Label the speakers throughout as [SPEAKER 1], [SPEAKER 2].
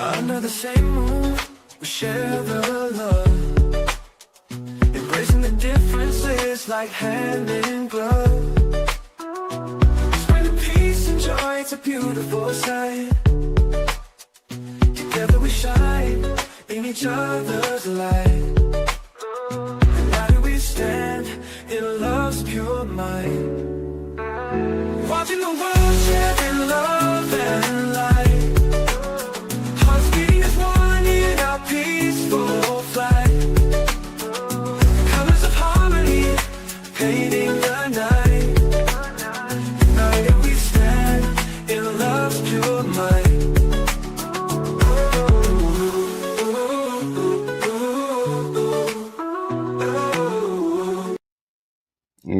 [SPEAKER 1] Under the same moon, we share the love, embracing the differences like hand in glove. Spreading peace and joy, it's a beautiful sight. Together we shine in each other's light. And how do we stand in love's pure might? Watching the world share in love and light. Hearts beating as one in our peaceful flight. Colors of harmony painting the night. United we stand in love's pure might.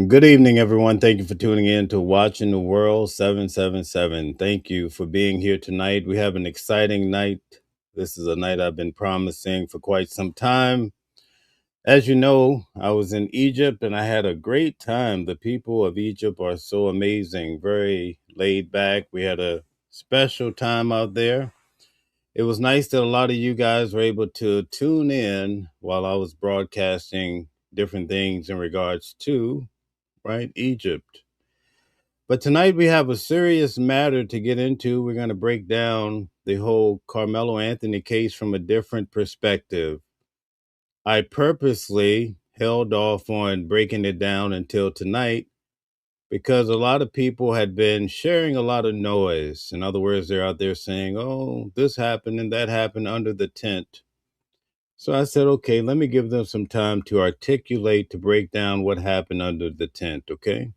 [SPEAKER 2] Good evening, everyone. Thank you for tuning in to Watching the World 777. Thank you for being here tonight. We have an exciting night. This is a night I've been promising for quite some time. As you know, I was in Egypt and I had a great time. The people of Egypt are so amazing, very laid back. We had a special time out there. It was nice that a lot of you guys were able to tune in while I was broadcasting different things in regards to Egypt. But tonight we have a serious matter to get into. We're going to break down the whole Karmelo Anthony case from a different perspective. I purposely held off on breaking it down until tonight because a lot of people had been sharing a lot of noise. In other words, they're out there saying, oh, this happened and that happened under the tent. So I said, okay, let me give them some time to articulate, to break down what happened under the tent, okay?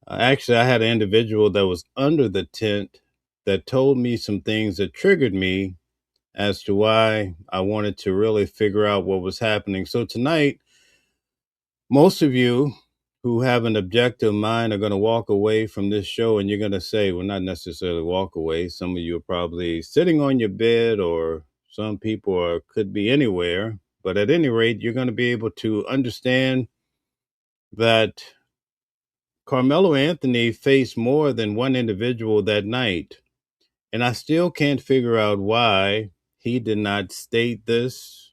[SPEAKER 2] Actually, I had an individual that was under the tent that told me some things that triggered me as to why I wanted to really figure out what was happening. So tonight, most of you who have an objective mind are going to walk away from this show and you're going to say, well, not necessarily walk away. Some of you are probably sitting on your bed, or some people could be anywhere. But at any rate, you're going to be able to understand that Karmelo Anthony faced more than one individual that night, and I still can't figure out why he did not state this.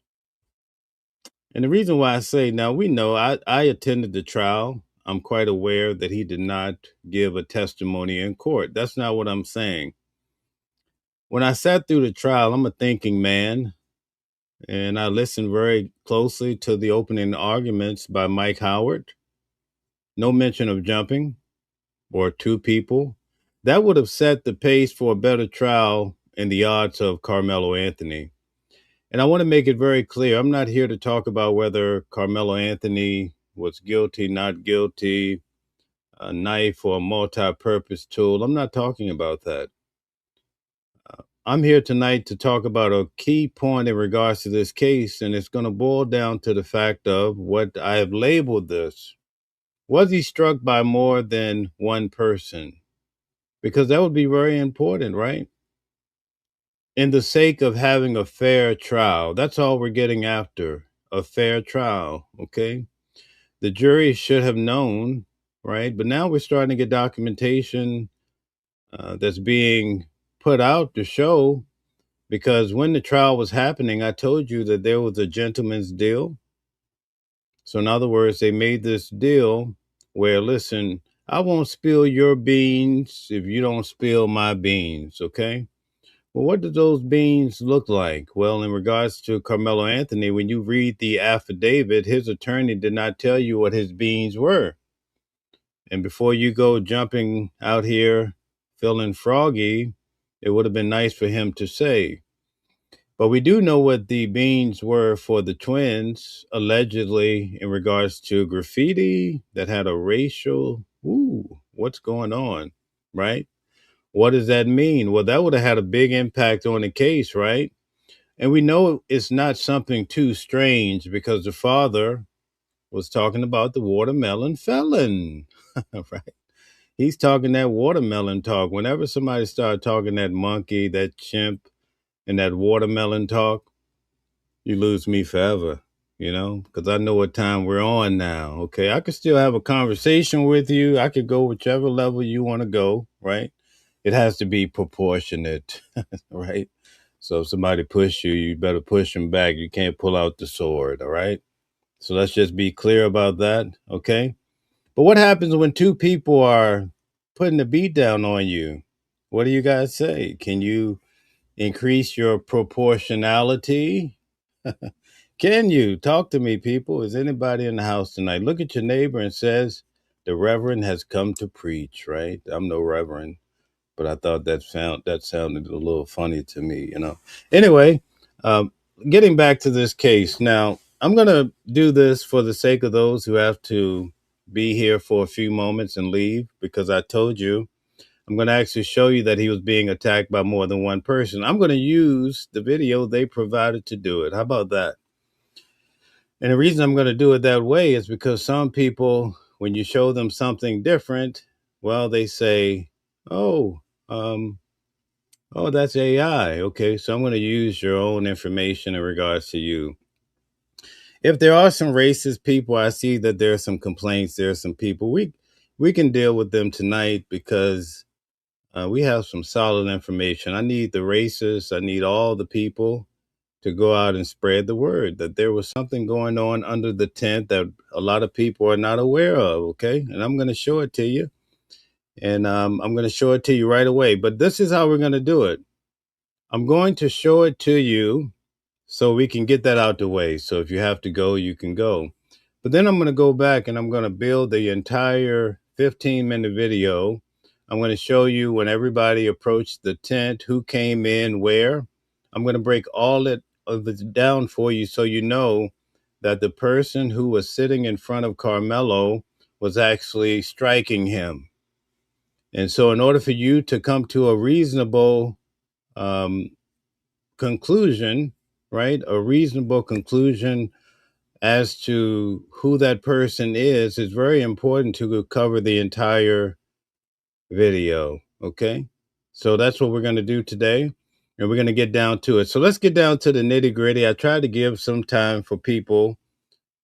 [SPEAKER 2] And the reason why I say, now we know I attended the trial. I'm quite aware that he did not give a testimony in court. That's not what I'm saying. When I sat through the trial, I'm a thinking man, and I listened very closely to the opening arguments by Mike Howard. No mention of jumping or two people. That would have set the pace for a better trial in the odds of Karmelo Anthony. And I want to make it very clear, I'm not here to talk about whether Karmelo Anthony was guilty, not guilty, a knife or a multi-purpose tool. I'm not talking about that. I'm here tonight to talk about a key point in regards to this case, and it's going to boil down to the fact of what I have labeled this. Was he struck by more than one person? Because that would be very important, right? In the sake of having a fair trial. That's all we're getting after, a fair trial, okay? The jury should have known, right? But now we're starting to get documentation that's being put out to show, because when the trial was happening, I told you that there was a gentleman's deal. So in other words, they made this deal where, listen, I won't spill your beans if you don't spill my beans, okay? Well, what do those beans look like? Well, in regards to Karmelo Anthony, when you read the affidavit, his attorney did not tell you what his beans were. And before you go jumping out here feeling froggy, it would have been nice for him to say. But we do know what the beans were for the twins, allegedly in regards to graffiti that had a racial, what's going on, right? What does that mean? Well, that would have had a big impact on the case, right? And we know it's not something too strange because the father was talking about the watermelon felon, right? He's talking that watermelon talk. Whenever somebody starts talking that monkey, that chimp, and that watermelon talk, you lose me forever, because I know what time we're on now, okay? I could still have a conversation with you. I could go whichever level you want to go, right? It has to be proportionate, right? So if somebody push you, you better push them back. You can't pull out the sword, all right? So let's just be clear about that, okay? But what happens when two people are putting the beat down on you? What do you guys say? Can you increase your proportionality? Can you talk to me, people? Is anybody in the house tonight? Look at your neighbor and says, the Reverend has come to preach, right? I'm no Reverend, but I thought that sounded a little funny to me, you know. Anyway, um, getting back to this case. Now, I'm gonna do this for the sake of those who have to be here for a few moments and leave, because I told you I'm going to actually show you that he was being attacked by more than one person. I'm going to use the video they provided to do it. How about that? And the reason I'm going to do it that way is because some people, when you show them something different, well, they say, oh, um, oh, that's AI. Okay, so I'm going to use your own information in regards to you. If there are some racist people, I see that there are some complaints. There are some people we can deal with them tonight, because we have some solid information. I need the racists, I need all the people to go out and spread the word that there was something going on under the tent that a lot of people are not aware of, okay? And I'm going to show it to you. And I'm going to show it to you right away. But this is how we're going to do it. I'm going to show it to you so we can get that out the way. So if you have to go, you can go. But then I'm going to go back and I'm going to build the entire 15-minute video. I'm going to show you when everybody approached the tent, who came in, where. I'm going to break all of it down for you so you know that the person who was sitting in front of Karmelo was actually striking him. And so in order for you to come to a reasonable um, conclusion, right, a reasonable conclusion as to who that person is, it's very important to cover the entire video. Okay. So that's what we're going to do today. And we're going to get down to it. So let's get down to the nitty gritty. I tried to give some time for people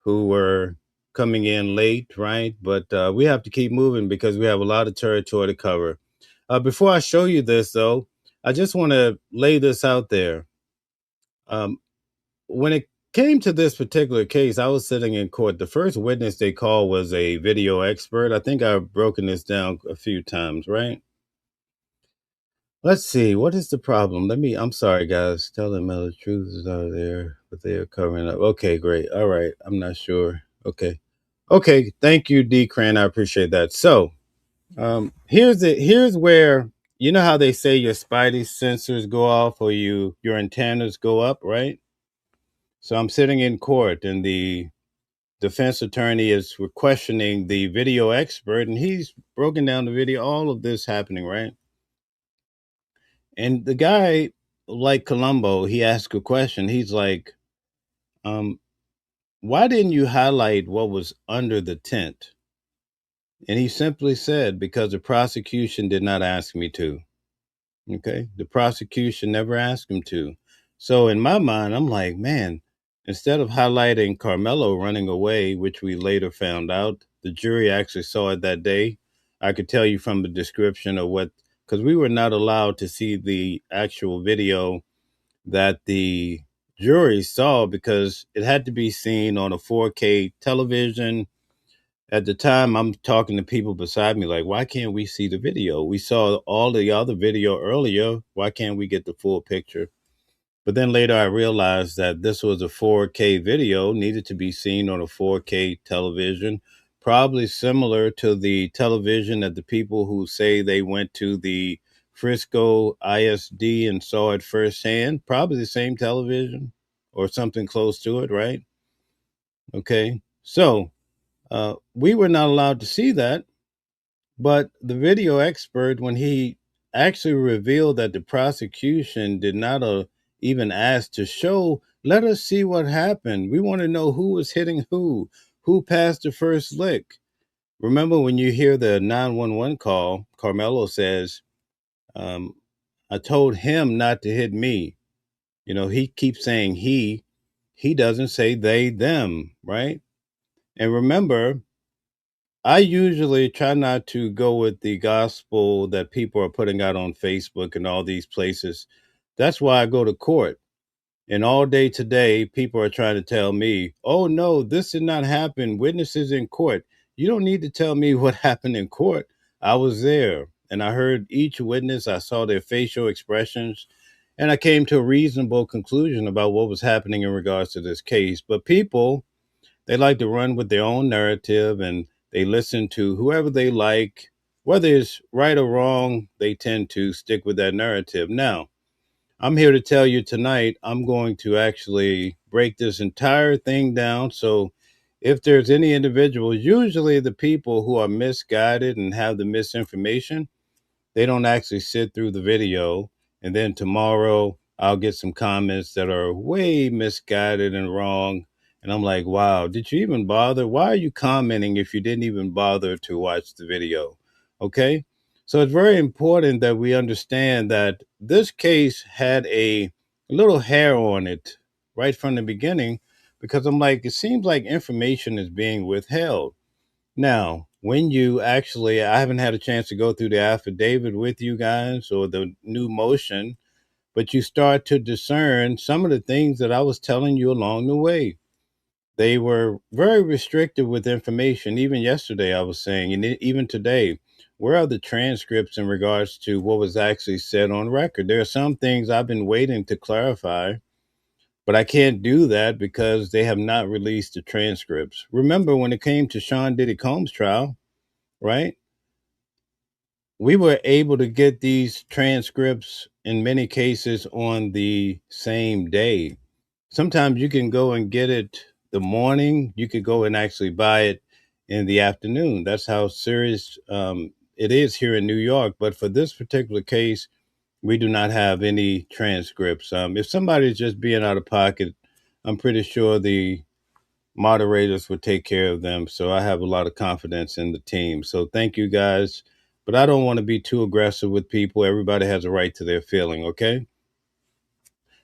[SPEAKER 2] who were coming in late, right? But we have to keep moving because we have a lot of territory to cover. Before I show you this, though, I just want to lay this out there. When it came to this particular case, I was sitting in court. The first witness they called was a video expert. I think I've broken this down a few times, right? Let's see. What is the problem? I'm sorry, guys. Tell them the truth is out there, but they are covering up. Okay, great. All right. I'm not sure. Okay. Okay. Thank you, D. Cran. I appreciate that. So here's where, you know how they say your spidey sensors go off or your antennas go up, right? So I'm sitting in court and the defense attorney is questioning the video expert and he's broken down the video, all of this happening, right? And the guy, like Columbo, he asked a question. He's like, why didn't you highlight what was under the tent? And he simply said, because the prosecution did not ask me to. Okay. The prosecution never asked him to. So in my mind, I'm like, man, instead of highlighting Karmelo running away, which we later found out, the jury actually saw it that day. I could tell you from the description of what, because we were not allowed to see the actual video that the jury saw because it had to be seen on a 4K television. At the time, I'm talking to people beside me like, why can't we see the video? We saw all the other video earlier. Why can't we get the full picture? But then later I realized that this was a 4K video, needed to be seen on a 4K television, probably similar to the television that the people who say they went to the Frisco ISD and saw it firsthand, probably the same television or something close to it, right? Okay. So we were not allowed to see that, but the video expert, when he actually revealed that the prosecution did not even ask to show, let us see what happened. We want to know who was hitting who passed the first lick. Remember when you hear the 911 call, Karmelo says, I told him not to hit me. You know, he keeps saying he doesn't say they, them, right? And remember, I usually try not to go with the gospel that people are putting out on Facebook and all these places. That's why I go to court. And all day today, people are trying to tell me, oh, no, this did not happen. Witnesses in court. You don't need to tell me what happened in court. I was there and I heard each witness. I saw their facial expressions and I came to a reasonable conclusion about what was happening in regards to this case. But people, they like to run with their own narrative and they listen to whoever they like. Whether it's right or wrong, they tend to stick with that narrative. Now, I'm here to tell you tonight, I'm going to actually break this entire thing down. So, if there's any individuals, usually the people who are misguided and have the misinformation, they don't actually sit through the video. And then tomorrow I'll get some comments that are way misguided and wrong. And I'm like, wow, did you even bother? Why are you commenting if you didn't even bother to watch the video? Okay. So it's very important that we understand that this case had a little hair on it right from the beginning because I'm like, it seems like information is being withheld. Now, when you actually, I haven't had a chance to go through the affidavit with you guys or the new motion, but you start to discern some of the things that I was telling you along the way. They were very restrictive with information. Even yesterday, I was saying, and even today, where are the transcripts in regards to what was actually said on record? There are some things I've been waiting to clarify, but I can't do that because they have not released the transcripts. Remember, when it came to Sean Diddy Combs' trial, right? We were able to get these transcripts in many cases on the same day. Sometimes you can go and get it the morning. You could go and actually buy it in the afternoon. That's how serious it is here in New York. But for this particular case, we do not have any transcripts. If somebody's just being out of pocket, I'm pretty sure the moderators would take care of them. So I have a lot of confidence in the team. So thank you guys. But I don't want to be too aggressive with people. Everybody has a right to their feeling, okay?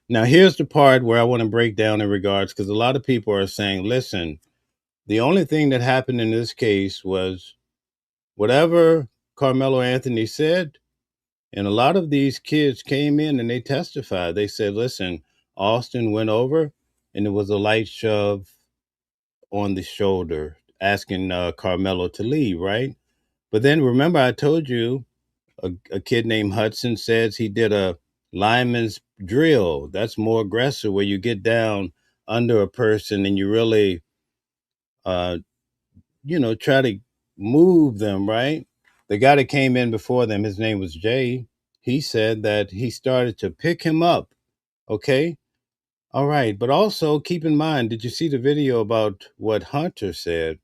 [SPEAKER 2] Now, here's the part where I want to break down in regards because a lot of people are saying, listen, the only thing that happened in this case was whatever Carmelo Anthony said. And a lot of these kids came in and they testified. They said, listen, Austin went over and it was a light shove on the shoulder, asking Carmelo to leave, right? But then remember, I told you a kid named Hudson says he did a lineman's drill. That's more aggressive, where you get down under a person and you really, uh, try to move them, right? The guy that came in before them, his name was Jay. He said that he started to pick him up. Okay. All right. But also keep in mind, did you see the video about what Hunter said?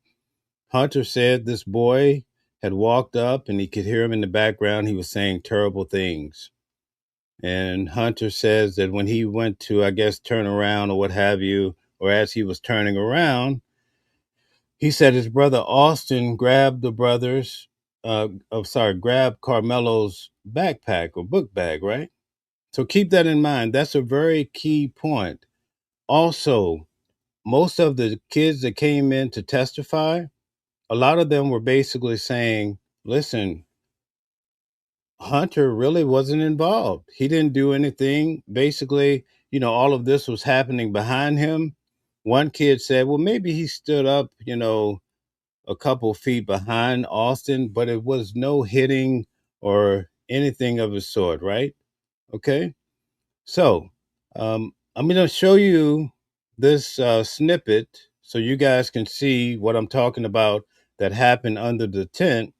[SPEAKER 2] Hunter said this boy had walked up and he could hear him in the background. He was saying terrible things. And Hunter says that when he went to, I guess, turn around or what have you, or as he was turning around, he said his brother Austin grabbed grabbed Carmelo's backpack or book bag, right? So keep that in mind. That's a very key point. Also, most of the kids that came in to testify, a lot of them were basically saying, listen, Hunter really wasn't involved. He didn't do anything. Basically, all of this was happening behind him. One kid said, well, maybe he stood up, a couple feet behind Austin, but it was no hitting or anything of the sort, right? Okay. So I'm going to show you this snippet so you guys can see what I'm talking about that happened under the tent.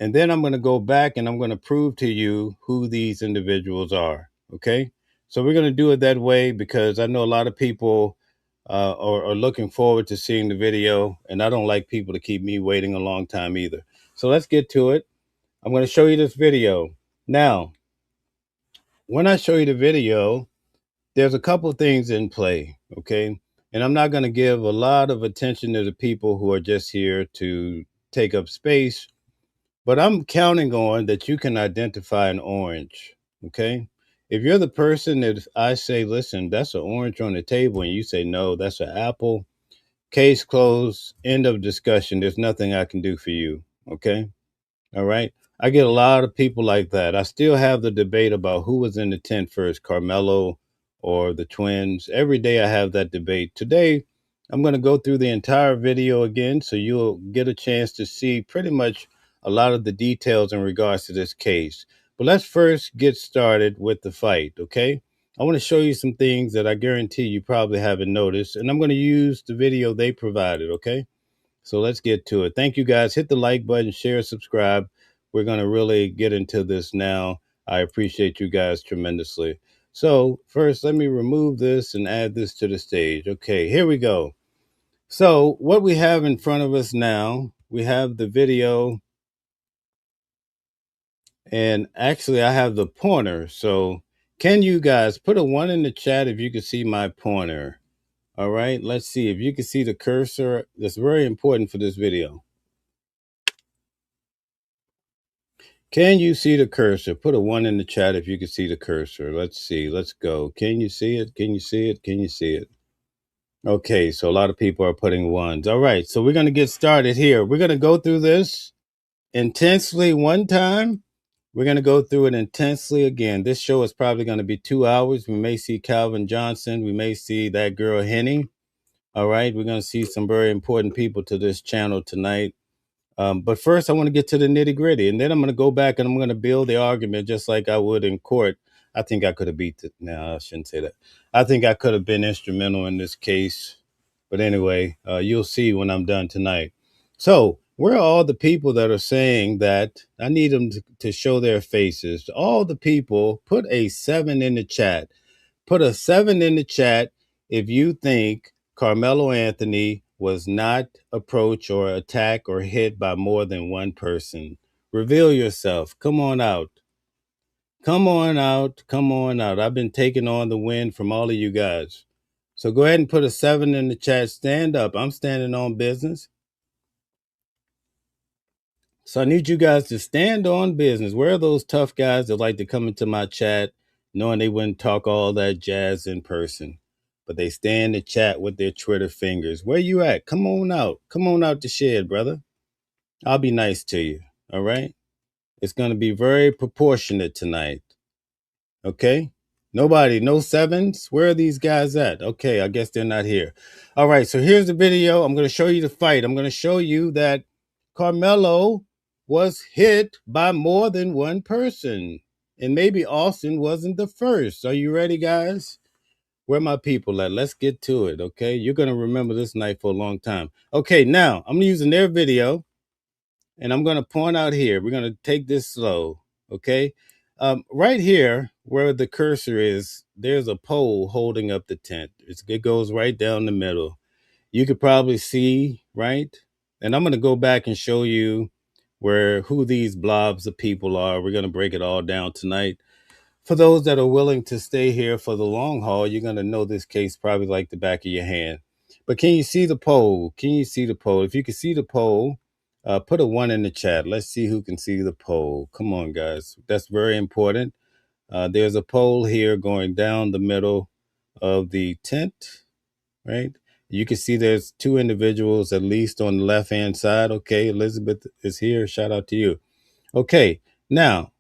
[SPEAKER 2] And then I'm going to go back and I'm going to prove to you who these individuals are. Okay. So we're going to do it that way because I know a lot of people are looking forward to seeing the video. And I don't like people to keep me waiting a long time either. So let's get to it. I'm going to show you this video. Now, when I show you the video, there's a couple things in play. Okay. And I'm not going to give a lot of attention to the people who are just here to take up space. But I'm counting on that you can identify an orange. Okay. If you're the person that I say, listen, that's an orange on the table, and you say, no, that's an apple, case closed, end of discussion. There's nothing I can do for you. Okay. All right. I get a lot of people like that. I still have the debate about who was in the tent first, Carmelo or the twins. Every day I have that debate. Today, I'm going to go through the entire video again so you'll get a chance to see pretty much a lot of the details in regards to this case. But let's first get started with the fight, okay? I want to show you some things that I guarantee you probably haven't noticed, and I'm going to use the video they provided, okay? So let's get to it. Thank you guys. Hit the like button, share, subscribe. We're going to really get into this now. I appreciate you guys tremendously. So first, let me remove this and add this to the stage. Okay, here we go. So what we have in front of us now, we have the video. And actually, I have the pointer. So can you guys put a 1 in the chat if you can see my pointer? All right, let's see if you can see the cursor. That's very important for this video. Can you see the cursor? Put a 1 in the chat if you can see the cursor. Let's see. Let's go. Can you see it? Can you see it? Can you see it? Okay, so a lot of people are putting 1s. All right, so we're going to get started here. We're going to go through this intensely one time. We're going to go through it intensely again. This show is probably going to be 2 hours. We may see Calvin Johnson. We may see that girl Henny. All right, we're going to see some very important people to this channel tonight. But first, I want to get to the nitty gritty, and then I'm going to go back and I'm going to build the argument just like I would in court. I think I could have beat it. No, I shouldn't say that. I think I could have been instrumental in this case. But anyway, you'll see when I'm done tonight. So where are all the people that are saying that I need them to show their faces? All the people, put a 7 in the chat. Put a 7 in the chat if you think Karmelo Anthony was not approached or attacked or hit by more than one person. Reveal yourself. Come on out. Come on out. Come on out. I've been taking on the win from all of you guys. So go ahead and put a 7 in the chat. Stand up. I'm standing on business. So I need you guys to stand on business. Where are those tough guys that like to come into my chat knowing they wouldn't talk all that jazz in person, but they stay in the chat with their Twitter fingers? Where you at? Come on out. Come on out the shed, brother. I'll be nice to you. All right. It's going to be very proportionate tonight. Okay. Nobody, no 7s. Where are these guys at? Okay. I guess they're not here. All right. So here's the video. I'm going to show you the fight. I'm going to show you that Karmelo was hit by more than one person. And maybe Austin wasn't the first. Are you ready, guys? Where my people at? Let's get to it, okay? You're going to remember this night for a long time. Okay, now, I'm using their video, and I'm going to point out here. We're going to take this slow, okay? Right here, where the cursor is, there's a pole holding up the tent. It goes right down the middle. You could probably see, right? And I'm going to go back and show you who these blobs of people are. We're going to break it all down tonight. For those that are willing to stay here for the long haul, you're going to know this case probably like the back of your hand. But can you see the poll? Can you see the poll? If you can see the poll, put a 1 in the chat. Let's see who can see the poll. Come on, guys. That's very important. There's a poll here going down the middle of the tent, right? You can see there's 2 individuals at least on the left-hand side. Okay, Elizabeth is here. Shout out to you. Okay, now,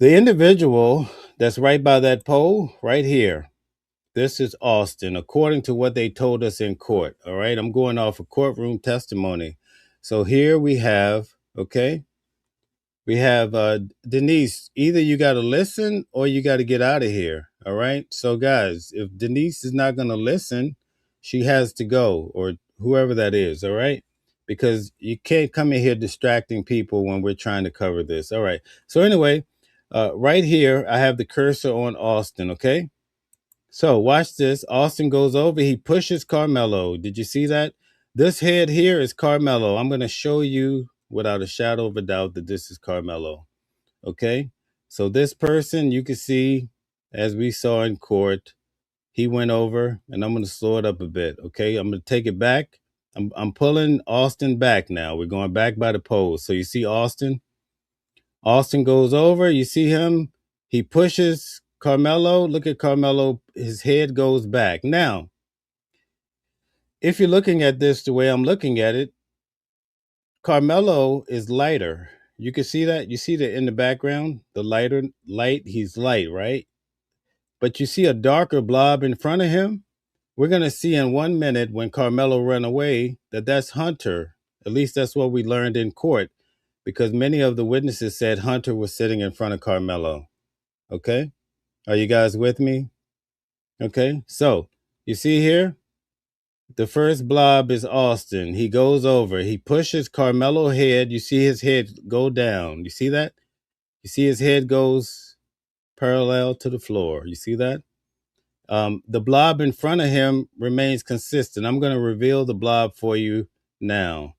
[SPEAKER 2] the individual that's right by that pole, right here, this is Austin, according to what they told us in court. All right, I'm going off of courtroom testimony. So here we have, okay, we have Denise. Either you got to listen or you got to get out of here. All right. So, guys, if Denise is not going to listen, she has to go, or whoever that is. All right. Because you can't come in here distracting people when we're trying to cover this. All right. So, anyway, right here, I have the cursor on Austin. Okay. So, watch this. Austin goes over. He pushes Karmelo. Did you see that? This head here is Karmelo. I'm going to show you without a shadow of a doubt that this is Karmelo. Okay, so this person, you can see, as we saw in court, he went over, and I'm going to slow it up a bit. Okay, I'm going to take it back. I'm pulling Austin back now. We're going back by the pole. So you see Austin. Austin goes over. You see him. He pushes Karmelo. Look at Karmelo. His head goes back. Now, if you're looking at this the way I'm looking at it, Karmelo is lighter. You can see that. You see that in the background, the lighter light. He's light, right? But you see a darker blob in front of him. We're gonna see in 1 minute when Karmelo ran away that that's Hunter. At least that's what we learned in court, because many of the witnesses said Hunter was sitting in front of Karmelo. Okay, are you guys with me? Okay, so you see here, the first blob is Austin. He goes over, he pushes Karmelo head. You see his head go down. You see that? You see his head goes parallel to the floor. You see that? The blob in front of him remains consistent. I'm going to reveal the blob for you now.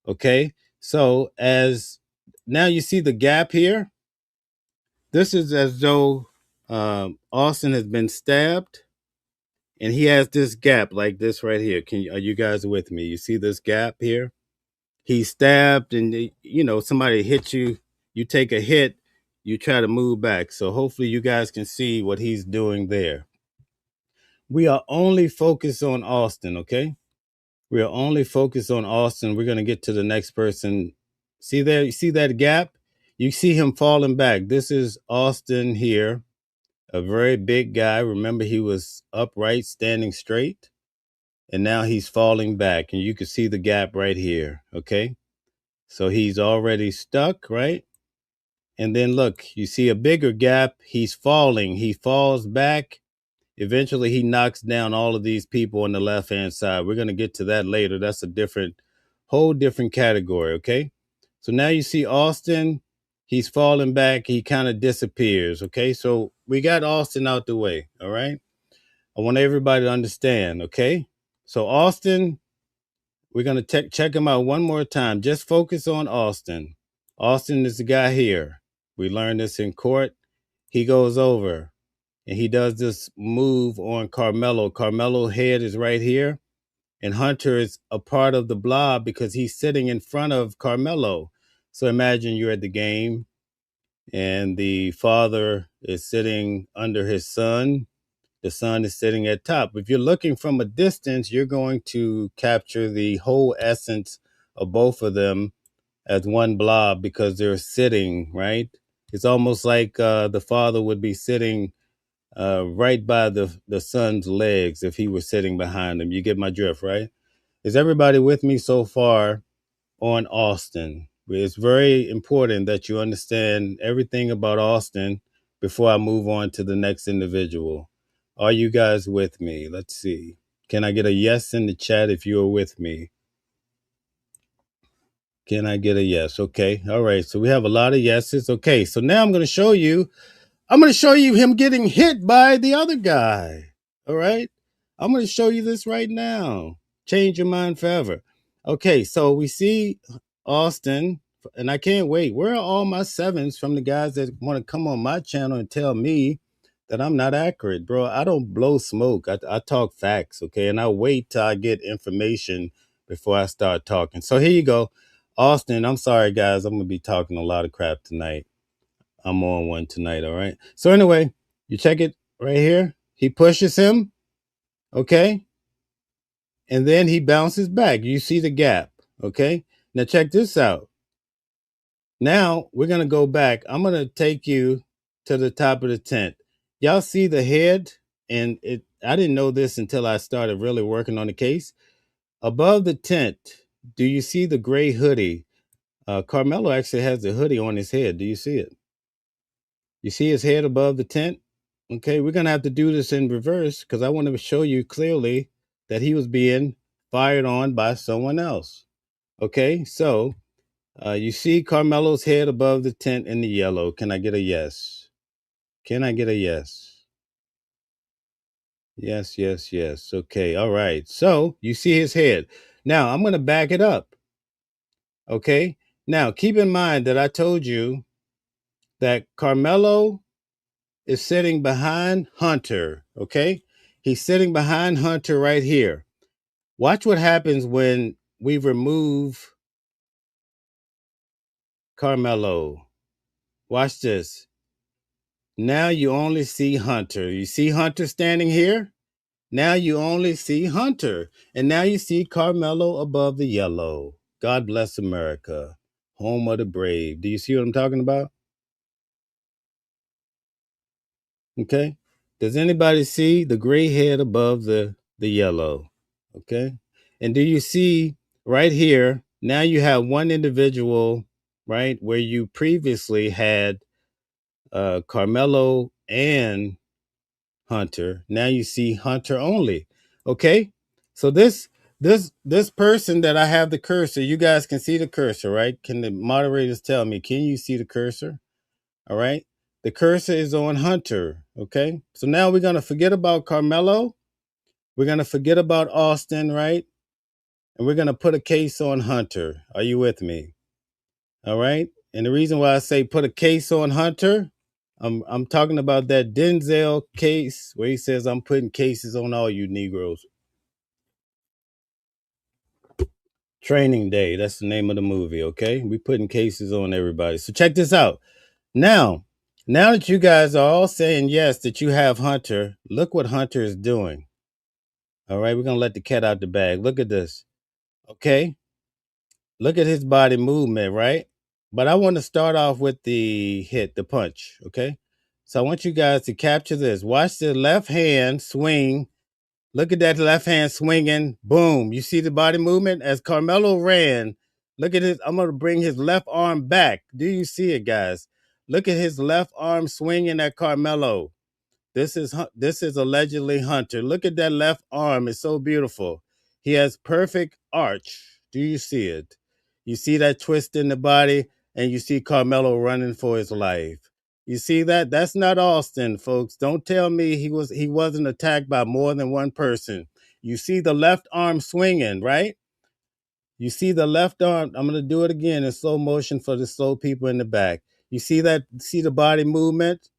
[SPEAKER 2] Okay. So as now you see the gap here. This is as though Austin has been stabbed, and he has this gap like this right here. Are you guys with me? You see this gap here? He's stabbed, and somebody hit you. You take a hit. You try to move back. So hopefully you guys can see what he's doing there. We are only focused on Austin, okay? We are only focused on Austin. We're going to get to the next person. See there? You see that gap? You see him falling back. This is Austin here, a very big guy. Remember, he was upright, standing straight, and now he's falling back. And you can see the gap right here, okay? So he's already stuck, right? And then look, you see a bigger gap. He's falling. He falls back. Eventually, he knocks down all of these people on the left-hand side. We're going to get to that later. That's a whole different category, okay? So now you see Austin. He's falling back. He kind of disappears, okay? So we got Austin out the way, all right? I want everybody to understand, okay? So Austin, we're going to check him out one more time. Just focus on Austin. Austin is the guy here. We learned this in court. He goes over, and he does this move on Karmelo. Karmelo's head is right here, and Hunter is a part of the blob because he's sitting in front of Karmelo. So imagine you're at the game, and the father is sitting under his son. The son is sitting at top. If you're looking from a distance, you're going to capture the whole essence of both of them as one blob because they're sitting, right? It's almost like the father would be sitting right by the son's legs if he was sitting behind him. You get my drift, right? Is everybody with me so far on Austin? It's very important that you understand everything about Austin before I move on to the next individual. Are you guys with me? Let's see. Can I get a yes in the chat if you are with me? Can I get a yes? Okay. All right. So we have a lot of yeses. Okay. So now I'm going to show you him getting hit by the other guy. All right. I'm going to show you this right now. Change your mind forever. Okay. So we see Austin, and I can't wait. Where are all my sevens from the guys that want to come on my channel and tell me that I'm not accurate, bro? I don't blow smoke. I talk facts. Okay. And I wait till I get information before I start talking. So here you go. Austin, I'm sorry, guys. I'm going to be talking a lot of crap tonight. I'm on one tonight, all right? So anyway, you check it right here. He pushes him, okay? And then he bounces back. You see the gap, okay? Now check this out. Now we're going to go back. I'm going to take you to the top of the tent. Y'all see the head? And I didn't know this until I started really working on the case. Above the tent, do you see the gray hoodie? Karmelo actually has the hoodie on his head. Do you see it? You see his head above the tent? Okay, we're going to have to do this in reverse because I want to show you clearly that he was being fired on by someone else. Okay, so you see Karmelo's head above the tent in the yellow. Can I get a yes? Can I get a yes? Yes, yes, yes. Okay, all right. So you see his head. Now I'm going to back it up. Okay, now keep in mind that I told you that Karmelo is sitting behind Hunter, okay? He's sitting behind Hunter right here. Watch what happens when we remove Karmelo. Watch this. Now you only see Hunter. You see Hunter standing here? Now you only see Hunter. And now you see Karmelo above the yellow. God bless America. home of the brave. Do you see what I'm talking about? Okay. Does anybody see the gray head above the yellow? Okay. And do you see right here? Now you have one individual, right, where you previously had Karmelo and Hunter. Now you see Hunter only. Okay. So this person that I have the cursor, you guys can see the cursor, right? Can the moderators tell me? Can you see the cursor? All right. The cursor is on Hunter. Okay. So now we're going to forget about Karmelo. We're going to forget about Austin, right? And we're going to put a case on Hunter. Are you with me? All right. And the reason why I say put a case on Hunter, I'm talking about that Denzel case where he says I'm putting cases on all you Negroes. Training Day. That's the name of the movie. Okay. We putting cases on everybody. So check this out. Now, now that you guys are all saying yes, that you have Hunter, look what Hunter is doing. All right, we're gonna let the cat out the bag. Look at this. Okay, look at his body movement, right? But I want to start off with the hit, the punch. Okay, so I want you guys to capture this. Watch the left hand swing. Look at that left hand swinging. Boom. You see the body movement as Karmelo ran. Look at his. I'm going to bring his left arm back. Do you see it, guys? Look at his left arm swinging at Karmelo. This is allegedly Hunter. Look at that left arm. It's so beautiful. He has perfect arch. Do you see it? You see that twist in the body, and you see Carmelo running for his life. You see that? That's not Austin, folks. Don't tell me he wasn't attacked by more than one person. You see the left arm swinging, right? You see the left arm. I'm going to do it again in slow motion for the slow people in the back. You see that? See the body movement?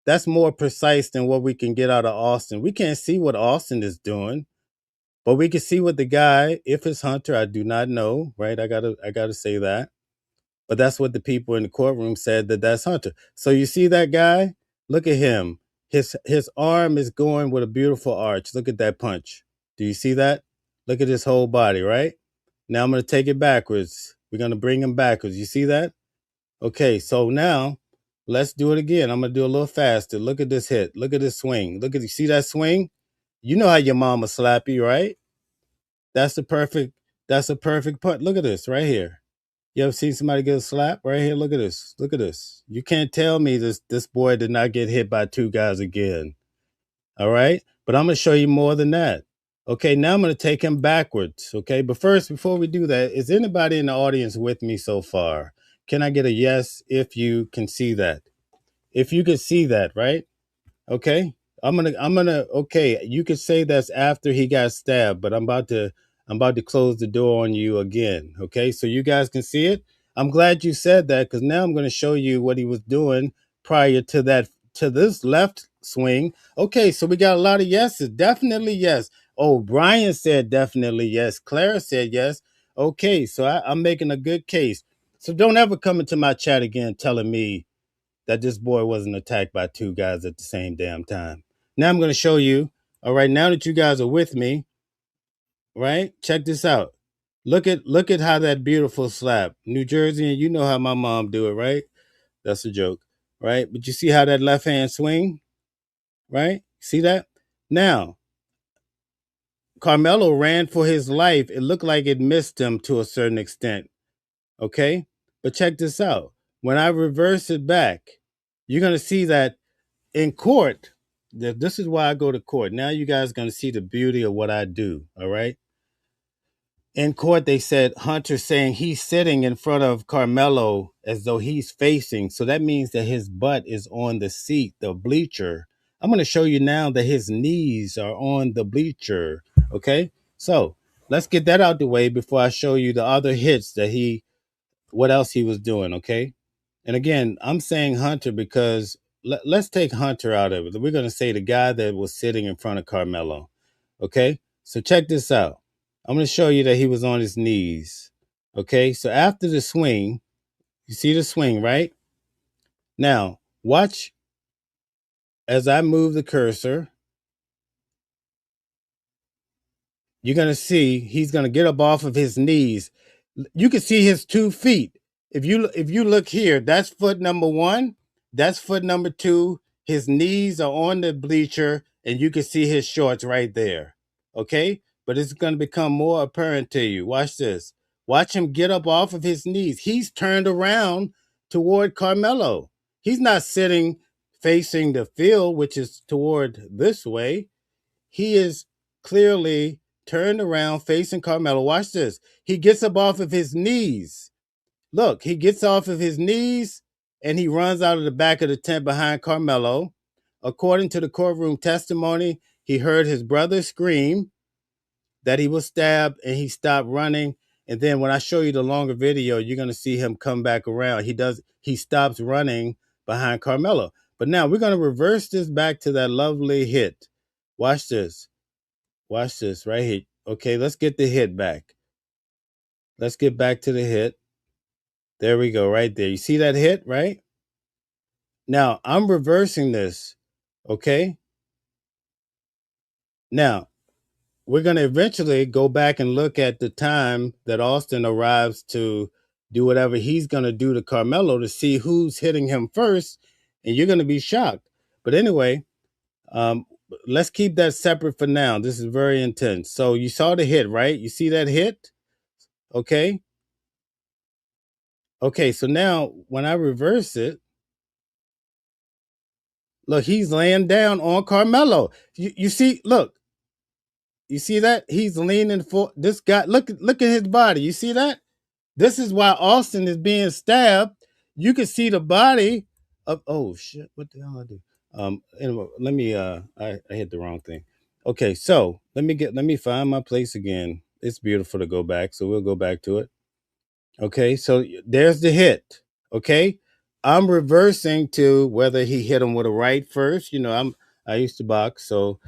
[SPEAKER 2] That's more precise than what we can get out of Austin. We can't see what Austin is doing, but we can see what the guy, if it's Hunter, I do not know, right? I gotta say that. But that's what the people in the courtroom said, that that's Hunter. So you see that guy? Look at him. His arm is going with a beautiful arch. Look at that punch. Do you see that? Look at his whole body, right? Now I'm gonna take it backwards. We're gonna bring him backwards. You see that? Okay, so now let's do it again. I'm gonna do a little faster. Look at this hit. Look at this swing. Look at you see that swing? You know how your mama slap you, right? That's the perfect. That's a perfect punt. Look at this right here. You ever seen somebody get a slap right here? Look at this. Look at this. You can't tell me this boy did not get hit by two guys again. All right, but I'm gonna show you more than that. Okay, now I'm gonna take him backwards. Okay, but first, before we do that, is anybody in the audience with me so far? Can I get a yes if you can see that? If you can see that, right? Okay. I'm gonna okay, you could say that's after he got stabbed, but I'm about to close the door on you again. Okay, so you guys can see it. I'm glad you said that because now I'm gonna show you what he was doing prior to that to this left swing. Okay, so we got a lot of yeses. Definitely yes. Oh, Brian said definitely yes. Clara said yes. Okay, so I'm making a good case. So don't ever come into my chat again telling me that this boy wasn't attacked by two guys at the same damn time. Now I'm going to show you. All right, now that you guys are with me, right? Check this out. Look at how that beautiful slap. New Jersey, and you know how my mom do it, right? That's a joke, right? But you see how that left hand swing, right? See that? Now, Carmelo ran for his life. It looked like it missed him to a certain extent, okay? But check this out. When I reverse it back, you're going to see that in court, this is why I go to court. Now you guys going to see the beauty of what I do. All right. In court, they said Hunter saying he's sitting in front of Carmelo as though he's facing. So that means that his butt is on the seat, the bleacher. I'm going to show you now that his knees are on the bleacher. Okay. So let's get that out the way before I show you the other hits that what else he was doing. Okay. And again, I'm saying Hunter because let's take Hunter out of it. We're going to say the guy that was sitting in front of Carmelo. Okay. So check this out. I'm going to show you that he was on his knees. Okay. So after the swing, you see the swing, right? Now, watch as I move the cursor. You're going to see he's going to get up off of his knees. You can see his 2 feet. if you look here, that's foot number one, that's foot number two. His knees are on the bleacher, and you can see his shorts right there. Okay, but it's going to become more apparent to you. Watch this. Watch him get up off of his knees. He's turned around toward Karmelo. He's not sitting facing the field, which is toward this way. He is clearly turned around facing Karmelo. Watch this. He gets up off of his knees. Look, he gets off of his knees and he runs out of the back of the tent behind Karmelo. According to the courtroom testimony, he heard his brother scream that he was stabbed and he stopped running. And then when I show you the longer video, you're going to see him come back around. He stops running behind Karmelo. But now we're going to reverse this back to that lovely hit. Watch this. Watch this right here. Okay, let's get the hit back. Let's get back to the hit. There we go, right there. You see that hit, right? Now, I'm reversing this, okay? Now, we're going to eventually go back and look at the time that Austin arrives to do whatever he's going to do to Karmelo to see who's hitting him first, and you're going to be shocked. But anyway, let's keep that separate for now. This is very intense. So you saw the hit, right? You see that hit? Okay. Okay, so now when I reverse it, look, he's laying down on Karmelo. You see, look, you see that? He's leaning for this guy. Look at his body. You see that? This is why Austin is being stabbed. You can see the body of oh shit, what the hell I do? Anyway, let me I hit the wrong thing. Okay, so let me find my place again. It's beautiful to go back, so we'll go back to it. Okay, so there's the hit. Okay, I'm reversing to whether he hit him with a right first. I used to box, so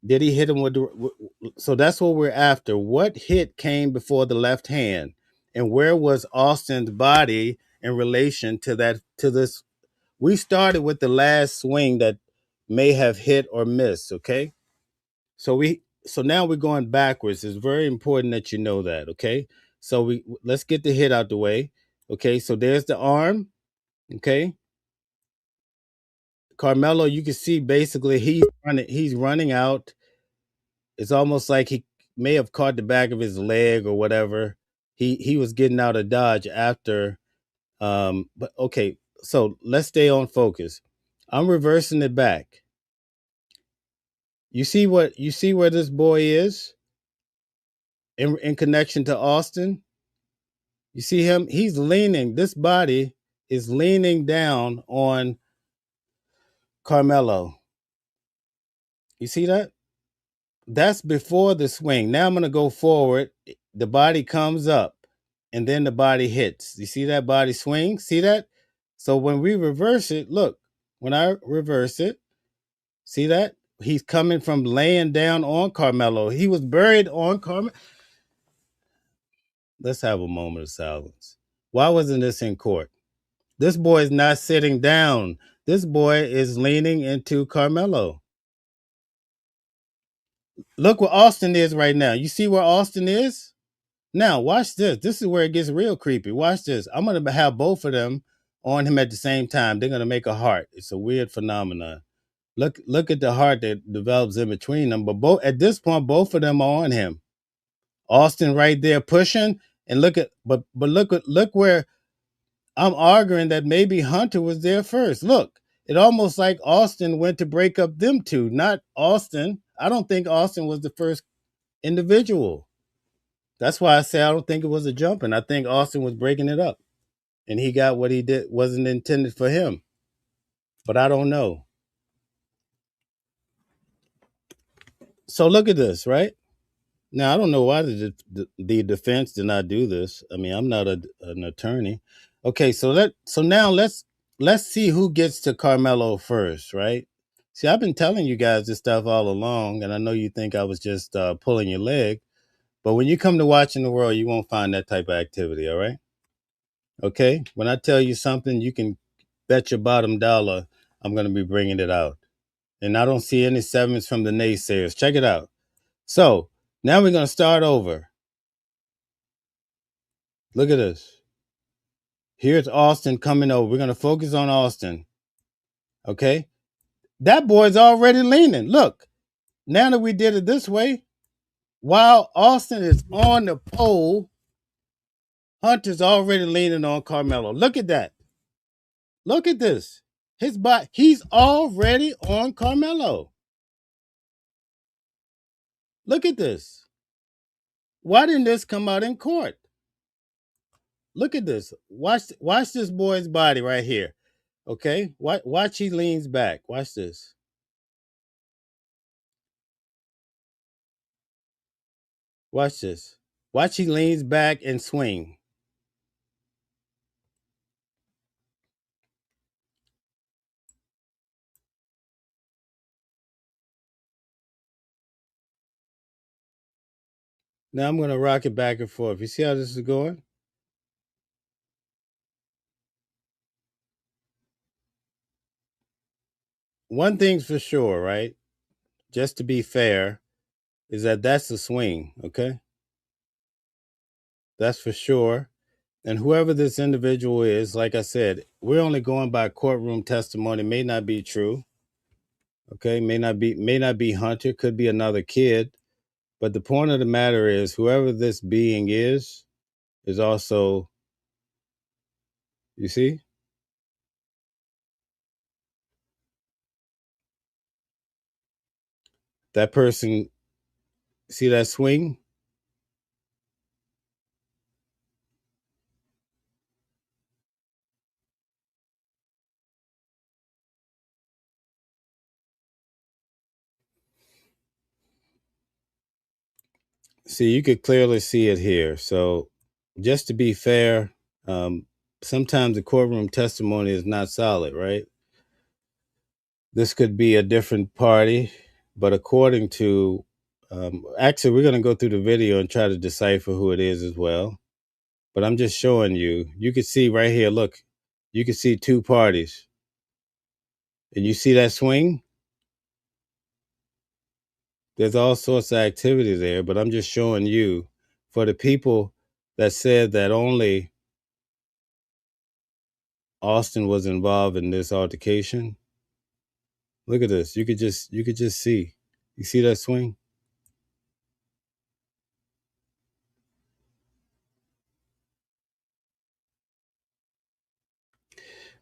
[SPEAKER 2] did he hit him with the? So that's what we're after. What hit came before the left hand, and where was Austin's body in relation to that? To this, we started with the last swing that may have hit or missed. Okay, so now we're going backwards. It's very important that you know that. Okay, so let's get the hit out the way. Okay, so there's the arm. Okay, Karmelo, you can see basically he's running out. It's almost like he may have caught the back of his leg or whatever. He was getting out of dodge after. But okay, so let's stay on focus. I'm reversing it back. You see where this boy is in connection to Austin? You see him? He's leaning. This body is leaning down on Karmelo. You see that? That's before the swing. Now I'm going to go forward. The body comes up and then the body hits. You see that body swing? See that? So when we reverse it, look, when I reverse it, see that? He's coming from laying down on Karmelo. He was buried on Karmelo. Let's have a moment of silence. Why wasn't this in court? This boy is not sitting down. This boy is leaning into Karmelo. Look where Austin is right now. You see where Austin is? Now, watch this. This is where it gets real creepy. Watch this. I'm going to have both of them on him at the same time. They're going to make a heart. It's a weird phenomenon. Look at the heart that develops in between them. But at this point, both of them are on him. Austin right there pushing, and look where I'm arguing that maybe Hunter was there first. Look, it almost like Austin went to break up them two, not Austin. I don't think Austin was the first individual. That's why I say I don't think it was a jumping. I think Austin was breaking it up, and he got what he did wasn't intended for him. But I don't know. So look at this, right? Now I don't know why the defense did not do this. I mean, I'm not an attorney. Okay, so now let's see who gets to Karmelo first, right? See, I've been telling you guys this stuff all along, and I know you think I was just pulling your leg, but when you come to watching the world, you won't find that type of activity. All right? Okay. When I tell you something, you can bet your bottom dollar I'm going to be bringing it out, and I don't see any sevens from the naysayers. Check it out. So now we're going to start over. Look at this. Here's Austin coming over. We're going to focus on Austin. Okay. That boy's already leaning. Look, now that we did it this way, while Austin is on the pole, Hunter's already leaning on Karmelo. Look at that. Look at this. His body, he's already on Karmelo. Look at this. Why didn't this come out in court? Look at this. Watch this boy's body right here. Okay? Watch he leans back. Watch this. Watch this. Watch he leans back and swing. Now I'm going to rock it back and forth. You see how this is going? One thing's for sure, right? Just to be fair, is that that's the swing, okay? That's for sure. And whoever this individual is, like I said, we're only going by courtroom testimony. May not be true. Okay, may not be Hunter, could be another kid. But the point of the matter is, whoever this being is also, you see, that person, see that swing? See, you could clearly see it here. So just to be fair, sometimes the courtroom testimony is not solid, right? This could be a different party, but according to, actually, we're going to go through the video and try to decipher who it is as well. But I'm just showing you. You can see right here, look, you can see two parties. And you see that swing? There's all sorts of activity there, but I'm just showing you for the people that said that only Austin was involved in this altercation. Look at this. You could just see. You see that swing?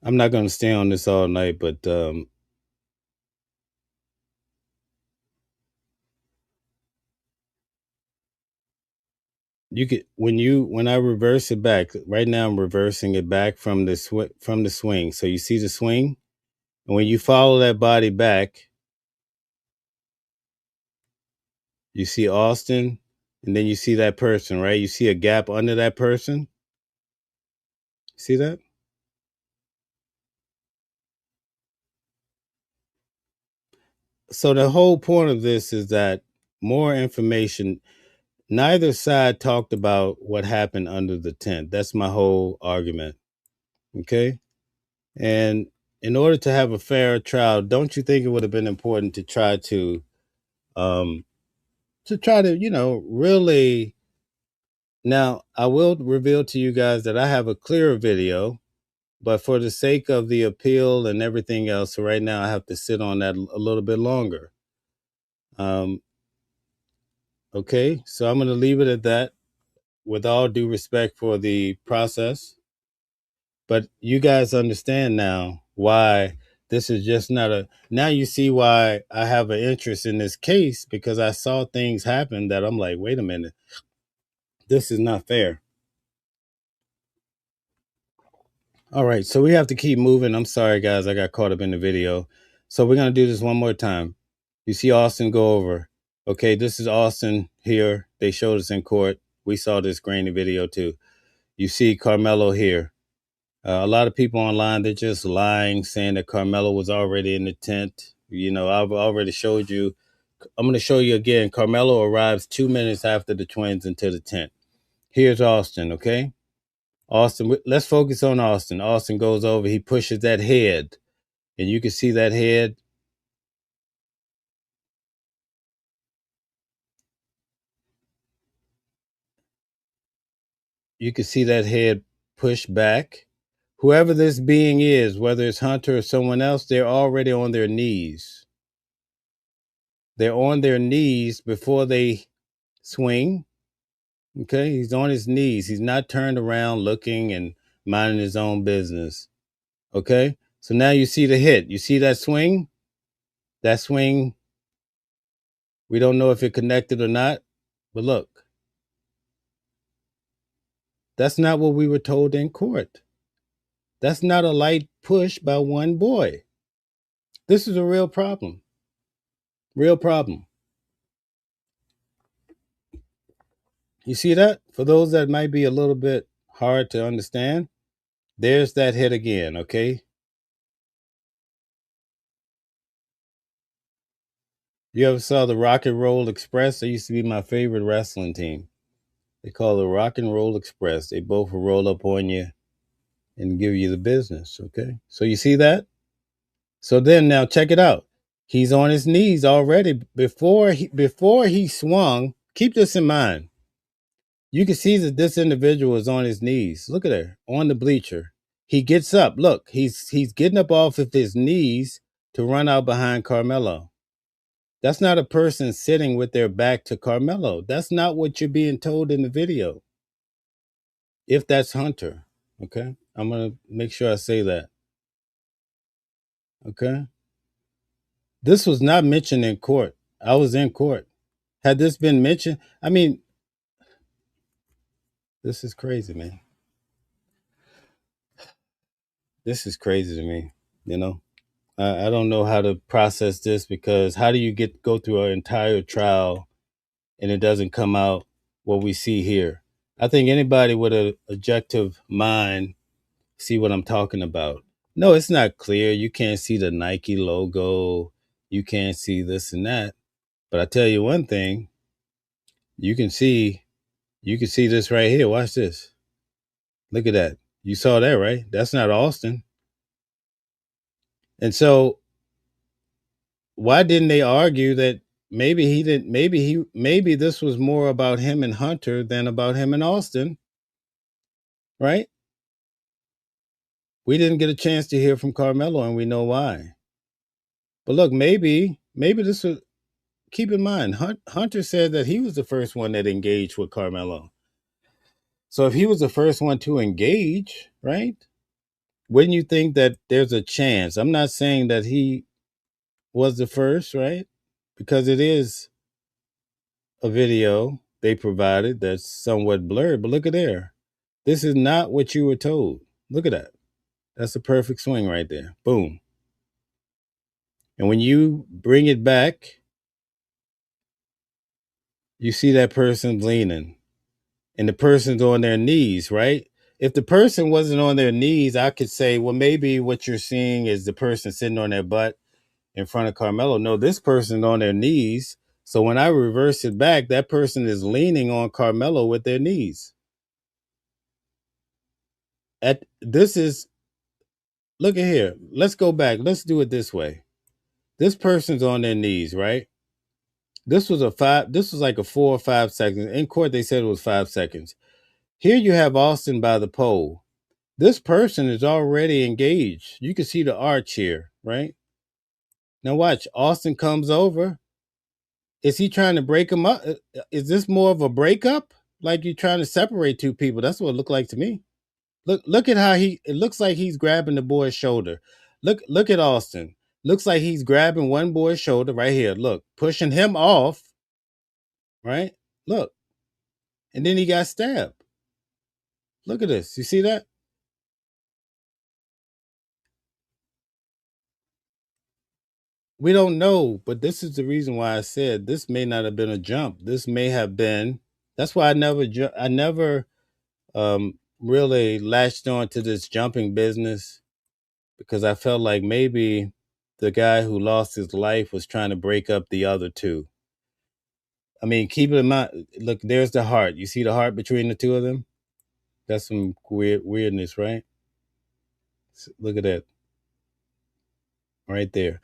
[SPEAKER 2] I'm not going to stay on this all night, but you could when I reverse it back. Right now, I'm reversing it back from the swing. So you see the swing, and when you follow that body back, you see Austin, and then you see that person, right? You see a gap under that person. See that? So the whole point of this is that more information. Neither side talked about what happened under the tent. That's my whole argument. Okay. And in order to have a fair trial, don't you think it would have been important um, really. Now, I will reveal to you guys that I have a clearer video, but for the sake of the appeal and everything else, so right now I have to sit on that a little bit longer. Um, okay. So I'm going to leave it at that with all due respect for the process. But you guys understand now why this is just not a. Now you see why I have an interest in this case, because I saw things happen that I'm like, wait a minute, this is not fair. All right, so we have to keep moving. I'm sorry, guys, I got caught up in the video. So we're going to do this one more time. You see Austin go over. Okay, this is Austin here. They showed us in court. We saw this grainy video too. You see Karmelo here. A lot of people online, they're just lying, saying that Karmelo was already in the tent. You know, I've already showed you. I'm going to show you again. Karmelo arrives 2 minutes after the twins into the tent. Here's Austin, okay? Austin, let's focus on Austin. Austin goes over, he pushes that head, and you can see that head. You can see that head push back. Whoever this being is, whether it's Hunter or someone else, they're already on their knees. They're on their knees before they swing. Okay, he's on his knees. He's not turned around looking and minding his own business. Okay, so now you see the hit. You see that swing? That swing, we don't know if it connected or not, but look, that's not what we were told in court. That's not a light push by one boy. This is a real problem. Real problem. You see that? For those that might be a little bit hard to understand, there's that hit again, okay? You ever saw the Rock and Roll Express? They used to be my favorite wrestling team. They call it Rock and Roll Express. They both will roll up on you and give you the business, okay? So you see that? So then now check it out. He's on his knees already before he swung. Keep this in mind. You can see that this individual is on his knees. Look at her on the bleacher. He gets up. Look, he's getting up off of his knees to run out behind Karmelo. That's not a person sitting with their back to Karmelo. That's not what you're being told in the video. If that's Hunter, okay? I'm going to make sure I say that. Okay? This was not mentioned in court. I was in court. Had this been mentioned, I mean, this is crazy, man. This is crazy to me, you know? I don't know how to process this because how do you go through an entire trial and it doesn't come out what we see here? I think anybody with an objective mind see what I'm talking about. No, it's not clear. You can't see the Nike logo. You can't see this and that. But I tell you one thing, you can see this right here. Watch this. Look at that. You saw that, right? That's not Austin. And so why didn't they argue that maybe he didn't maybe this was more about him and Hunter than about him and Austin, right? We didn't get a chance to hear from Karmelo and we know why. But look, maybe this was, keep in mind, Hunter said that he was the first one that engaged with Karmelo. So if he was the first one to engage, right? Wouldn't you think that there's a chance? I'm not saying that he was the first, right? Because it is a video they provided that's somewhat blurred, but look at there. This is not what you were told. Look at that. That's a perfect swing right there. Boom. And when you bring it back, you see that person's leaning and the person's on their knees, right? If the person wasn't on their knees, I could say, well, maybe what you're seeing is the person sitting on their butt in front of Karmelo. No, this person's on their knees. So when I reverse it back, that person is leaning on Karmelo with their knees. Look at here. Let's go back. Let's do it this way. This person's on their knees, right? This was like a 4 or 5 seconds. In court, they said it was 5 seconds. Here you have Austin by the pole. This person is already engaged. You can see the arch here, right? Now watch. Austin comes over. Is he trying to break him up? Is this more of a breakup? Like you're trying to separate two people? That's what it looked like to me. Look at how it looks like he's grabbing the boy's shoulder. Look at Austin. Looks like he's grabbing one boy's shoulder right here. Look, pushing him off, right? Look. And then he got stabbed. Look at this. You see that? We don't know, but this is the reason why I said this may not have been a jump. This may have been. That's why I never really latched on to this jumping business because I felt like maybe the guy who lost his life was trying to break up the other two. I mean, keep it in mind. Look, there's the heart. You see the heart between the two of them? That's some weirdness, right? Look at that right there.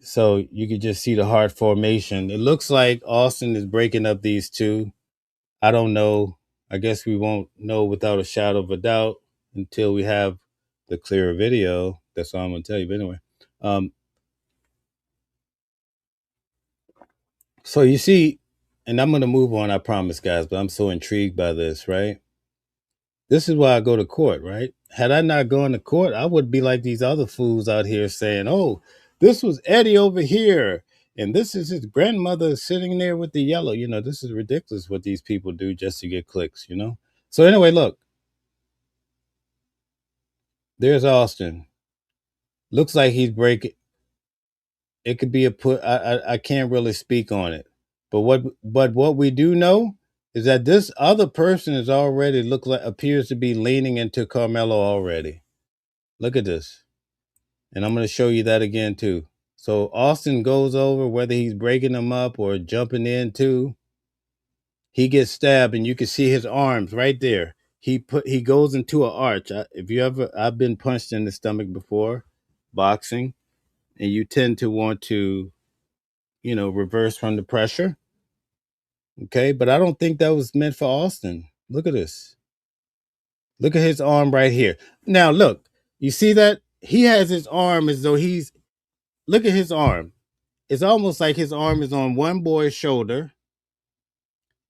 [SPEAKER 2] So you could just see the heart formation. It looks like Austin is breaking up these two. I don't know. I guess we won't know without a shadow of a doubt until we have the clearer video. That's all I'm gonna tell you. But anyway, um, so you see, and I'm gonna move on. I promise, guys. But I'm so intrigued by this, right? This is why I go to court, right? Had I not gone to court, I would be like these other fools out here saying, "Oh, this was Eddie over here, and this is his grandmother sitting there with the yellow." You know, this is ridiculous what these people do just to get clicks. You know. So anyway, look, there's Austin. Looks like he's breaking. It could be a put. I can't really speak on it, but what we do know is that this other person is already look like appears to be leaning into Carmelo already. Look at this. And I'm going to show you that again too. So Austin goes over, whether he's breaking them up or jumping in too, he gets stabbed, and you can see his arms right there. He goes into an arch. If you ever, I've been punched in the stomach before, boxing, and you tend to want to, reverse from the pressure. Okay, but I don't think that was meant for Austin. Look at this. Look at his arm right here. Now look, you see that he has his arm as though he's. Look at his arm. It's almost like his arm is on one boy's shoulder,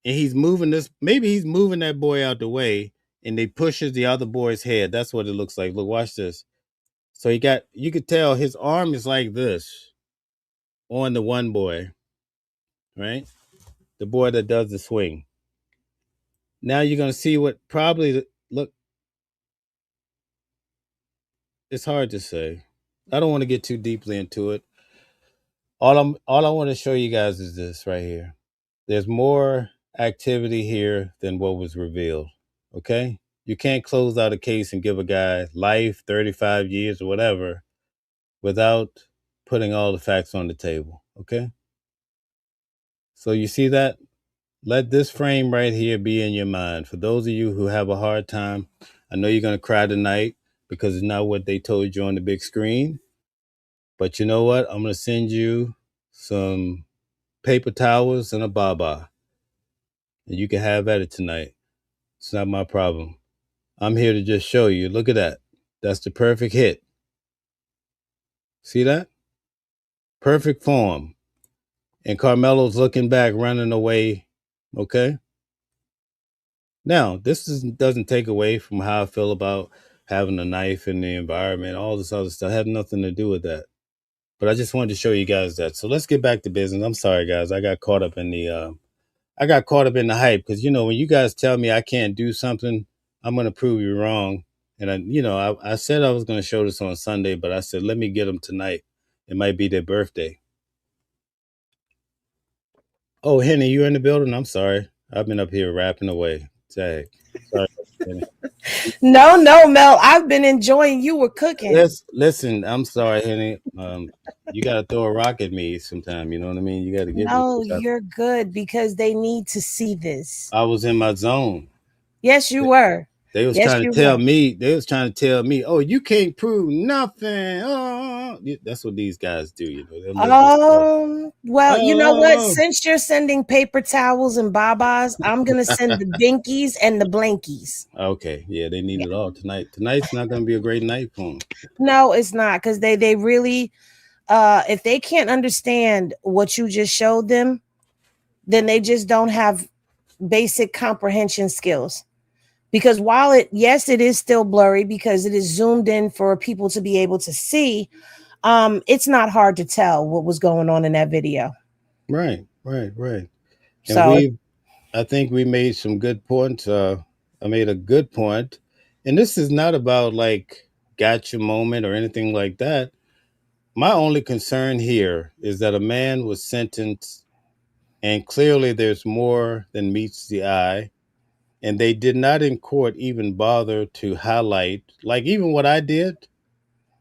[SPEAKER 2] and he's moving this. Maybe he's moving that boy out the way, and they pushes the other boy's head. That's what it looks like. Look, watch this. So you could tell his arm is like this on the one boy, right? The boy that does the swing. Now you're gonna see what probably look. It's hard to say. I don't want to get too deeply into it. All I want to show you guys is this right here. There's more activity here than what was revealed. Okay? You can't close out a case and give a guy life, 35 years or whatever without putting all the facts on the table. Okay? So you see that? Let this frame right here be in your mind. For those of you who have a hard time, I know you're going to cry tonight because it's not what they told you on the big screen. But you know what? I'm going to send you some paper towels and a baba. And you can have at it tonight. It's not my problem. I'm here to just show you. Look at that. That's the perfect hit. See that? Perfect form. And Carmelo's looking back, running away. Okay? Now, doesn't take away from how I feel about having a knife in the environment, all this other stuff. It had nothing to do with that. But I just wanted to show you guys that. So let's get back to business. I'm sorry, guys. I got caught up in the hype because when you guys tell me I can't do something, I'm gonna prove you wrong. And I said I was gonna show this on Sunday, but I said let me get them tonight. It might be their birthday. Oh, Henny, you in the building? I'm sorry. I've been up here rapping away. Tag. Sorry, Henny.
[SPEAKER 3] No, no, Mel. I've been enjoying you were cooking.
[SPEAKER 2] Listen, I'm sorry, Henny. You gotta throw a rock at me sometime. You know what I mean? You gotta get me.
[SPEAKER 3] No, you're good because they need to see this.
[SPEAKER 2] I was in my zone.
[SPEAKER 3] Yes, you were.
[SPEAKER 2] They was
[SPEAKER 3] Yes,
[SPEAKER 2] trying to
[SPEAKER 3] you
[SPEAKER 2] tell
[SPEAKER 3] were.
[SPEAKER 2] me. They was trying to tell me, "Oh, you can't prove nothing." Oh, that's what these guys do. They'll let this stuff.
[SPEAKER 3] Well, you know what?
[SPEAKER 2] Oh,
[SPEAKER 3] Since you're sending paper towels and babas, I'm gonna send the binkies and the blankies.
[SPEAKER 2] okay. Yeah, they need
[SPEAKER 3] Yeah.
[SPEAKER 2] it all tonight. Tonight's not going to be a great night for them.
[SPEAKER 3] No, it's not because they really if they can't understand what you just showed them, then they just don't have basic comprehension skills. Because while it is still blurry because it is zoomed in for people to be able to see, it's not hard to tell what was going on in that video.
[SPEAKER 2] Right, right, right. And
[SPEAKER 3] So
[SPEAKER 2] I think we made some good points. I made a good point, and this is not about like gotcha moment or anything like that. My only concern here is that a man was sentenced, and clearly there's more than meets the eye. And they did not in court even bother to highlight, like even what I did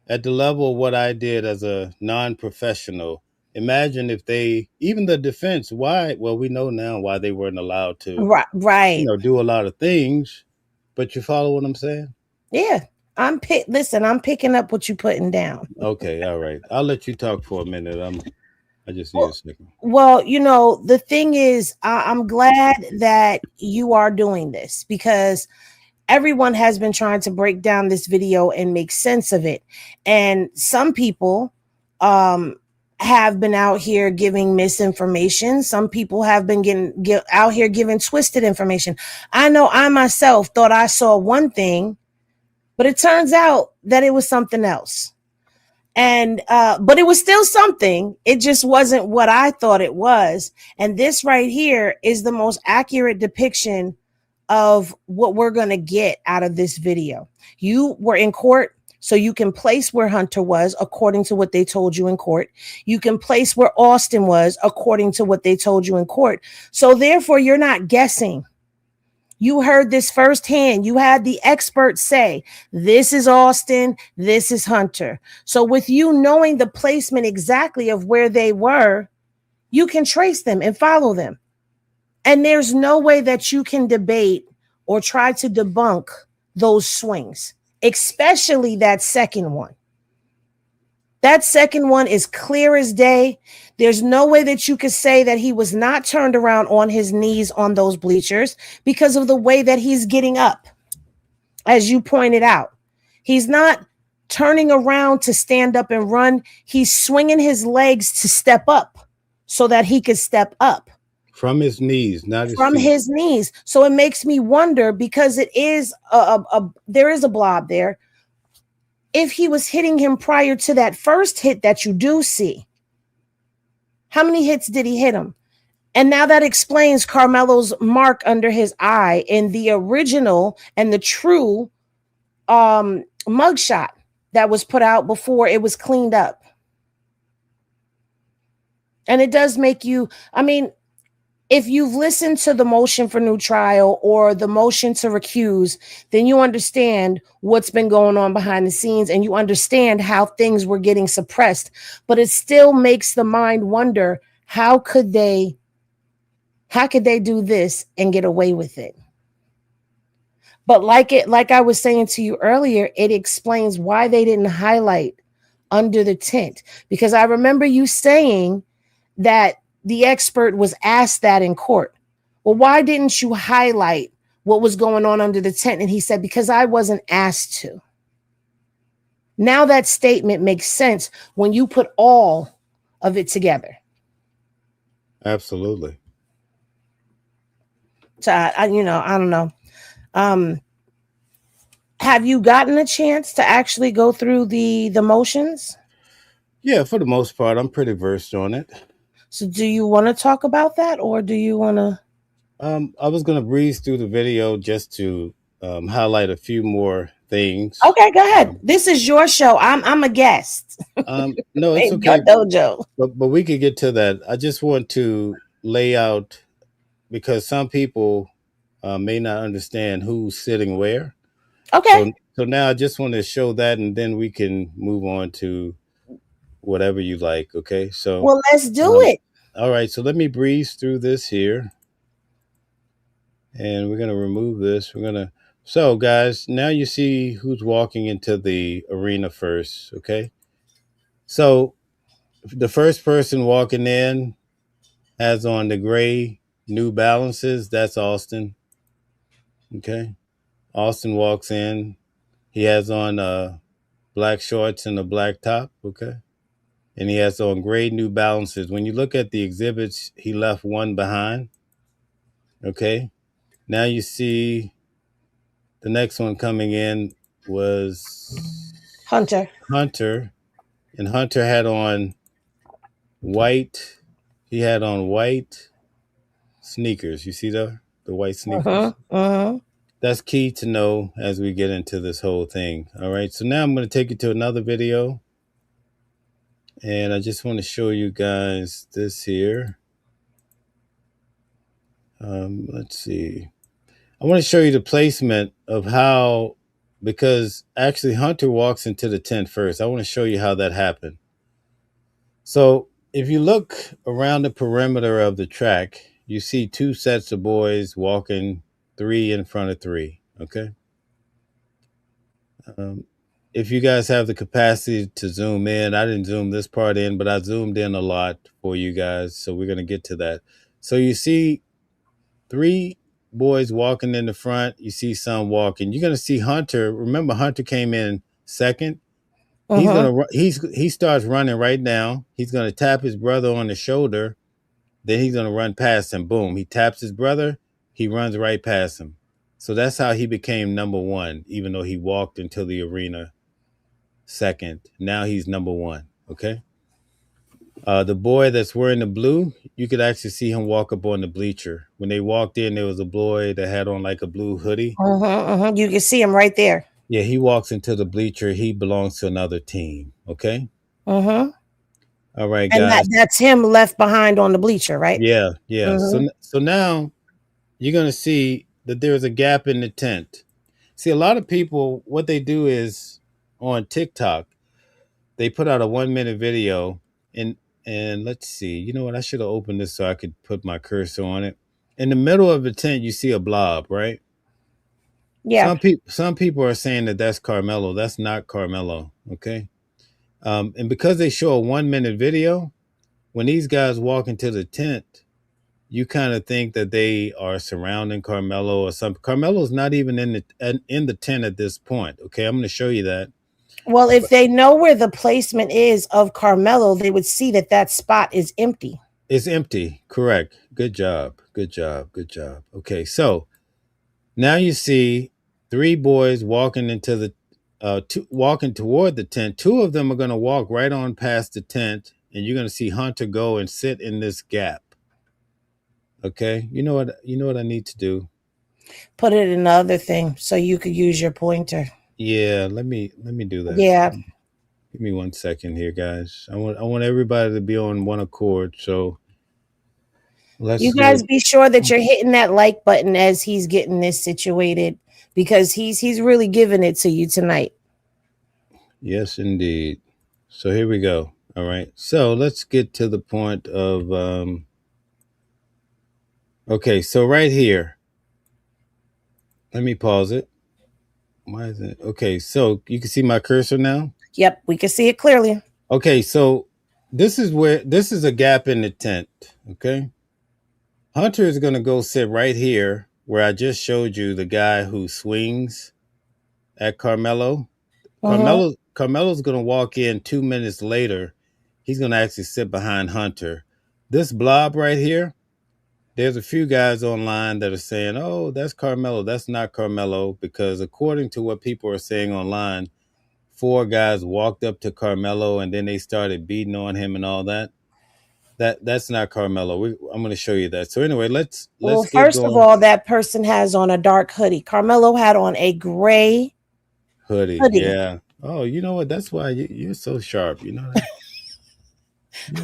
[SPEAKER 2] at the level of what I did as a non-professional. Imagine if even the defense, why? Well, we know now why they weren't allowed to,
[SPEAKER 3] right, right.
[SPEAKER 2] do a lot of things. But you follow what I'm saying?
[SPEAKER 3] Yeah. Listen, I'm picking up what you're putting down.
[SPEAKER 2] Okay, all right. I'll let you talk for a minute. I just need a
[SPEAKER 3] Well,
[SPEAKER 2] second.
[SPEAKER 3] the thing is, I'm glad that you are doing this because everyone has been trying to break down this video and make sense of it. And some people um, have been out here giving misinformation. Some people have been out here giving twisted information. I know I myself thought I saw one thing, but it turns out that it was something else. And but it was still something. It just wasn't what I thought it was. And this right here is the most accurate depiction of what we're going to get out of this video. You were in court, so you can place where Hunter was according to what they told you in court. You can place where Austin was according to what they told you in court. So therefore, you're not guessing. You heard this firsthand. You had the expert say, this is Austin, this is Hunter. So with you knowing the placement exactly of where they were, you can trace them and follow them. And there's no way that you can debate or try to debunk those swings, especially that second one. That second one is clear as day. There's no way that you could say that he was not turned around on his knees on those bleachers because of the way that he's getting up. As you pointed out, he's not turning around to stand up and run. He's swinging his legs to step up so that he could step up.
[SPEAKER 2] From his knees, not his
[SPEAKER 3] From
[SPEAKER 2] feet.
[SPEAKER 3] his knees. So it makes me wonder, because it is there is a blob there. If he was hitting him prior to that first hit that you do see, how many hits did he hit him? And now that explains Karmelo's mark under his eye in the original and the true mugshot that was put out before it was cleaned up. And it does make you, I mean, if you've listened to the motion for new trial or the motion to recuse, then you understand what's been going on behind the scenes and you understand how things were getting suppressed. But it still makes the mind wonder, how could they do this and get away with it? But like I was saying to you earlier, it explains why they didn't highlight under the tent. Because I remember you saying that the expert was asked that in court. Well, why didn't you highlight what was going on under the tent? And he said, because I wasn't asked to. Now that statement makes sense when you put all of it together.
[SPEAKER 2] Absolutely.
[SPEAKER 3] So I don't know. Have you gotten a chance to actually go through the motions?
[SPEAKER 2] Yeah, for the most part, I'm pretty versed on it.
[SPEAKER 3] So do you want to talk about that, or do you want to?
[SPEAKER 2] I was going to breeze through the video just to highlight a few more things.
[SPEAKER 3] Okay, go ahead. This is your show. I'm a guest.
[SPEAKER 2] No, it's okay.
[SPEAKER 3] Your dojo.
[SPEAKER 2] But we could get to that. I just want to lay out, because some people may not understand who's sitting where.
[SPEAKER 3] Okay.
[SPEAKER 2] So now I just want to show that, and then we can move on to whatever you like. Okay. So
[SPEAKER 3] well, let's do it.
[SPEAKER 2] All right. So let me breeze through this here. And we're going to remove this. So guys, now you see who's walking into the arena first. Okay. So the first person walking in has on the gray New Balances. That's Austin. Okay. Austin walks in. He has on black shorts and a black top. Okay. And he has on gray New Balances. When you look at the exhibits, he left one behind. Okay. Now you see the next one coming in was
[SPEAKER 3] Hunter.
[SPEAKER 2] And Hunter had on white. He had on white sneakers. You see the white sneakers? That's key to know as we get into this whole thing. All right. So now I'm going to take you to another video. And I just want to show you guys this here. Let's see. I want to show you the placement of how, because actually Hunter walks into the tent first. I want to show you how that happened. So if you look around the perimeter of the track, you see two sets of boys walking, three in front of three. Okay. If you guys have the capacity to zoom in, I didn't zoom this part in, but I zoomed in a lot for you guys. So we're going to get to that. So you see three boys walking in the front. You see some walking. You're gonna see Hunter. Remember, Hunter came in second. He's
[SPEAKER 3] Mm-hmm.
[SPEAKER 2] gonna he starts running right now. He's gonna tap his brother on the shoulder. Then he's gonna run past him. Boom! He taps his brother. He runs right past him. So that's how he became number one, even though he walked into the arena second. Now he's number one. Okay. The boy that's wearing the blue, you could actually see him walk up on the bleacher. When they walked in, there was a boy that had on like a blue hoodie.
[SPEAKER 3] Mm-hmm. Mm-hmm. You can see him right there.
[SPEAKER 2] Yeah, he walks into the bleacher. He belongs to another team. Okay.
[SPEAKER 3] Mm-hmm.
[SPEAKER 2] All right,
[SPEAKER 3] And
[SPEAKER 2] guys.
[SPEAKER 3] that's him left behind on the bleacher, right?
[SPEAKER 2] Yeah, yeah.
[SPEAKER 3] Mm-hmm.
[SPEAKER 2] So now you're gonna see that there's a gap in the tent. See, a lot of people, what they do is on TikTok, they put out a 1 minute video, and let's see. You know what? I should have opened this so I could put my cursor on it. In the middle of the tent, you see a blob, right?
[SPEAKER 3] Yeah.
[SPEAKER 2] Some people are saying that that's Carmelo. That's not Carmelo. Okay. And because they show a 1 minute video, when these guys walk into the tent, you kind of think that they are surrounding Carmelo or something. Carmelo's not even in the tent at this point. Okay, I'm going to show you that.
[SPEAKER 3] Well, if they know where the placement is of Carmelo, they would see that that spot is empty.
[SPEAKER 2] It's empty. Correct. Good job. Good job. Good job. Okay, so now you see three boys walking into the walking toward the tent. Two of them are going to walk right on past the tent, and you're going to see Hunter go and sit in this gap. Okay, you know what? You know what I need to do.
[SPEAKER 3] Put it in the other thing so you could use your pointer.
[SPEAKER 2] Yeah, let me do that.
[SPEAKER 3] Yeah.
[SPEAKER 2] Give me 1 second here, guys. I want everybody to be on one accord. So let's
[SPEAKER 3] You
[SPEAKER 2] do
[SPEAKER 3] guys
[SPEAKER 2] it.
[SPEAKER 3] be sure that you're hitting that like button as he's getting this situated because he's really giving it to you tonight.
[SPEAKER 2] Yes, indeed. So here we go. All right. So let's get to the point of okay, so right here. Let me pause it. Why is it? Okay, so you can see my cursor now?
[SPEAKER 3] Yep, we can see it clearly.
[SPEAKER 2] Okay, so this is a gap in the tent, okay? Hunter is going to go sit right here where I just showed you the guy who swings at Carmelo.
[SPEAKER 3] Mm-hmm.
[SPEAKER 2] Carmelo's going to walk in 2 minutes later. He's going to actually sit behind Hunter. This blob right here, there's a few guys online that are saying, oh, that's Carmelo. That's not Carmelo, because according to what people are saying online, 4 guys walked up to Carmelo and then they started beating on him and all that. That's not Carmelo. I'm going to show you that. So anyway, let's
[SPEAKER 3] Well,
[SPEAKER 2] get
[SPEAKER 3] first of
[SPEAKER 2] going.
[SPEAKER 3] all, that person has on a dark hoodie. Carmelo had on a gray
[SPEAKER 2] Hoodie,
[SPEAKER 3] hoodie.
[SPEAKER 2] yeah. Oh, you know what? That's why you're so sharp. You know that.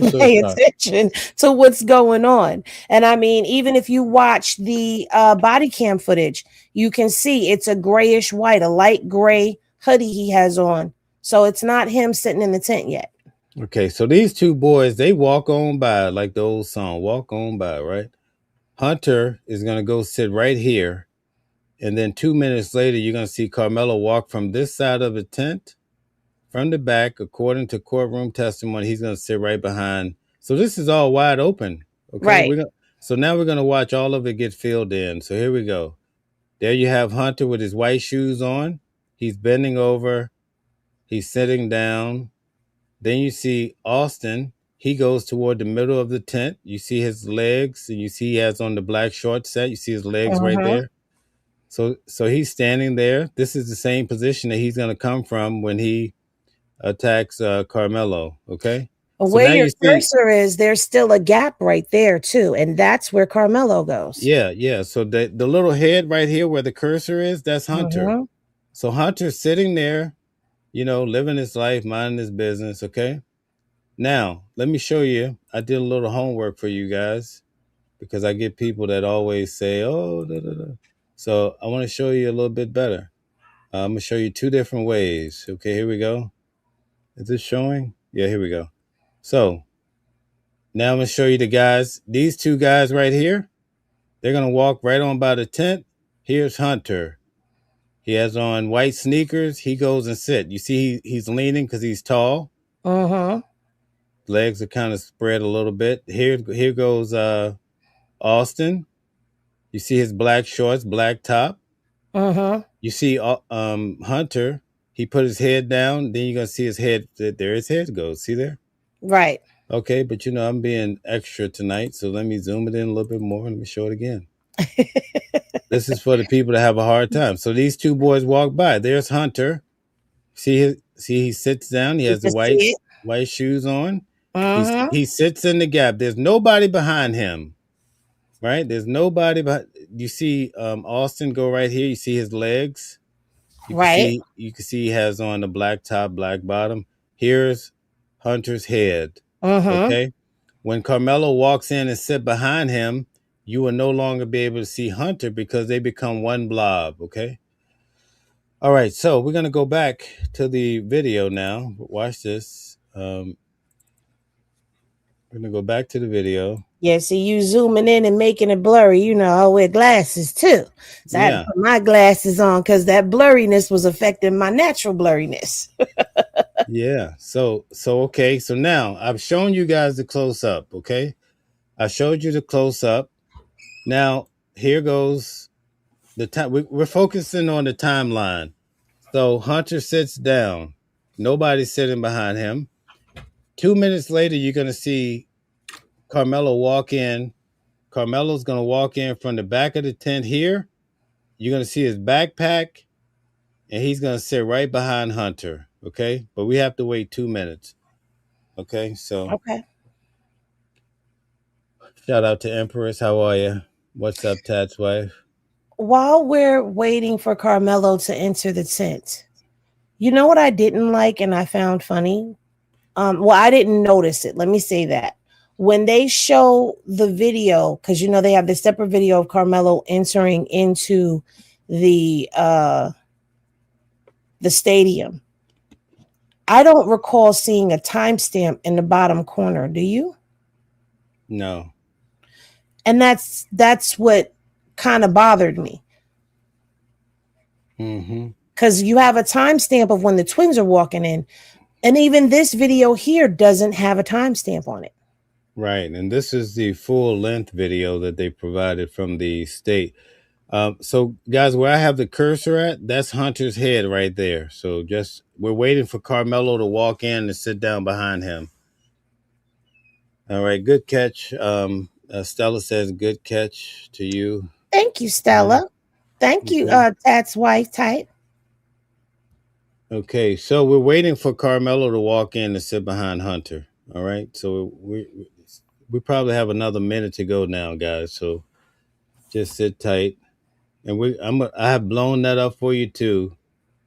[SPEAKER 2] You're so
[SPEAKER 3] Pay
[SPEAKER 2] sharp.
[SPEAKER 3] attention to what's going on. And I mean, even if you watch the body cam footage, you can see it's a grayish white, a light gray hoodie he has on. So it's not him sitting in the tent yet.
[SPEAKER 2] Okay, so these two boys, they walk on by like the old song, walk on by, right? Hunter is going to go sit right here. And then 2 minutes later, you're going to see Carmelo walk from this side of the tent, from the back. According to courtroom testimony, he's going to sit right behind. So this is all wide open. Okay,
[SPEAKER 3] Right.
[SPEAKER 2] so now we're going to watch all of it get filled in. So here we go. There you have Hunter with his white shoes on. He's bending over. He's sitting down. Then you see Austin. He goes toward the middle of the tent. You see his legs, and you see he has on the black short set. You see his legs right
[SPEAKER 3] Mm-hmm.
[SPEAKER 2] there. So he's standing there. This is the same position that he's going to come from when he attacks Carmelo. Okay. So
[SPEAKER 3] Where
[SPEAKER 2] now
[SPEAKER 3] your
[SPEAKER 2] you see,
[SPEAKER 3] cursor is, there's still a gap right there too, and that's where Carmelo goes.
[SPEAKER 2] yeah. So the little head right here where the cursor is, that's Hunter.
[SPEAKER 3] Mm-hmm.
[SPEAKER 2] So Hunter's sitting there, living his life, minding his business. Okay. Now let me show you. I did a little homework for you guys because I get people that always say, "Oh, da, da, da." So I want to show you a little bit better. I'm gonna show you 2 different ways. Okay, here we go. Is this showing? Yeah, here we go. So now I'm gonna show you the guys. These 2 guys right here, they're gonna walk right on by the tent. Here's Hunter. He has on white sneakers. He goes and sit. You see, he's leaning because he's tall.
[SPEAKER 3] Mm-hmm.
[SPEAKER 2] Legs are kind of spread a little bit. Here goes Austin. You see his black shorts, black top.
[SPEAKER 3] Mm-hmm.
[SPEAKER 2] You see Hunter. He put his head down. Then you're gonna see his head. There his head goes. See there?
[SPEAKER 3] Right.
[SPEAKER 2] Okay, but I'm being extra tonight, so let me zoom it in a little bit more. Let me show it again. This is for the people that have a hard time. So these two boys walk by. There's Hunter. See he sits down. He
[SPEAKER 3] You
[SPEAKER 2] has the
[SPEAKER 3] can see it.
[SPEAKER 2] white shoes on.
[SPEAKER 3] Mm-hmm.
[SPEAKER 2] He sits in the gap. There's nobody behind him. Right? There's nobody behind. You see Austin go right here. You see his legs.
[SPEAKER 3] Right.
[SPEAKER 2] You can see he has on the black top, black bottom. Here's Hunter's head.
[SPEAKER 3] Mm-hmm.
[SPEAKER 2] Okay. When Karmelo walks in and sit behind him, you will no longer be able to see Hunter because they become one blob. Okay. All right. So we're gonna go back to the video now. Watch this. We're gonna go back to the video.
[SPEAKER 3] Yeah, see you zooming in and making it blurry. You know, I wear glasses too. So I had to
[SPEAKER 2] Yeah.
[SPEAKER 3] put my glasses on because that blurriness was affecting my natural blurriness.
[SPEAKER 2] Yeah. So okay. So now I've shown you guys the close up. Okay. I showed you the close up. Now here goes the time. We're focusing on the timeline. So Hunter sits down. Nobody's sitting behind him. 2 minutes later, you're gonna see Karmelo walk in. Carmelo's gonna walk in from the back of the tent here. You're gonna see his backpack, and he's gonna sit right behind Hunter. Okay, but we have to wait 2 minutes. Okay, so
[SPEAKER 3] Okay.
[SPEAKER 2] shout out to Empress. How are you? What's up, Tat's wife?
[SPEAKER 3] While we're waiting for Carmelo to enter the tent, you know what I didn't like and I found funny? Well, I didn't notice it. Let me say that. When they show the video, because you know they have this separate video of Carmelo entering into the stadium. I don't recall seeing a timestamp in the bottom corner. Do you?
[SPEAKER 2] No.
[SPEAKER 3] And that's what kind of bothered me.
[SPEAKER 2] Mm-hmm.
[SPEAKER 3] Because you have a timestamp of when the twins are walking in. And even this video here doesn't have a timestamp on it.
[SPEAKER 2] Right. And this is the full length video that they provided from the state. So guys, where I have the cursor at, that's Hunter's head right there. So we're waiting for Carmelo to walk in and sit down behind him. All right. Good catch. Stella says good catch to you.
[SPEAKER 3] Thank you, Stella. Thank you, Tat's wife type.
[SPEAKER 2] Okay, so we're waiting for Carmelo to walk in and sit behind Hunter. All right, so we probably have another minute to go now, guys. So just sit tight, and I have blown that up for you too.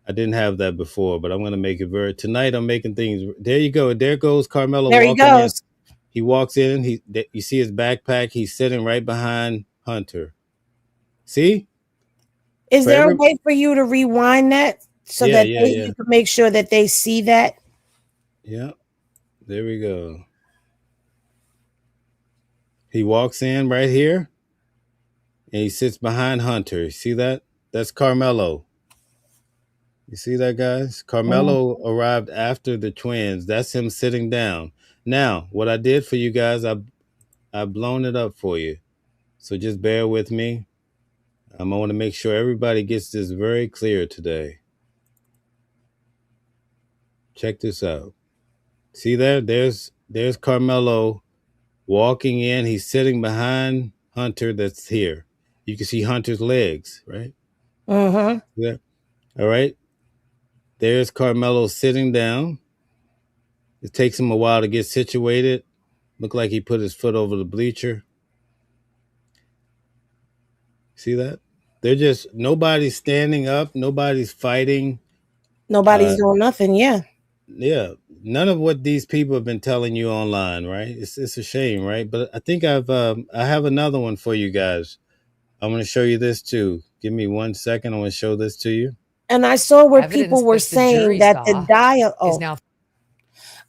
[SPEAKER 2] I didn't have that before, but I'm gonna make it tonight. I'm making things. There you go. There goes Carmelo
[SPEAKER 3] There he
[SPEAKER 2] walking in.
[SPEAKER 3] goes.
[SPEAKER 2] He walks in. You see his backpack. He's sitting right behind Hunter. See?
[SPEAKER 3] Is there a way for you to rewind that so that you can make sure that they see that?
[SPEAKER 2] Yeah. There we go. He walks in right here and he sits behind Hunter. See that? That's Carmelo. You see that, guys? Carmelo arrived after the twins. That's him sitting down. Now, what I did for you guys, I've blown it up for you. So just bear with me. I want to make sure everybody gets this very clear today. Check this out. See there? There's Carmelo walking in. He's sitting behind Hunter that's here. You can see Hunter's legs, right?
[SPEAKER 3] Mm-hmm.
[SPEAKER 2] Yeah. All right. There's Carmelo sitting down. It takes him a while to get situated. Look like he put his foot over the bleacher. See that? Nobody's standing up. Nobody's fighting.
[SPEAKER 3] Nobody's doing nothing. Yeah.
[SPEAKER 2] Yeah. None of what these people have been telling you online, right? It's a shame, right? But I think I have another one for you guys. I'm going to show you this too. Give me 1 second. I want to show this to you.
[SPEAKER 3] And I saw where people were saying that the dialogue.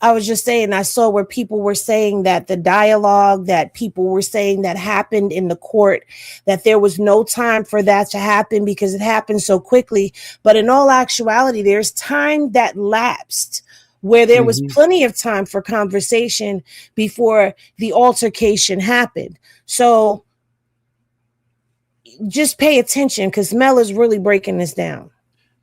[SPEAKER 3] I was just saying, I saw where people were saying that the dialogue that people were saying that happened in the court, that there was no time for that to happen because it happened so quickly. But in all actuality, there's time that lapsed where there was plenty of time for conversation before the altercation happened. So just pay attention because Mel is really breaking this down.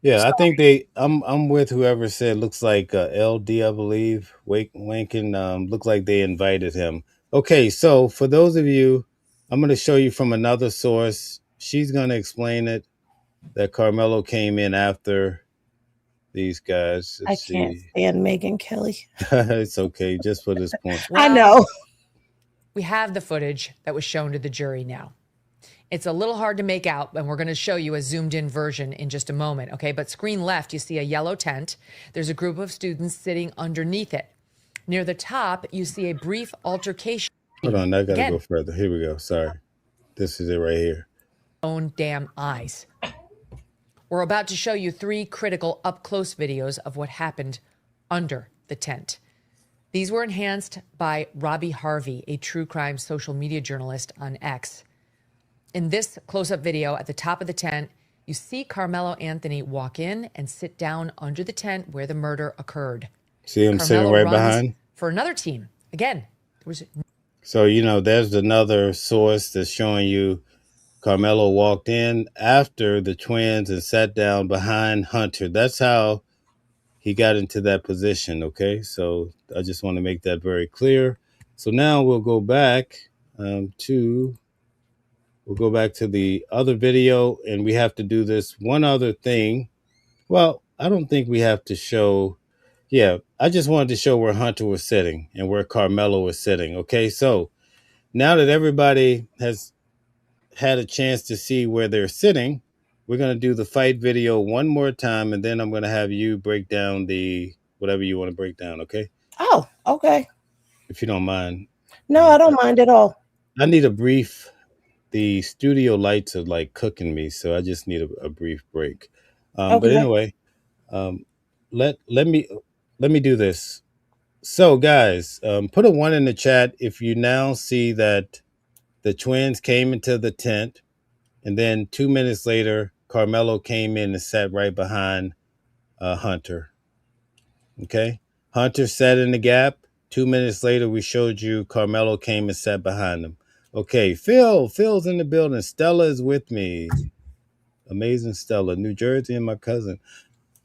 [SPEAKER 2] Yeah, I think I'm with whoever said looks like LD, I believe. Wankin looked like they invited him. Okay, so for those of you, I'm going to show you from another source. She's going to explain it that Carmelo came in after these guys.
[SPEAKER 3] I
[SPEAKER 2] Let's
[SPEAKER 3] can't
[SPEAKER 2] see.
[SPEAKER 3] stand Megan Kelly.
[SPEAKER 2] It's okay, just for this point.
[SPEAKER 3] I know.
[SPEAKER 4] We have the footage that was shown to the jury now. It's a little hard to make out, and we're going to show you a zoomed in version in just a moment, okay? But screen left, you see a yellow tent. There's a group of students sitting underneath it. Near the top, you see a brief altercation.
[SPEAKER 2] Hold on, I got to go further. Here we go. Sorry. This is it right here.
[SPEAKER 4] Own damn eyes. We're about to show you 3 critical up-close videos of what happened under the tent. These were enhanced by Robbie Harvey, a true crime social media journalist on X. In this close-up video at the top of the tent, you see Karmelo Anthony walk in and sit down under the tent where the murder occurred.
[SPEAKER 2] See him sitting right behind?
[SPEAKER 4] For another team. Again, there was...
[SPEAKER 2] So, there's another source that's showing you Carmelo walked in after the twins and sat down behind Hunter. That's how he got into that position, okay? So I just want to make that very clear. So now we'll go back to the other video, and we have to do this one other thing. Well, I don't think we have to show. Yeah, I just wanted to show where Hunter was sitting and where Carmelo was sitting. Okay, so now that everybody has had a chance to see where they're sitting, we're going to do the fight video one more time, and then I'm going to have you break down the whatever you want to break down, okay?
[SPEAKER 3] Oh, okay.
[SPEAKER 2] If you don't mind.
[SPEAKER 3] No, I don't mind at all.
[SPEAKER 2] I need a brief. The studio lights are like cooking me, so I just need a brief break.
[SPEAKER 3] Okay.
[SPEAKER 2] But anyway, let me do this. So, guys, put a 1 in the chat if you now see that the twins came into the tent, and then 2 minutes later, Carmelo came in and sat right behind Hunter. Okay, Hunter sat in the gap. 2 minutes later, we showed you Carmelo came and sat behind him. Okay, Phil's in the building. Stella is with me. Amazing Stella, New Jersey, and my cousin.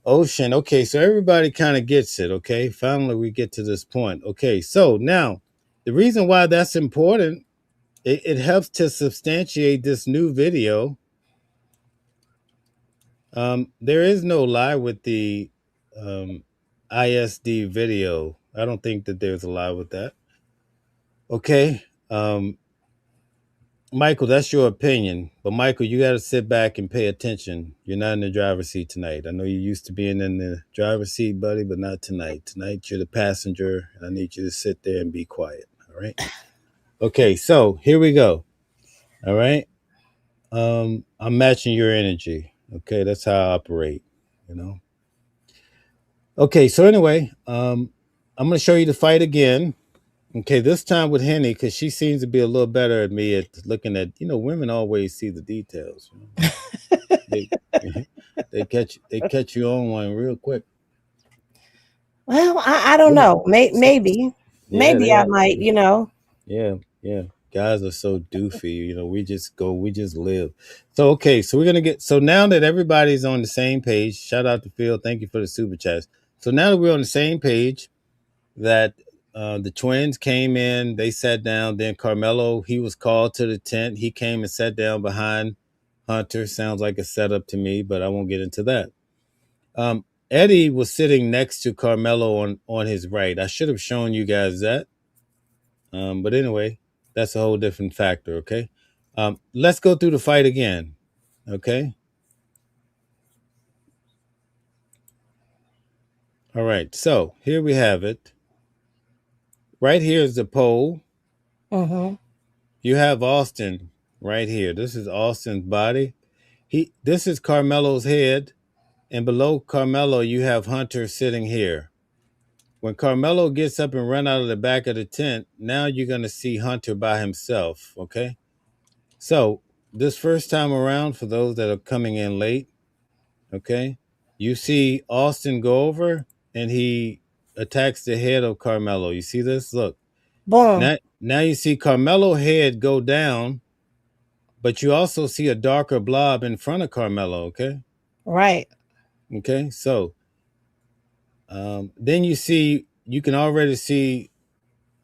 [SPEAKER 2] Ocean. Okay, so everybody kind of gets it, okay? Finally, we get to this point. Okay, so now, the reason why that's important, it helps to substantiate this new video. There is no lie with the ISD video. I don't think that there's a lie with that. Okay, Michael, that's your opinion. But Michael, you got to sit back and pay attention. You're not in the driver's seat tonight. I know you're used to being in the driver's seat, buddy, but not tonight. Tonight, you're the passenger. And I need you to sit there and be quiet. All right. Okay, so here we go. All right. I'm matching your energy. Okay, that's how I operate, Okay, so anyway, I'm going to show you the fight again. Okay, this time with Henny, because she seems to be a little better at me at looking at, women always see the details. They catch you on one real quick.
[SPEAKER 3] Well, I don't know. Maybe I might,
[SPEAKER 2] Yeah. Guys are so doofy. We just live. So, okay, so we're going to so now that everybody's on the same page, shout out to Phil. Thank you for the super chats. So now that we're on the same page, that the twins came in, they sat down. Then Carmelo, he was called to the tent. He came and sat down behind Hunter. Sounds like a setup to me, but I won't get into that. Eddie was sitting next to Carmelo on his right. I should have shown you guys that. But anyway, that's a whole different factor, okay? Let's go through the fight again, okay? All right, so here we have it. Right here is the pole.
[SPEAKER 3] Mm-hmm.
[SPEAKER 2] You have Austin right here. This is Austin's body. This is Carmelo's head. And below Carmelo, you have Hunter sitting here. When Carmelo gets up and run out of the back of the tent, now you're going to see Hunter by himself, okay? So this first time around, for those that are coming in late, okay, you see Austin go over and he attacks the head of Carmelo. You see this? Look.
[SPEAKER 3] Boom.
[SPEAKER 2] Now you see Carmelo's head go down, but you also see a darker blob in front of Karmelo. Okay.
[SPEAKER 3] Right.
[SPEAKER 2] Okay. So then you can already see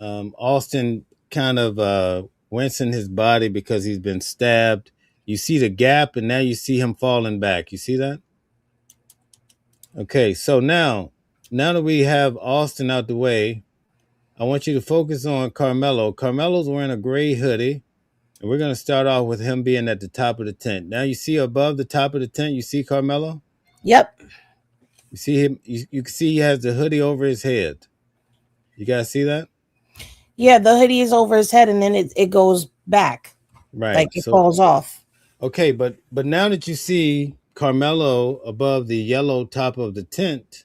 [SPEAKER 2] Austin kind of wincing his body because he's been stabbed. You see the gap, and now you see him falling back. You see that? Okay, so now that we have Austin out the way, I want you to focus on Karmelo. Carmelo's wearing a gray hoodie, and we're going to start off with him being at the top of the tent. Now you see above the top of the tent, you see Karmelo?
[SPEAKER 3] Yep.
[SPEAKER 2] You see him, you can see he has the hoodie over his head. You guys see that?
[SPEAKER 3] Yeah, the hoodie is over his head and then it goes back.
[SPEAKER 2] Right.
[SPEAKER 3] Like it
[SPEAKER 2] So
[SPEAKER 3] falls off.
[SPEAKER 2] okay, but now that you see Karmelo above the yellow top of the tent,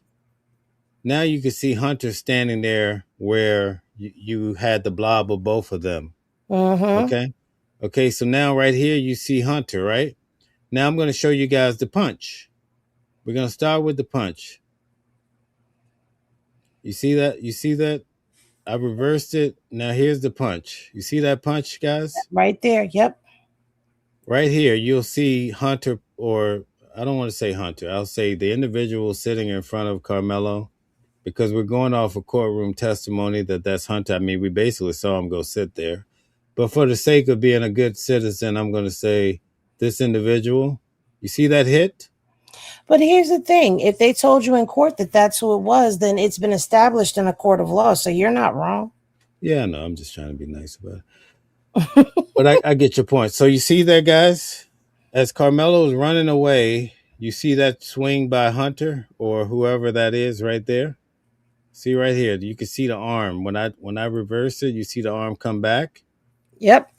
[SPEAKER 2] now you can see Hunter standing there where you had the blob of both of them.
[SPEAKER 3] Mm-hmm.
[SPEAKER 2] Okay. Okay. So now right here, you see Hunter, right? Now I'm going to show you guys the punch. We're going to start with the punch. You see that? You see that? I reversed it. Now here's the punch. You see that punch, guys?
[SPEAKER 3] Right there. Yep.
[SPEAKER 2] Right here, you'll see Hunter, or I don't want to say Hunter. I'll say the individual sitting in front of Karmelo, because we're going off a courtroom testimony that's Hunter. I mean, we basically saw him go sit there. But for the sake of being a good citizen, I'm going to say this individual. You see that hit?
[SPEAKER 3] But here's the thing. If they told you in court that that's who it was, then it's been established in a court of law. So you're not wrong.
[SPEAKER 2] Yeah, no, I'm just trying to be nice about it. But I get your point. So you see that, guys? As Karmelo is running away, you see that swing by Hunter or whoever that is right there? See right here, you can see the arm. When I reverse it, you see the arm come back.
[SPEAKER 3] Yep.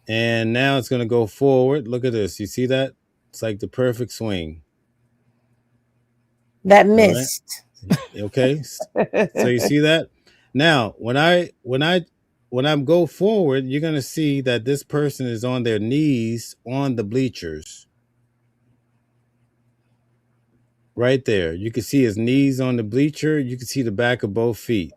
[SPEAKER 2] And now it's going to go forward. Look at this. You see that? It's like the perfect swing.
[SPEAKER 3] That
[SPEAKER 2] All right.
[SPEAKER 3] missed.
[SPEAKER 2] Okay. So you see that? Now, when I go forward, you're going to see that this person is on their knees on the bleachers. Right there. You can see his knees on the bleacher. You can see the back of both feet.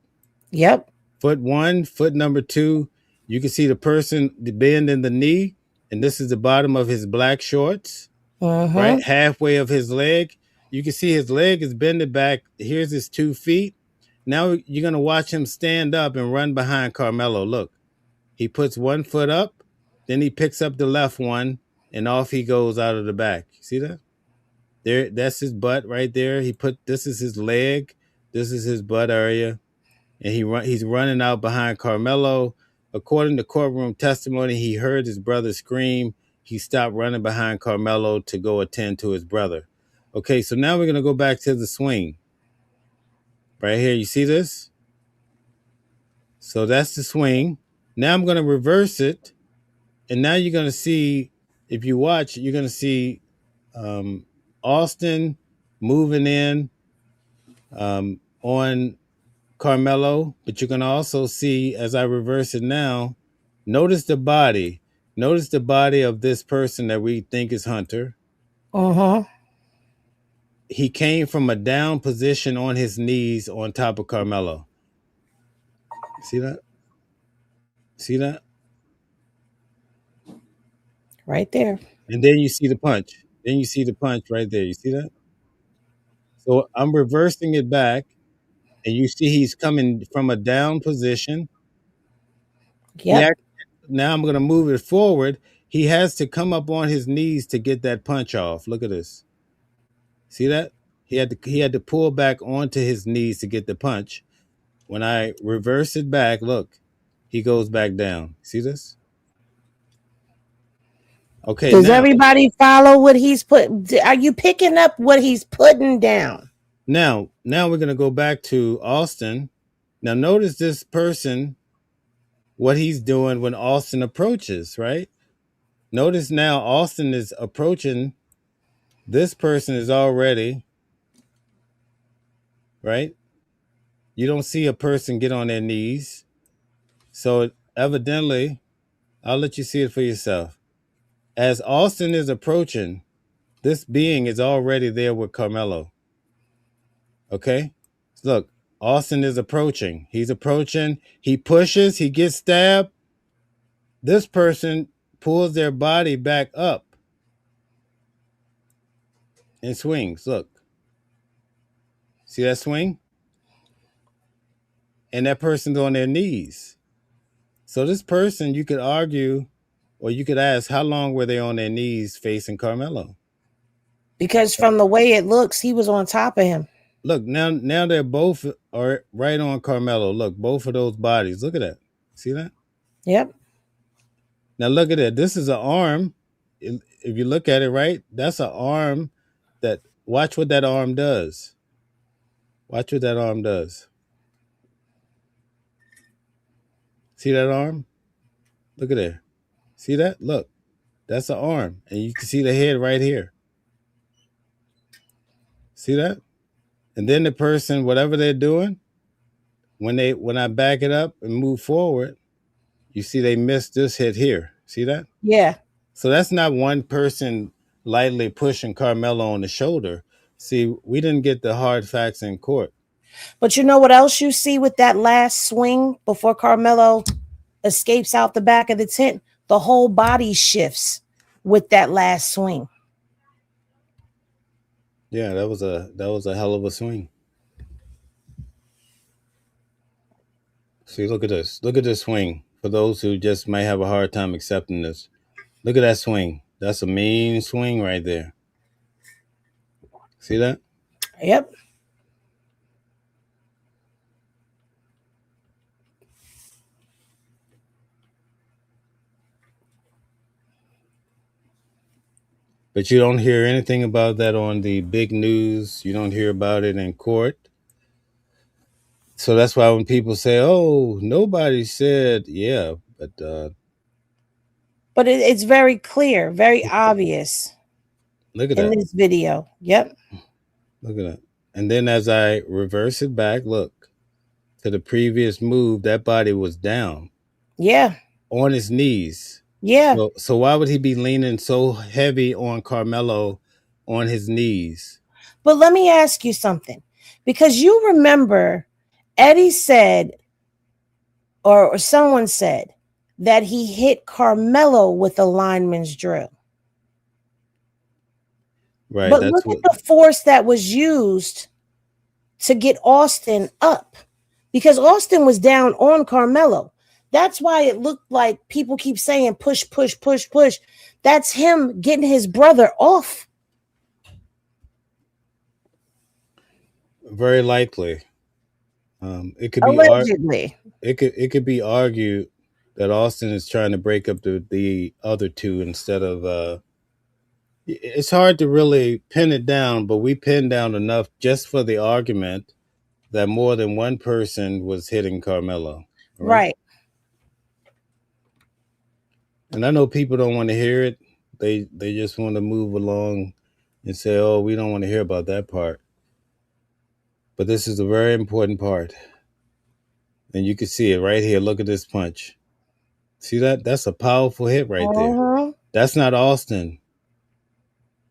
[SPEAKER 3] Yep.
[SPEAKER 2] Foot one, foot number two, you can see the person bend in the knee, and this is the bottom of his black shorts, right? Halfway of his leg. You can see his leg is bending back. Here's his 2 feet. Now you're going to watch him stand up and run behind Karmelo. Look, he puts 1 foot up, then he picks up the left one, and off he goes out of the back. See that? There, that's his butt right there. This is his leg. This is his butt area. And he's running out behind Karmelo. According to courtroom testimony, he heard his brother scream. He stopped running behind Karmelo to go attend to his brother. Okay, so now we're going to go back to the swing. Right here, you see this? So that's the swing. Now I'm going to reverse it. And now you're going to see, if you watch, you're going to see Austin moving in on Karmelo, but you can also see, as I reverse it now, notice the body. Notice the body of this person that we think is Hunter. He came from a down position on his knees on top of Karmelo. See that? See that?
[SPEAKER 3] Right there.
[SPEAKER 2] And then you see the punch. Then you see the punch right there. You see that? So I'm reversing it back, and you see he's coming from a down position.
[SPEAKER 3] Yep.
[SPEAKER 2] Now I'm going to move it forward. He has to come up on his knees to get that punch off. Look at this. See that? He had to pull back onto his knees to get the punch. When I reverse it back, look, he goes back down. See this? Okay,
[SPEAKER 3] Does
[SPEAKER 2] now
[SPEAKER 3] everybody follow what he's put? Are you picking up what he's putting down?
[SPEAKER 2] we're going to go back to Austin. Now notice this person, what he's doing when Austin approaches, right? Notice now Austin is approaching. This person is already, right? You don't see a person get on their knees. So evidently, I'll let you see it for yourself. As Austin is approaching, this being is already there with Karmelo. Okay? Look, Austin is approaching. He's approaching. He pushes. He gets stabbed. This person pulls their body back up and swings. Look. See that swing? And that person's on their knees. So this person, you could argue, or you could ask, how long were they on their knees facing Karmelo?
[SPEAKER 3] Because from the way it looks, he was on top of him.
[SPEAKER 2] Look, now they're both are right on Karmelo. Look, both of those bodies. Look at that. See that?
[SPEAKER 3] Yep.
[SPEAKER 2] Now look at it. This is an arm. If you look at it, right, that's an arm that, watch what that arm does. Watch what that arm does. See that arm? Look at there. See that? Look, that's an arm. And you can see the head right here. See that? And then the person, whatever they're doing, when I back it up and move forward, you see they missed this hit here. See that?
[SPEAKER 3] Yeah.
[SPEAKER 2] So that's not one person lightly pushing Karmelo on the shoulder. See, we didn't get the hard facts in court.
[SPEAKER 3] But you know what else you see with that last swing before Karmelo escapes out the back of the tent? The whole body shifts with that last swing.
[SPEAKER 2] Yeah, that was a hell of a swing. See, look at this. Look at this swing. For those who just might have a hard time accepting this. Look at that swing. That's a mean swing right there. See that?
[SPEAKER 3] Yep.
[SPEAKER 2] But you don't hear anything about that on the big news. You don't hear about it in court. So that's why when people say, "Oh, nobody said," yeah, but
[SPEAKER 3] it's very clear, very obvious
[SPEAKER 2] look at
[SPEAKER 3] in
[SPEAKER 2] that.
[SPEAKER 3] this video. Yep.
[SPEAKER 2] Look at that. And then as I reverse it back, look to the previous move, that body was down.
[SPEAKER 3] Yeah.
[SPEAKER 2] On his knees.
[SPEAKER 3] Yeah.
[SPEAKER 2] So why would he be leaning so heavy on Karmelo on his knees?
[SPEAKER 3] But let me ask you something, because you remember Eddie said, or someone said, that he hit Karmelo with a lineman's drill.
[SPEAKER 2] Right.
[SPEAKER 3] But look at the force that was used to get Austin up, because Austin was down on Karmelo. That's why it looked like people keep saying push, push, push, push. That's him getting his brother off.
[SPEAKER 2] Very likely. It could
[SPEAKER 3] allegedly.
[SPEAKER 2] It could be argued that Austin is trying to break up the other two instead of. It's hard to really pin it down, but we pinned down enough just for the argument that more than one person was hitting Karmelo.
[SPEAKER 3] Right.
[SPEAKER 2] And I know people don't want to hear it. They just want to move along and say, "Oh, we don't want to hear about that part." But this is a very important part. And you can see it right here. Look at this punch. See that? That's a powerful hit right there. That's not Austin.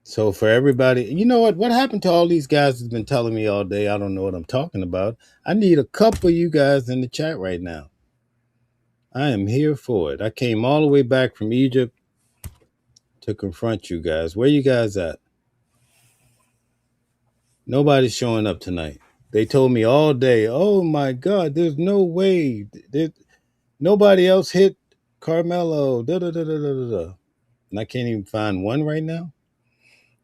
[SPEAKER 2] So for everybody, you know what? What happened to all these guys that's been telling me all day, I don't know what I'm talking about. I need a couple of you guys in the chat right now. I am here for it. I came all the way back from Egypt to confront you guys. Where you guys at? Nobody's showing up tonight. They told me all day, "Oh my God, there's no way. Nobody else hit Karmelo." Da, da, da, da, da, da. And I can't even find one right now.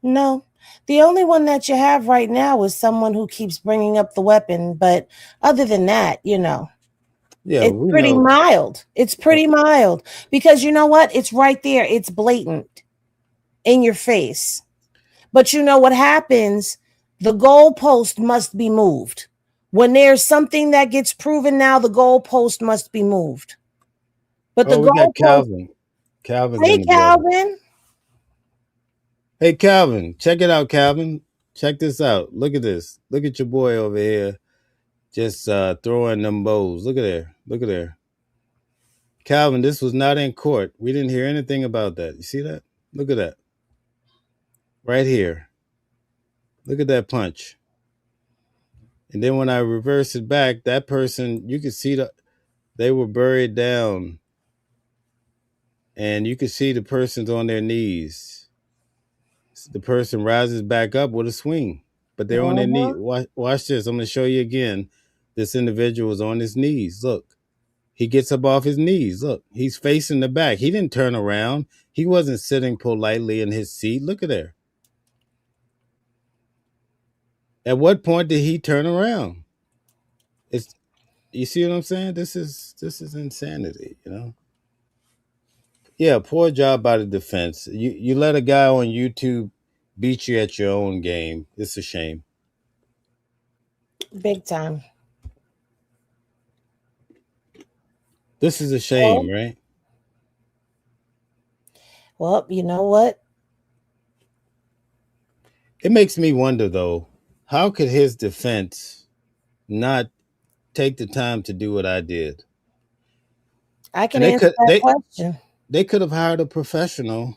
[SPEAKER 3] No. The only one that you have right now is someone who keeps bringing up the weapon. But other than that,
[SPEAKER 2] yeah,
[SPEAKER 3] it's pretty mild. It's pretty mild, because you know what? It's right there. It's blatant in your face. But you know what happens? The goalpost must be moved. When there's something that gets proven now, the goalpost must be moved. But the
[SPEAKER 2] we got
[SPEAKER 3] goalpost.
[SPEAKER 2] Calvin's
[SPEAKER 3] Hey,
[SPEAKER 2] in the
[SPEAKER 3] Calvin.
[SPEAKER 2] building. Hey, Calvin, check it out, Calvin. Check this out. Look at this. Look at your boy over here just throwing them bows. Look at there. Look at there. Calvin, this was not in court. We didn't hear anything about that. You see that? Look at that. Right here. Look at that punch. And then when I reverse it back, that person, you can see they were buried down and you can see the person's on their knees. The person rises back up with a swing, but they're on their knees.
[SPEAKER 3] Mhm.
[SPEAKER 2] Watch this. I'm going to show you again. This individual is on his knees. Look, he gets up off his knees. Look, he's facing the back. He didn't turn around. He wasn't sitting politely in his seat. Look at there. At what point did he turn around? It's You see what I'm saying? This is insanity, you know? Yeah, poor job by the defense. You let a guy on YouTube beat you at your own game. It's a shame.
[SPEAKER 3] Big time.
[SPEAKER 2] This is a shame,
[SPEAKER 3] Well,
[SPEAKER 2] right?
[SPEAKER 3] well, you know what?
[SPEAKER 2] It makes me wonder though, how could his defense not take the time to do what I did?
[SPEAKER 3] I can
[SPEAKER 2] And they
[SPEAKER 3] answer
[SPEAKER 2] could
[SPEAKER 3] that
[SPEAKER 2] they
[SPEAKER 3] question.
[SPEAKER 2] they could have hired a professional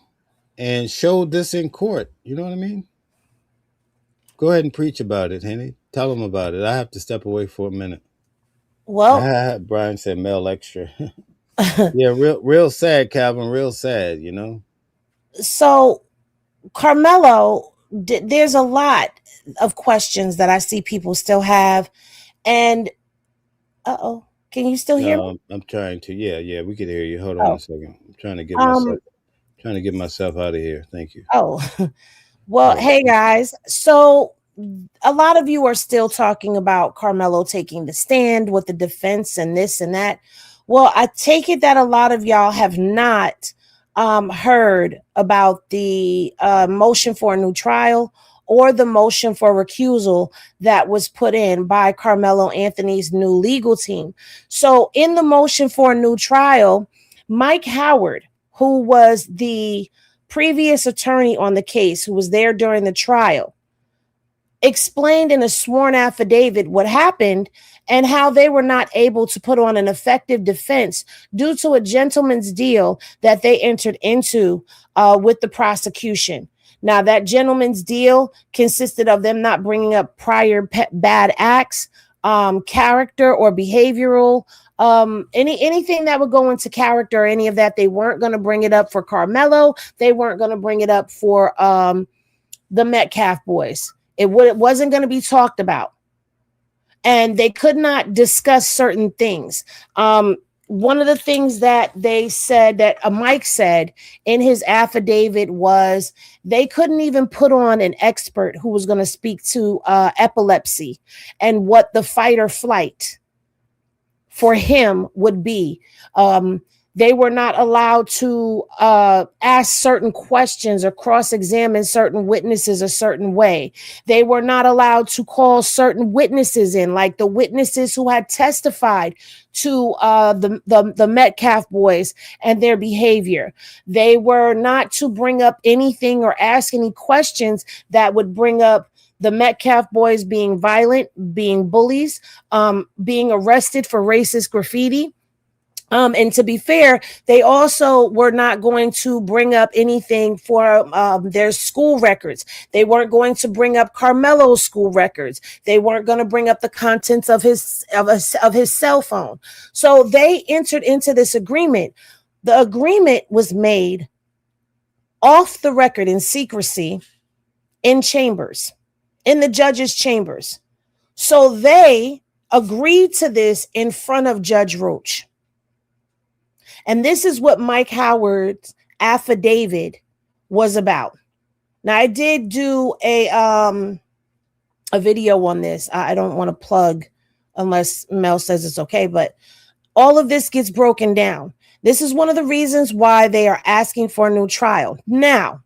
[SPEAKER 2] and showed this in court. You know what I mean? Go ahead and preach about it, Henny. Tell them about it. I have to step away for a minute.
[SPEAKER 3] Well,
[SPEAKER 2] Brian said Mel extra. Yeah, real sad, Calvin. Real sad, you know.
[SPEAKER 3] so Carmelo, there's a lot of questions that I see people still have. And can you still hear me?
[SPEAKER 2] No, I'm trying to. Yeah, we could hear you. Hold on a
[SPEAKER 3] Oh,
[SPEAKER 2] second. I'm trying to
[SPEAKER 3] um,
[SPEAKER 2] get myself out of here. Thank you.
[SPEAKER 3] oh, well,
[SPEAKER 2] Hold
[SPEAKER 3] hey
[SPEAKER 2] on.
[SPEAKER 3] guys. So a lot of you are still talking about Carmelo taking the stand with the defense and this and that. Well, I take it that a lot of y'all have not heard about the motion for a new trial or the motion for recusal that was put in by Carmelo Anthony's new legal team. So, in the motion for a new trial, Mike Howard, who was the previous attorney on the case, who was there during the trial, explained in a sworn affidavit what happened and how they were not able to put on an effective defense due to a gentleman's deal that they entered into with the prosecution. Now, that gentleman's deal consisted of them not bringing up prior bad acts, character or behavioral, anything that would go into character, or any of that. They weren't going to bring it up for Carmelo. They weren't going to bring it up for the Metcalf boys. It wasn't going to be talked about, and they could not discuss certain things. One of the things that they said, that Mike said in his affidavit, was they couldn't even put on an expert who was going to speak to epilepsy and what the fight or flight for him would be. They were not allowed to ask certain questions or cross-examine certain witnesses a certain way. They were not allowed to call certain witnesses in, like the witnesses who had testified to the Metcalf boys and their behavior. They were not to bring up anything or ask any questions that would bring up the Metcalf boys being violent, being bullies, being arrested for racist graffiti. And to be fair, they also were not going to bring up anything for their school records. They weren't going to bring up Carmelo's school records. They weren't going to bring up the contents of his cell phone. So they entered into this agreement. The agreement was made off the record in secrecy in chambers, in the judge's chambers. So they agreed to this in front of Judge Roach. And this is what Mike Howard's affidavit was about. Now, I did do a video on this. I don't want to plug unless Mel says it's okay, but all of this gets broken down. This is one of the reasons why they are asking for a new trial. Now,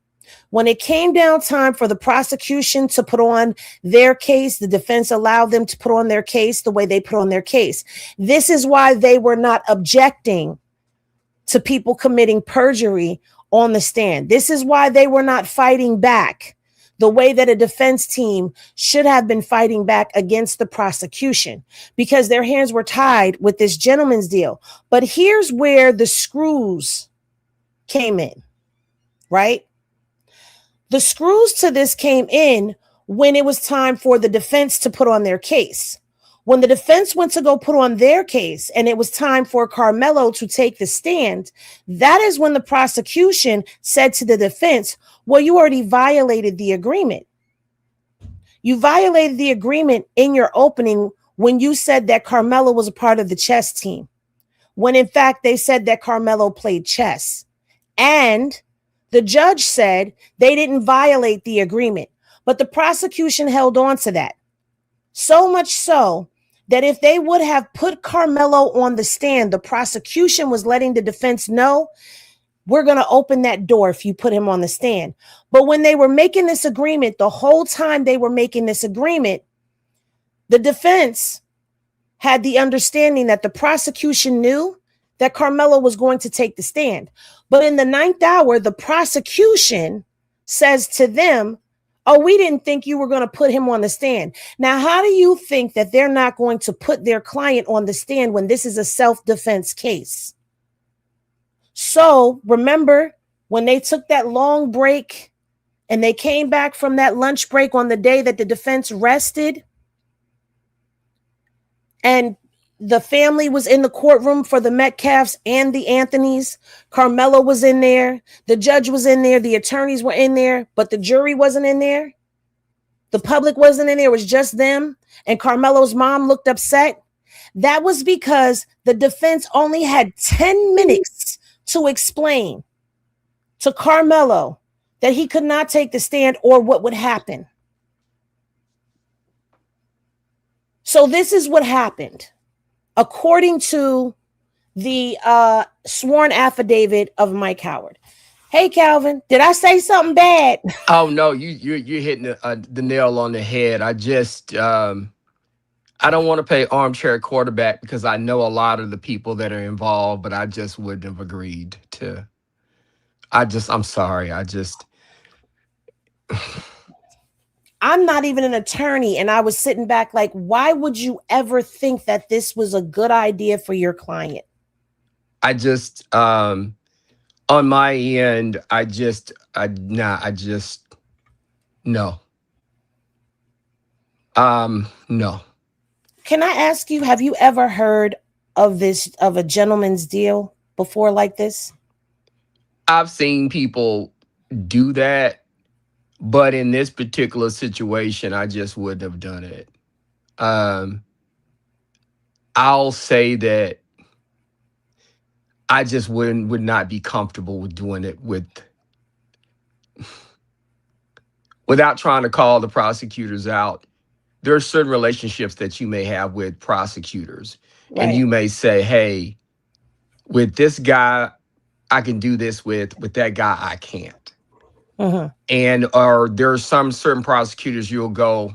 [SPEAKER 3] when it came down time for the prosecution to put on their case, the defense allowed them to put on their case the way they put on their case. This is why they were not objecting to people committing perjury on the stand. This is why they were not fighting back the way that a defense team should have been fighting back against the prosecution, because their hands were tied with this gentleman's deal. But here's where the screws came in, right? The screws to this came in when it was time for the defense to put on their case. When the defense went to go put on their case and it was time for Karmelo to take the stand, that is when the prosecution said to the defense, well, you already violated the agreement. You violated the agreement in your opening when you said that Karmelo was a part of the chess team, when in fact they said that Karmelo played chess. And the judge said they didn't violate the agreement, but the prosecution held on to that. So much so that if they would have put Karmelo on the stand, the prosecution was letting the defense know, we're going to open that door if you put him on the stand. But when they were making this agreement, the whole time they were making this agreement, the defense had the understanding that the prosecution knew that Karmelo was going to take the stand. But in the ninth hour, the prosecution says to them, oh, we didn't think you were going to put him on the stand. Now, how do you think that they're not going to put their client on the stand when this is a self-defense case? So remember when they took that long break and they came back from that lunch break on the day that the defense rested, and the family was in the courtroom for the Metcalfs and the Anthonys. Karmelo was in there. The judge was in there. The attorneys were in there, but the jury wasn't in there. The public wasn't in there. It was just them. And Karmelo's mom looked upset. That was because the defense only had 10 minutes to explain to Karmelo that he could not take the stand or what would happen. So this is what happened. According to the sworn affidavit of Mike Howard. Hey, Calvin, did I say something bad?
[SPEAKER 5] Oh no, you're hitting the nail on the head. I just I don't want to play armchair quarterback because I know a lot of the people that are involved, but I just wouldn't have agreed to. I'm sorry.
[SPEAKER 3] I'm not even an attorney, and I was sitting back like, why would you ever think that this was a good idea for your client?
[SPEAKER 5] On my end, no. No.
[SPEAKER 3] Can I ask you, have you ever heard of a gentleman's deal before like this?
[SPEAKER 5] I've seen people do that. But in this particular situation, I just wouldn't have done it. I'll say that I just would not be comfortable with doing it without trying to call the prosecutors out. There are certain relationships that you may have with prosecutors, right? And you may say, hey, with this guy, I can do this with that guy, I can't. Uh-huh. Or there are some certain prosecutors you'll go,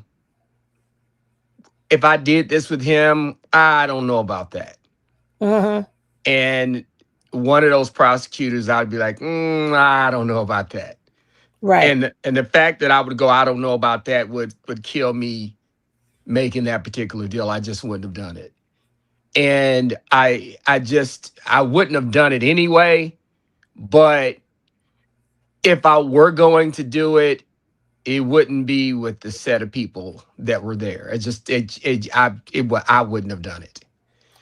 [SPEAKER 5] if I did this with him, I don't know about that. Uh-huh. And one of those prosecutors, I'd be like, I don't know about that. Right. And the fact that I would go, I don't know about that would kill me making that particular deal. I just wouldn't have done it. And I wouldn't have done it anyway, but if I were going to do it, it wouldn't be with the set of people that were there. I wouldn't have done it.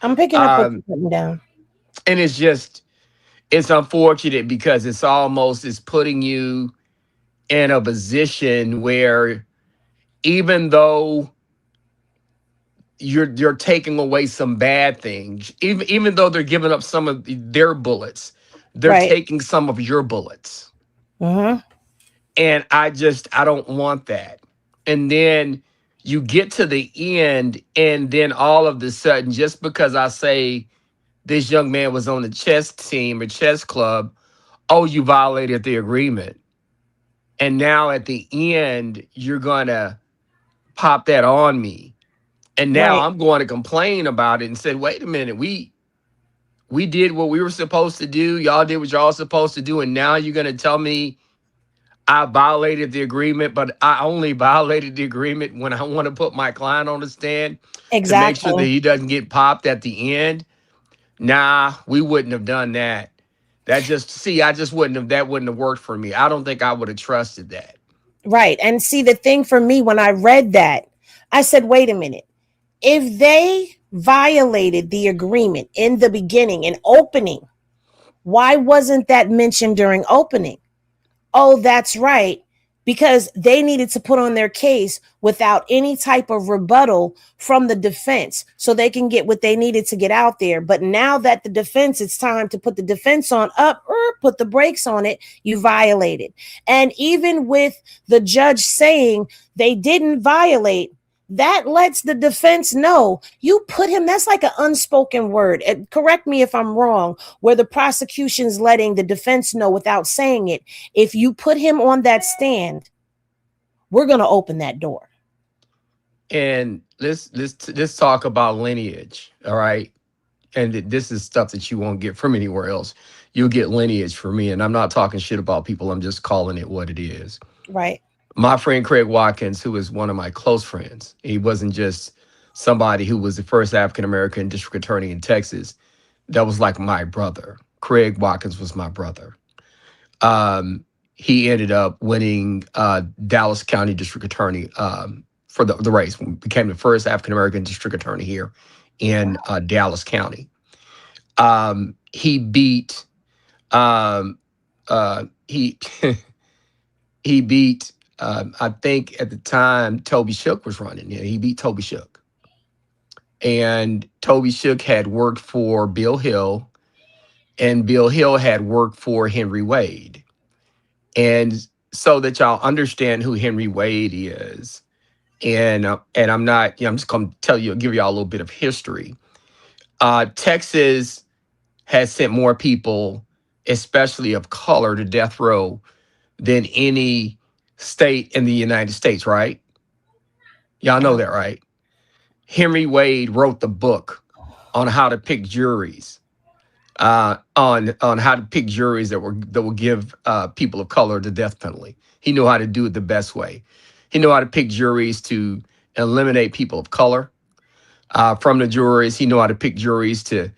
[SPEAKER 3] I'm picking up what you're putting down.
[SPEAKER 5] And it's unfortunate because it's putting you in a position where even though you're taking away some bad things, even though they're giving up some of their bullets, they're taking some of your bullets. Uh-huh. And I don't want that. And then you get to the end, and then all of a sudden, just because I say this young man was on the chess team or chess club, oh, you violated the agreement. And now at the end, you're going to pop that on me. And now I'm going to complain about it and say, wait a minute, we did what we were supposed to do. Y'all did what y'all supposed to do. And now you're going to tell me I violated the agreement, but I only violated the agreement when I want to put my client on the stand to make sure that he doesn't get popped at the end. Nah, we wouldn't have done that. That wouldn't have worked for me. I don't think I would have trusted that.
[SPEAKER 3] Right. And see, the thing for me, when I read that, I said, wait a minute. If they violated the agreement in the beginning, in opening, why wasn't that mentioned during opening? Oh, that's right. Because they needed to put on their case without any type of rebuttal from the defense so they can get what they needed to get out there. But now that the defense, it's time to put the defense on up or put the brakes on it, you violated. And even with the judge saying they didn't violate, that lets the defense know you put him, that's like an unspoken word. And correct me if I'm wrong, where the prosecution's letting the defense know without saying it, if you put him on that stand, we're going to open that door.
[SPEAKER 5] And let's talk about lineage, all right? And this is stuff that you won't get from anywhere else. You'll get lineage from me, and I'm not talking shit about people. I'm just calling it what it is.
[SPEAKER 3] Right.
[SPEAKER 5] My friend Craig Watkins, who is one of my close friends, he wasn't just somebody who was the first African American district attorney in Texas. That was like my brother. Craig Watkins was my brother. He ended up winning Dallas County District Attorney for the race. Became the first African American district attorney here in Dallas County. He beat he he beat I think at the time Toby Shook was running. Yeah, he beat Toby Shook. And Toby Shook had worked for Bill Hill, and Bill Hill had worked for Henry Wade. And so that y'all understand who Henry Wade is, and I'm not, I'm just going to give y'all a little bit of history. Texas has sent more people, especially of color, to death row than any state in the United States, right? Y'all know that, right? Henry Wade wrote the book on how to pick juries, on how to pick juries that will give people of color the death penalty. He knew how to do it the best way. He knew how to pick juries to eliminate people of color from the juries. He knew how to pick juries to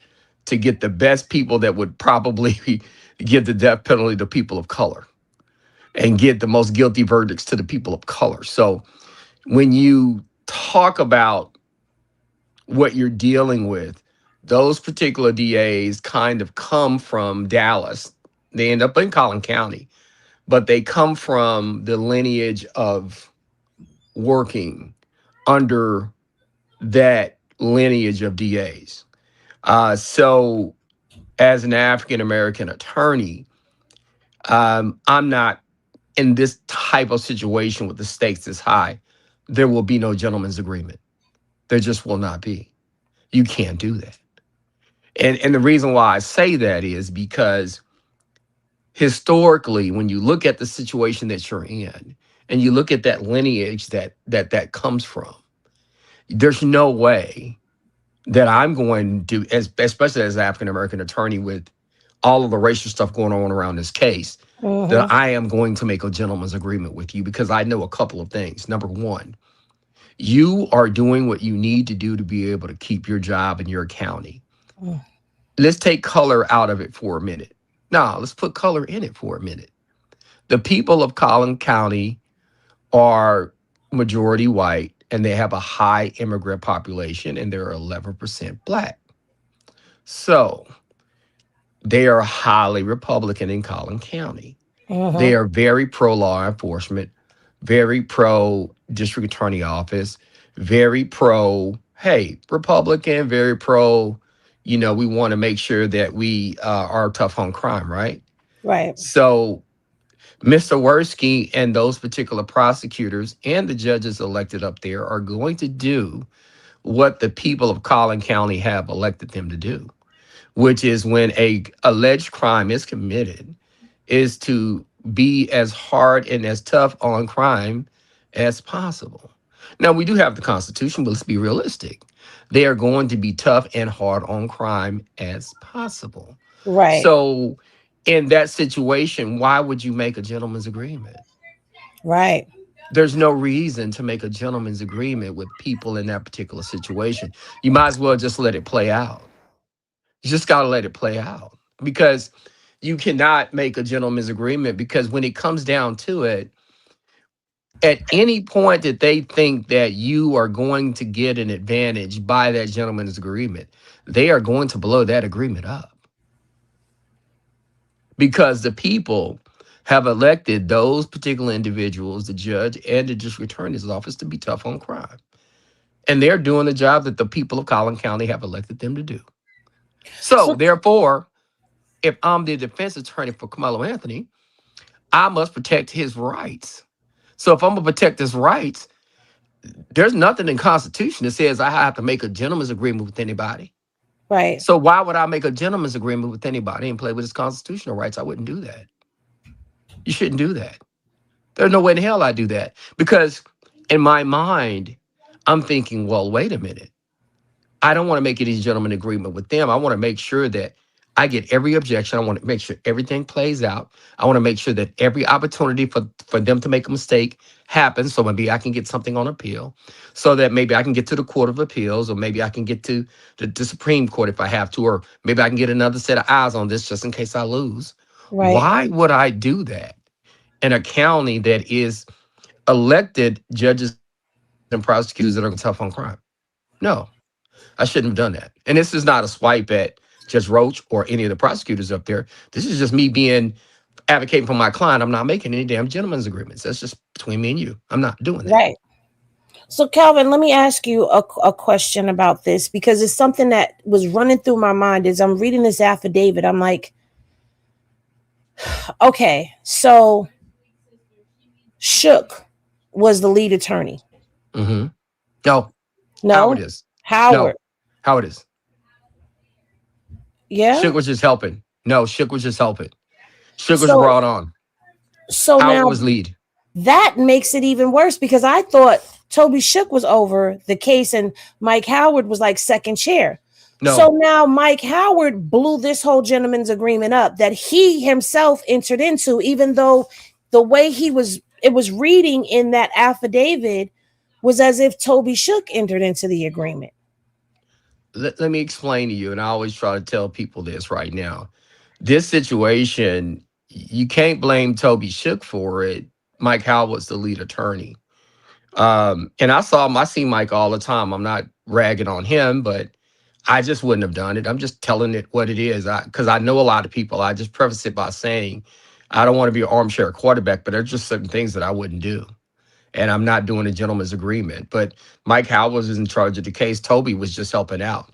[SPEAKER 5] get the best people that would probably give the death penalty to people of color and get the most guilty verdicts to the people of color. So when you talk about what you're dealing with, those particular DAs kind of come from Dallas. They end up in Collin County, but they come from the lineage of working under that lineage of DAs. So as an African-American attorney, I'm not in this type of situation with the stakes this high. There will be no gentleman's agreement. There just will not be. You can't do that. And the reason why I say that is because historically, when you look at the situation that you're in and you look at that lineage that comes from, there's no way that I'm going to, especially as an African-American attorney with all of the racial stuff going on around this case, that I am going to make a gentleman's agreement with you, because I know a couple of things. Number one, you are doing what you need to do to be able to keep your job in your county. Let's take color out of it for a minute. No, let's put color in it for a minute. The people of Collin County are majority white, and they have a high immigrant population, and they're 11% Black. So they are highly Republican in Collin County. They are very pro law enforcement, very pro district attorney office, very pro, hey, Republican, very pro, we want to make sure that we are tough on crime, right?
[SPEAKER 3] Right.
[SPEAKER 5] So Mr. Worski and those particular prosecutors and the judges elected up there are going to do what the people of Collin County have elected them to do, which is when a alleged crime is committed, is to be as hard and as tough on crime as possible. Now, we do have the Constitution, but let's be realistic. They are going to be tough and hard on crime as possible.
[SPEAKER 3] Right.
[SPEAKER 5] So in that situation, why would you make a gentleman's agreement?
[SPEAKER 3] Right.
[SPEAKER 5] There's no reason to make a gentleman's agreement with people in that particular situation. You might as well just let it play out. You just got to let it play out, because you cannot make a gentleman's agreement, because when it comes down to it, At any point that they think that you are going to get an advantage by that gentleman's agreement, they are going to blow that agreement up. Because the people have elected those particular individuals, the judge and the district attorney's office, to be tough on crime. And they're doing the job that the people of Collin County have elected them to do. So,
[SPEAKER 3] So
[SPEAKER 5] therefore, if I'm the defense attorney for Karmelo Anthony, I must protect his rights. So, if I'm going to protect his rights, there's nothing in the Constitution that says I have to make a gentleman's agreement with anybody.
[SPEAKER 3] right.
[SPEAKER 5] So, why would I make a gentleman's agreement with anybody and play with his constitutional rights? I wouldn't do that. You shouldn't do that. There's no way in hell I do that. Because in my mind, I'm thinking, well, wait a minute. I don't want to make any gentleman agreement with them. I want to make sure that I get every objection. I want to make sure everything plays out. I want to make sure that every opportunity for them to make a mistake happens. So maybe I can get something on appeal, so that maybe I can get to the Court of Appeals, or maybe I can get to the Supreme Court if I have to, or maybe I can get another set of eyes on this just in case I lose.
[SPEAKER 3] Right.
[SPEAKER 5] Why would I do that in a county that is elected judges and prosecutors that are tough on crime? No, I shouldn't have done that. And this is not a swipe at Judge Roach or any of the prosecutors up there. This is just me being advocating for my client. I'm not making any damn gentleman's agreements. That's just between me and you. I'm not doing that.
[SPEAKER 3] Right. So, Calvin, let me ask you a question about this, because it's something that was running through my mind as I'm reading this affidavit. I'm like, okay, so Shook was the lead attorney.
[SPEAKER 5] Mm-hmm. No.
[SPEAKER 3] No,
[SPEAKER 5] Howard is.
[SPEAKER 3] Howard.
[SPEAKER 5] No. Howard is.
[SPEAKER 3] Yeah.
[SPEAKER 5] Shook was just helping. No, Shook was just helping. Shook was
[SPEAKER 3] So-
[SPEAKER 5] brought on.
[SPEAKER 3] So
[SPEAKER 5] Howard
[SPEAKER 3] now
[SPEAKER 5] was lead.
[SPEAKER 3] that makes it even worse, because I thought Toby Shook was over the case and Mike Howard was like second chair.
[SPEAKER 5] No.
[SPEAKER 3] So now Mike Howard blew this whole gentleman's agreement up that he himself entered into, even though the way it was reading in that affidavit was as if Toby Shook entered into the agreement.
[SPEAKER 5] Let me explain to you, and I always try to tell people this right now. This situation, you can't blame Toby Shook for it. Mike Howard was the lead attorney. And I see Mike all the time. I'm not ragging on him, but I just wouldn't have done it. I'm just telling it what it is. Because I know a lot of people. I just preface it by saying I don't want to be an armchair quarterback, but there's just certain things that I wouldn't do. And I'm not doing a gentleman's agreement. But Mike Howard was in charge of the case. Toby was just helping out.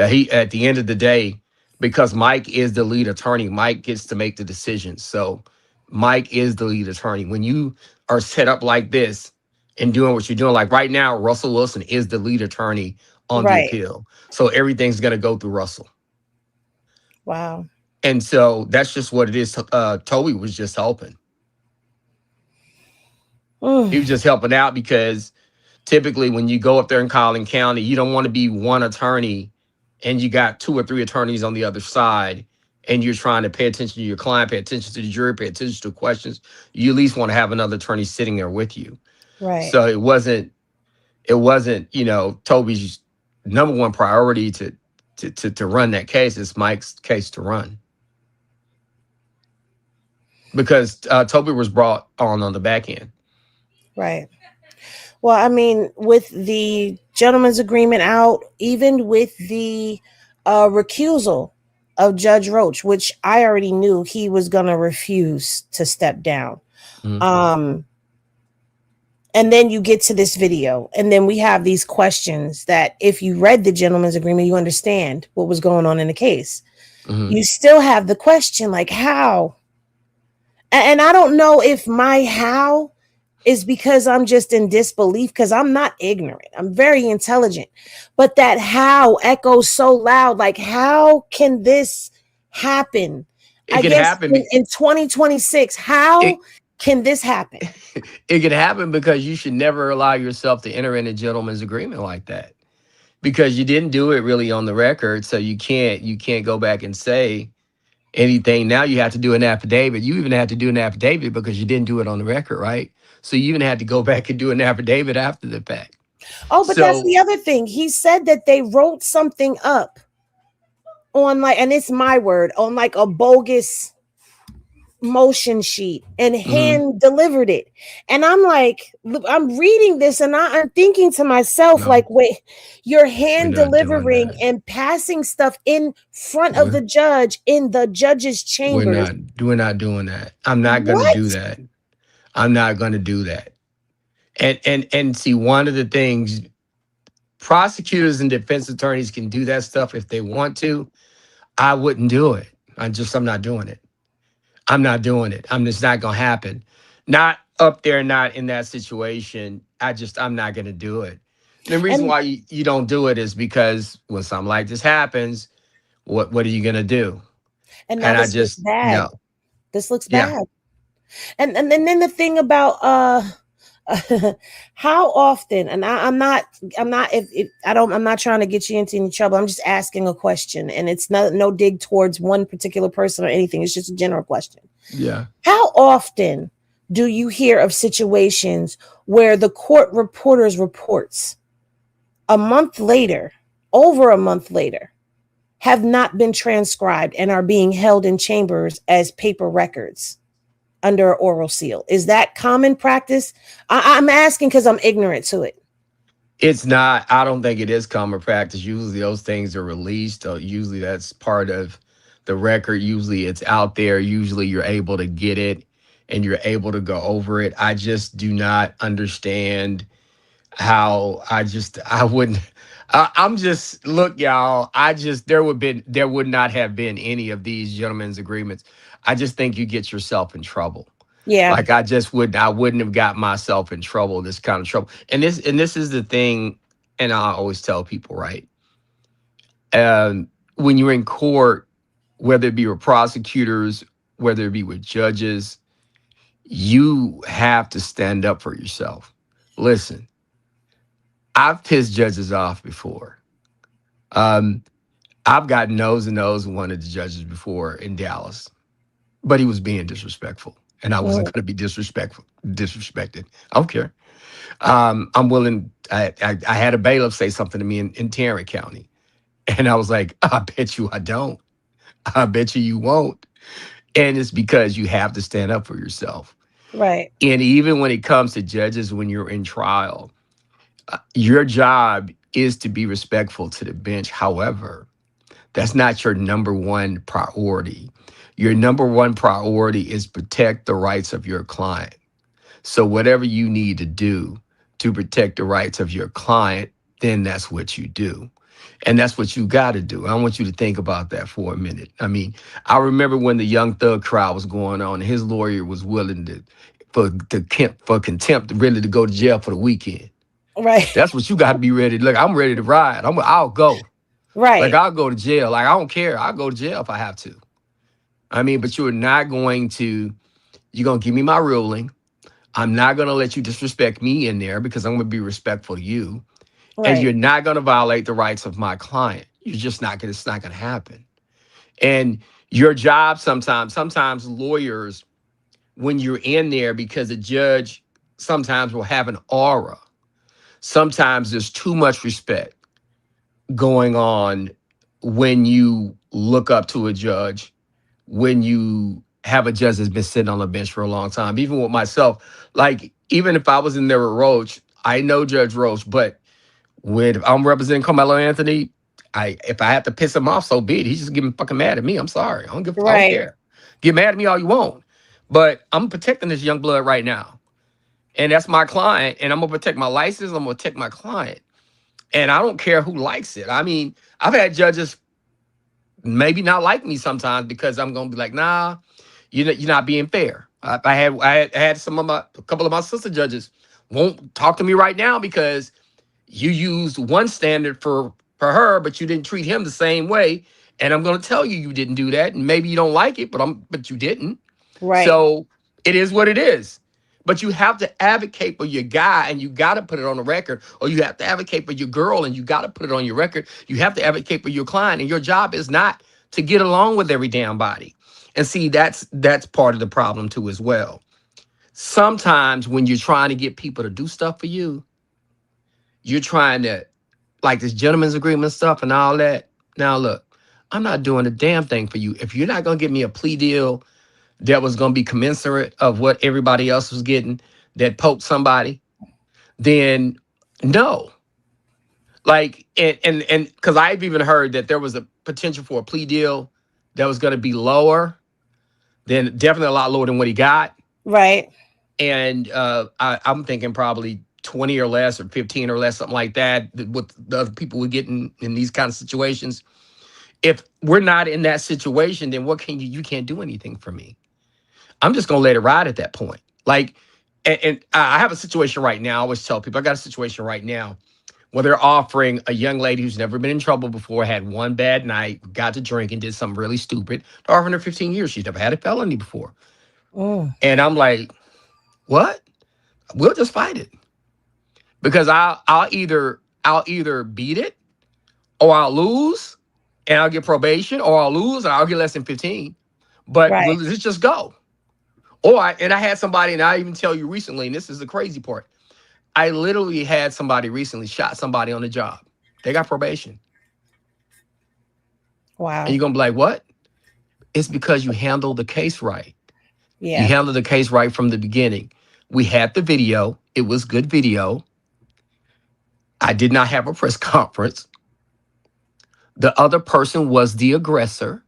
[SPEAKER 5] He, at the end of the day, because Mike is the lead attorney, Mike gets to make the decisions. So Mike is the lead attorney. When you are set up like this and doing what you're doing, like right now, Russell Wilson is the lead attorney on the appeal. So everything's going to go through Russell.
[SPEAKER 3] Wow.
[SPEAKER 5] And so that's just what it is. Toby was just helping. He was just helping out, because typically when you go up there in Collin County, you don't want to be one attorney and you got 2 or 3 attorneys on the other side, and you're trying to pay attention to your client, pay attention to the jury, pay attention to questions. You at least want to have another attorney sitting there with you.
[SPEAKER 3] Right.
[SPEAKER 5] So it wasn't, Toby's number one priority to run that case. It's Mike's case to run. Because Toby was brought on the back end.
[SPEAKER 3] Right. Well, I mean, with the gentleman's agreement out, even with the recusal of Judge Roach, which I already knew he was going to refuse to step down. Mm-hmm. And then you get to this video, and then we have these questions that if you read the gentleman's agreement, you understand what was going on in the case. Mm-hmm. You still have the question, like, how? And I don't know if my how is because I'm just in disbelief, because I'm not ignorant. I'm very intelligent. But that how echoes so loud. Like, how can this happen? I guess happen in 2026. How can this happen?
[SPEAKER 5] It could happen because you should never allow yourself to enter in a gentleman's agreement like that, because you didn't do it really on the record. So you can't go back and say anything. Now you have to do an affidavit. You even had to do an affidavit because you didn't do it on the record, right? So you even had to go back and do an affidavit after the fact.
[SPEAKER 3] Oh, but that's the other thing. He said that they wrote something up on, like, and it's my word, on like a bogus motion sheet and hand delivered it. And I'm like, I'm reading this and I'm thinking to myself, like, wait, you're hand delivering and passing stuff in front of the judge in the judge's chambers.
[SPEAKER 5] We're not doing that. I'm not gonna
[SPEAKER 3] What?
[SPEAKER 5] do that. I'm not gonna do that. And see, one of the things, prosecutors and defense attorneys can do that stuff if they want to. I wouldn't do it. I'm not doing it. I'm not doing it. I'm just not gonna happen. Not up there, not in that situation. I'm not gonna do it. And the reason
[SPEAKER 3] And,
[SPEAKER 5] why you don't do it is because when something like this happens, what are you gonna do?
[SPEAKER 3] and now
[SPEAKER 5] And I
[SPEAKER 3] this looks
[SPEAKER 5] just
[SPEAKER 3] bad.
[SPEAKER 5] no.
[SPEAKER 3] This looks
[SPEAKER 5] Yeah.
[SPEAKER 3] bad. And then the thing about how often, and I'm not if I don't, I'm not trying to get you into any trouble. I'm just asking a question, and it's no dig towards one particular person or anything. It's just a general question.
[SPEAKER 5] Yeah.
[SPEAKER 3] How often do you hear of situations where the court reporter's reports a month later, over a month later, have not been transcribed and are being held in chambers as paper records under oral seal? Is that common practice? I'm asking because I'm ignorant to it.
[SPEAKER 5] It's not. I don't think it is common practice. Usually those things are released. Or usually that's part of the record. Usually it's out there. Usually you're able to get it and you're able to go over it. I just do not understand how I wouldn't. I'm just, look, y'all. There would not have been any of these gentlemen's agreements. I just think you get yourself in trouble.
[SPEAKER 3] Yeah.
[SPEAKER 5] Like I wouldn't have got myself in trouble, this kind of trouble. And this is the thing, and I always tell people, right? When you're in court, whether it be with prosecutors, whether it be with judges, you have to stand up for yourself. Listen, I've pissed judges off before. I've got nose to nose with one of the judges before in Dallas, but he was being disrespectful. And I wasn't going to be disrespected. I don't care. I'm willing. I had a bailiff say something to me in Tarrant County. And I was like, I bet you I don't. I bet you won't. And it's because you have to stand up for yourself.
[SPEAKER 3] Right.
[SPEAKER 5] And even when it comes to judges, when you're in trial, your job is to be respectful to the bench. However, that's not your number one priority. Your number one priority is protect the rights of your client. So whatever you need to do to protect the rights of your client, then that's what you do. And that's what you got to do. I want you to think about that for a minute. I mean, I remember when the Young Thug trial was going on, his lawyer was willing for contempt, really to go to jail for the weekend.
[SPEAKER 3] Right.
[SPEAKER 5] That's what you got to be ready. Look, I'm ready to ride. I'll go.
[SPEAKER 3] Right.
[SPEAKER 5] Like, I'll go to jail. Like, I don't care. I'll go to jail if I have to. I mean, but you're going to give me my ruling. I'm not going to let you disrespect me in there because I'm going to be respectful to you. Right. And you're not going to violate the rights of my client. You're just not going to, it's not going to happen. And your job sometimes lawyers, when you're in there, because the judge sometimes will have an aura. Sometimes there's too much respect going on when you look up to a judge, when you have a judge that's been sitting on the bench for a long time. Even with myself, like, even if I was in there with Roach, I know Judge Roach, but when I'm representing Karmelo Anthony, if I have to piss him off, so be it. He's just getting fucking mad at me. I'm sorry. I don't care. Get mad at me all you want. But I'm protecting this young blood right now. And that's my client. And I'm going to protect my license. I'm going to protect my client. And I don't care who likes it. I mean, I've had judges maybe not like me sometimes because I'm going to be like, nah, you're not being fair. I had a couple of my sister judges won't talk to me right now because you used one standard for her, but you didn't treat him the same way. And I'm going to tell you didn't do that. And maybe you don't like it, but you didn't.
[SPEAKER 3] Right.
[SPEAKER 5] So it is what it is. But you have to advocate for your guy and you got to put it on the record, or you have to advocate for your girl and you got to put it on your record. You have to advocate for your client, and your job is not to get along with every damn body. And see, that's part of the problem too as well. Sometimes when you're trying to get people to do stuff for you, you're trying to, like this gentleman's agreement stuff and all that. Now, look, I'm not doing a damn thing for you. If you're not going to give me a plea deal, that was going to be commensurate of what everybody else was getting that poked somebody, then no. Like, and because I've even heard that there was a potential for a plea deal that was going to be lower than, definitely a lot lower than what he got.
[SPEAKER 3] Right.
[SPEAKER 5] And I'm thinking probably 20 or less or 15 or less, something like that, what the other people would get in these kind of situations. If we're not in that situation, then what can you can't do anything for me. I'm just going to let it ride at that point. Like, and I have a situation right now. I always tell people I got a situation right now where they're offering a young lady who's never been in trouble before, had one bad night, got to drink and did something really stupid. They're offering her 15 years. She's never had a felony before. And I'm like, what? We'll just fight it. Because I'll either beat it or I'll lose and I'll get probation, or I'll lose and I'll get less than 15. But let's just go. I had somebody, and I even tell you recently, and this is the crazy part. I literally had somebody recently shot somebody on the job. They got probation.
[SPEAKER 3] Wow.
[SPEAKER 5] And you're going to be like, what? It's because you handled the case right.
[SPEAKER 3] Yeah.
[SPEAKER 5] You handled the case right from the beginning. We had the video. It was good video. I did not have a press conference. The other person was the aggressor.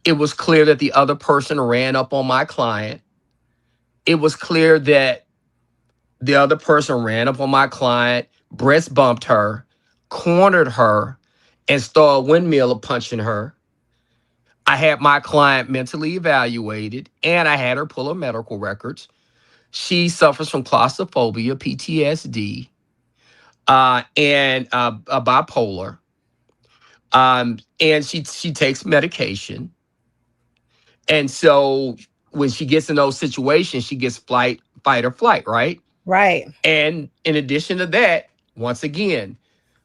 [SPEAKER 5] It was clear that the other person ran up on my client. It was clear that the other person ran up on my client, breast bumped her, cornered her, and started windmill punching her. I had my client mentally evaluated, and I had her pull her medical records. She suffers from claustrophobia, PTSD, and a bipolar. And she takes medication. And so when she gets in those situations, she gets fight or flight, right?
[SPEAKER 3] Right.
[SPEAKER 5] And in addition to that, once again,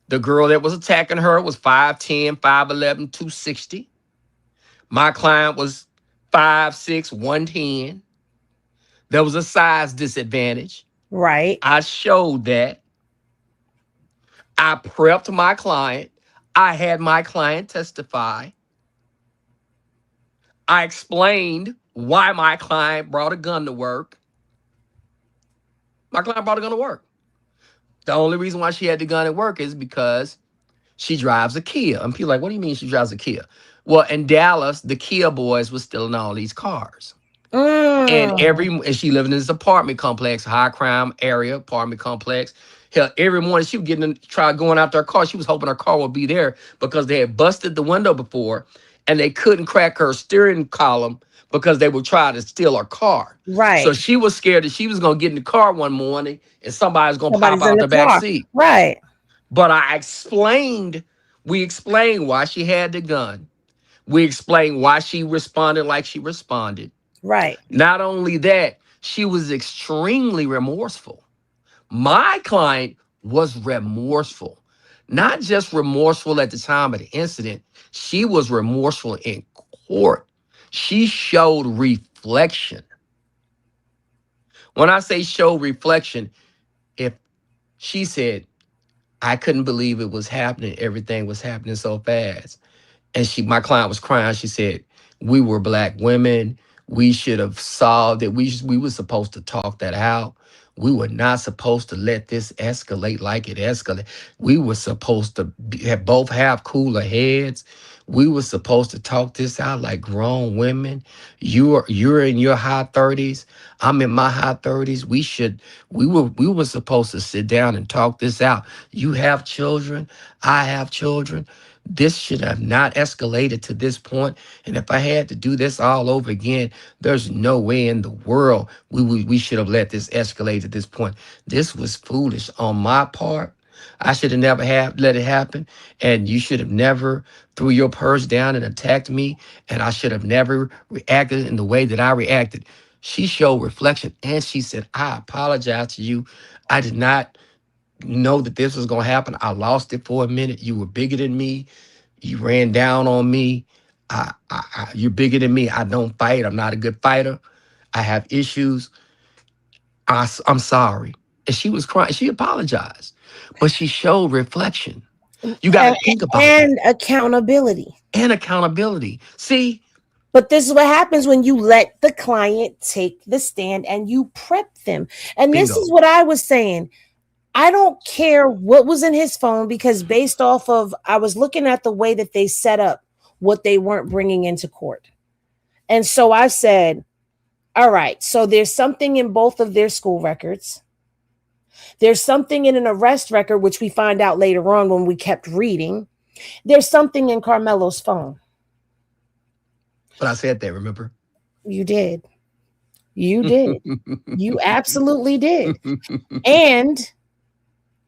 [SPEAKER 5] the girl that was attacking her was 5'10", 5'11", 260. My client was 5'6", 110. There was a size disadvantage.
[SPEAKER 3] Right.
[SPEAKER 5] I showed that. I prepped my client. I had my client testify. I explained why my client brought a gun to work. My client brought a gun to work. The only reason why she had the gun at work is because she drives a Kia. And people are like, what do you mean she drives a Kia? Well, in Dallas, the Kia boys were stealing all these cars. And she lived in this apartment complex, high crime area, apartment complex. Hell, every morning she would try going out their car. She was hoping her car would be there because they had busted the window before and they couldn't crack her steering column because they would try to steal her car.
[SPEAKER 3] Right.
[SPEAKER 5] So she was scared that she was going to get in the car one morning and somebody's going to pop out the back seat.
[SPEAKER 3] Right.
[SPEAKER 5] But we explained why she had the gun. We explained why she responded like she responded.
[SPEAKER 3] Right.
[SPEAKER 5] Not only that, she was extremely remorseful. My client was remorseful. Not just remorseful at the time of the incident. She was remorseful in court. She showed reflection. When I say show reflection, if she said, I couldn't believe it was happening. Everything was happening so fast. And my client was crying. She said, we were Black women. We should have solved it. We were supposed to talk that out. We were not supposed to let this escalate like it escalated. We were supposed to both have cooler heads. We were supposed to talk this out like grown women. You're in your high 30s. I'm in my high 30s. We were supposed to sit down and talk this out. You have children. I have children. This should have not escalated to this point. And if I had to do this all over again, there's no way in the world we should have let this escalate to this point. This was foolish on my part. I should have never let it happen. And you should have never threw your purse down and attacked me. And I should have never reacted in the way that I reacted. She showed reflection and she said, I apologize to you. I did not know that this was going to happen. I lost it for a minute. You were bigger than me. You ran down on me. You're bigger than me. I don't fight. I'm not a good fighter. I have issues. I'm sorry. And she was crying. She apologized. But she showed reflection. You got to think about
[SPEAKER 3] and
[SPEAKER 5] that.
[SPEAKER 3] accountability.
[SPEAKER 5] And accountability. See,
[SPEAKER 3] But this is what happens when you let the client take the stand and you prep them. And this
[SPEAKER 5] bingo.
[SPEAKER 3] is what I was saying. I don't care what was in his phone because based off of, I was looking at the way that they set up what they weren't bringing into court. And so I said, all right, so there's something in both of their school records. There's something in an arrest record, which we find out later on when we kept reading. There's something in Karmelo's phone.
[SPEAKER 5] But I said that, remember?
[SPEAKER 3] You did. You did. You absolutely did. And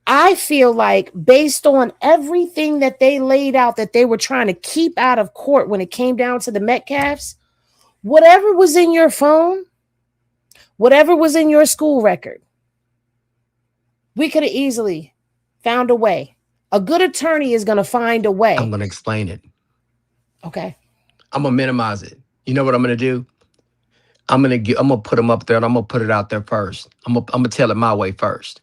[SPEAKER 3] I feel like based on everything that they laid out that they were trying to keep out of court when it came down to the Metcalfs, whatever was in your phone, whatever was in your school record, we could have easily found a way. A good attorney is going to find a way.
[SPEAKER 5] I'm going to explain it.
[SPEAKER 3] Okay.
[SPEAKER 5] I'm going to minimize it. You know what I'm going to do? I'm going to put them up there and I'm going to put it out there first. I'm going to tell it my way first.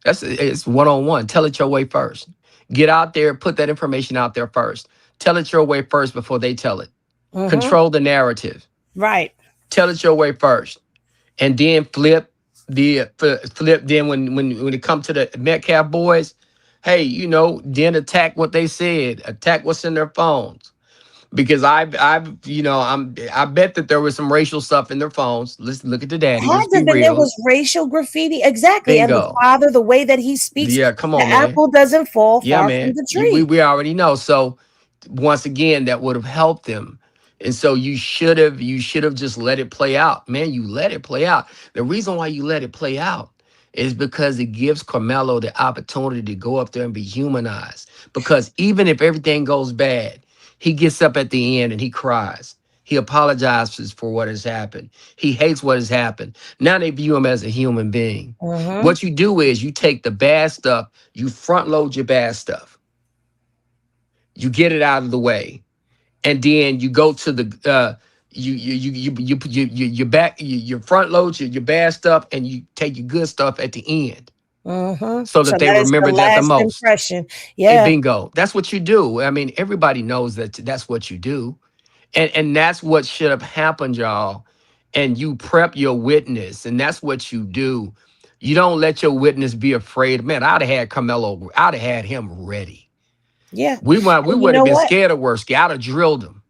[SPEAKER 5] It's one-on-one. Tell it your way first. Get out there, put that information out there first. Tell it your way first before they tell it.
[SPEAKER 3] Mm-hmm.
[SPEAKER 5] Control the narrative.
[SPEAKER 3] Right.
[SPEAKER 5] Tell it your way first. And then flip then when it comes to the Metcalf boys, hey, then attack what they said, attack what's in their phones. Because I bet that there was some racial stuff in their phones. Let's look at the daddy. Let's be real.
[SPEAKER 3] There was racial graffiti, exactly.
[SPEAKER 5] Bingo.
[SPEAKER 3] And the father, the way that he speaks,
[SPEAKER 5] yeah, come on,
[SPEAKER 3] the
[SPEAKER 5] man.
[SPEAKER 3] apple doesn't fall
[SPEAKER 5] yeah,
[SPEAKER 3] far
[SPEAKER 5] man.
[SPEAKER 3] from the tree.
[SPEAKER 5] We already know. So once again, that would have helped them. And so you should have just let it play out, man. You let it play out. The reason why you let it play out is because it gives Karmelo the opportunity to go up there and be humanized. Because even if everything goes bad, he gets up at the end and he cries. He apologizes for what has happened. He hates what has happened. Now they view him as a human being.
[SPEAKER 3] Mm-hmm.
[SPEAKER 5] What you do is you take the bad stuff, you front load your bad stuff. You get it out of the way. And then you go to the you front load your bad stuff and you take your good stuff at the end.
[SPEAKER 3] Mm-hmm.
[SPEAKER 5] So that they remember that the most.
[SPEAKER 3] Impression.
[SPEAKER 5] Yeah. Hey, bingo. That's what you do. I mean, everybody knows that's what you do. And that's what should have happened, y'all. And you prep your witness, and that's what you do. You don't let your witness be afraid. Man, I'd have had Karmelo, I'd have had him ready.
[SPEAKER 3] Yeah.
[SPEAKER 5] We would have been scared of Worski. I'd have drilled him.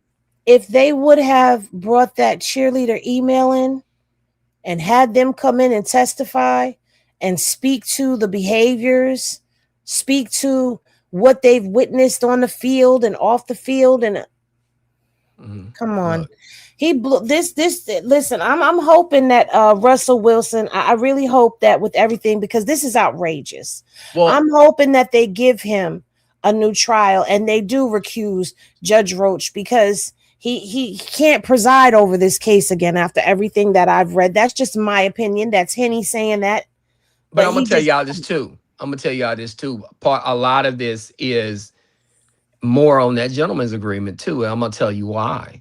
[SPEAKER 3] If they would have brought that cheerleader email in and had them come in and testify and speak to the behaviors, speak to what they've witnessed on the field and off the field, and come on. Look. He blew this. Listen, I'm hoping that Russell Wilson, I really hope that with everything, because this is outrageous. Well, I'm hoping that they give him a new trial and they do recuse Judge Roach, because he can't preside over this case again after everything that I've read. That's just my opinion. That's Henny saying that.
[SPEAKER 5] But I'm gonna tell y'all this too. A lot of this is more on that gentleman's agreement too. And I'm gonna tell you why.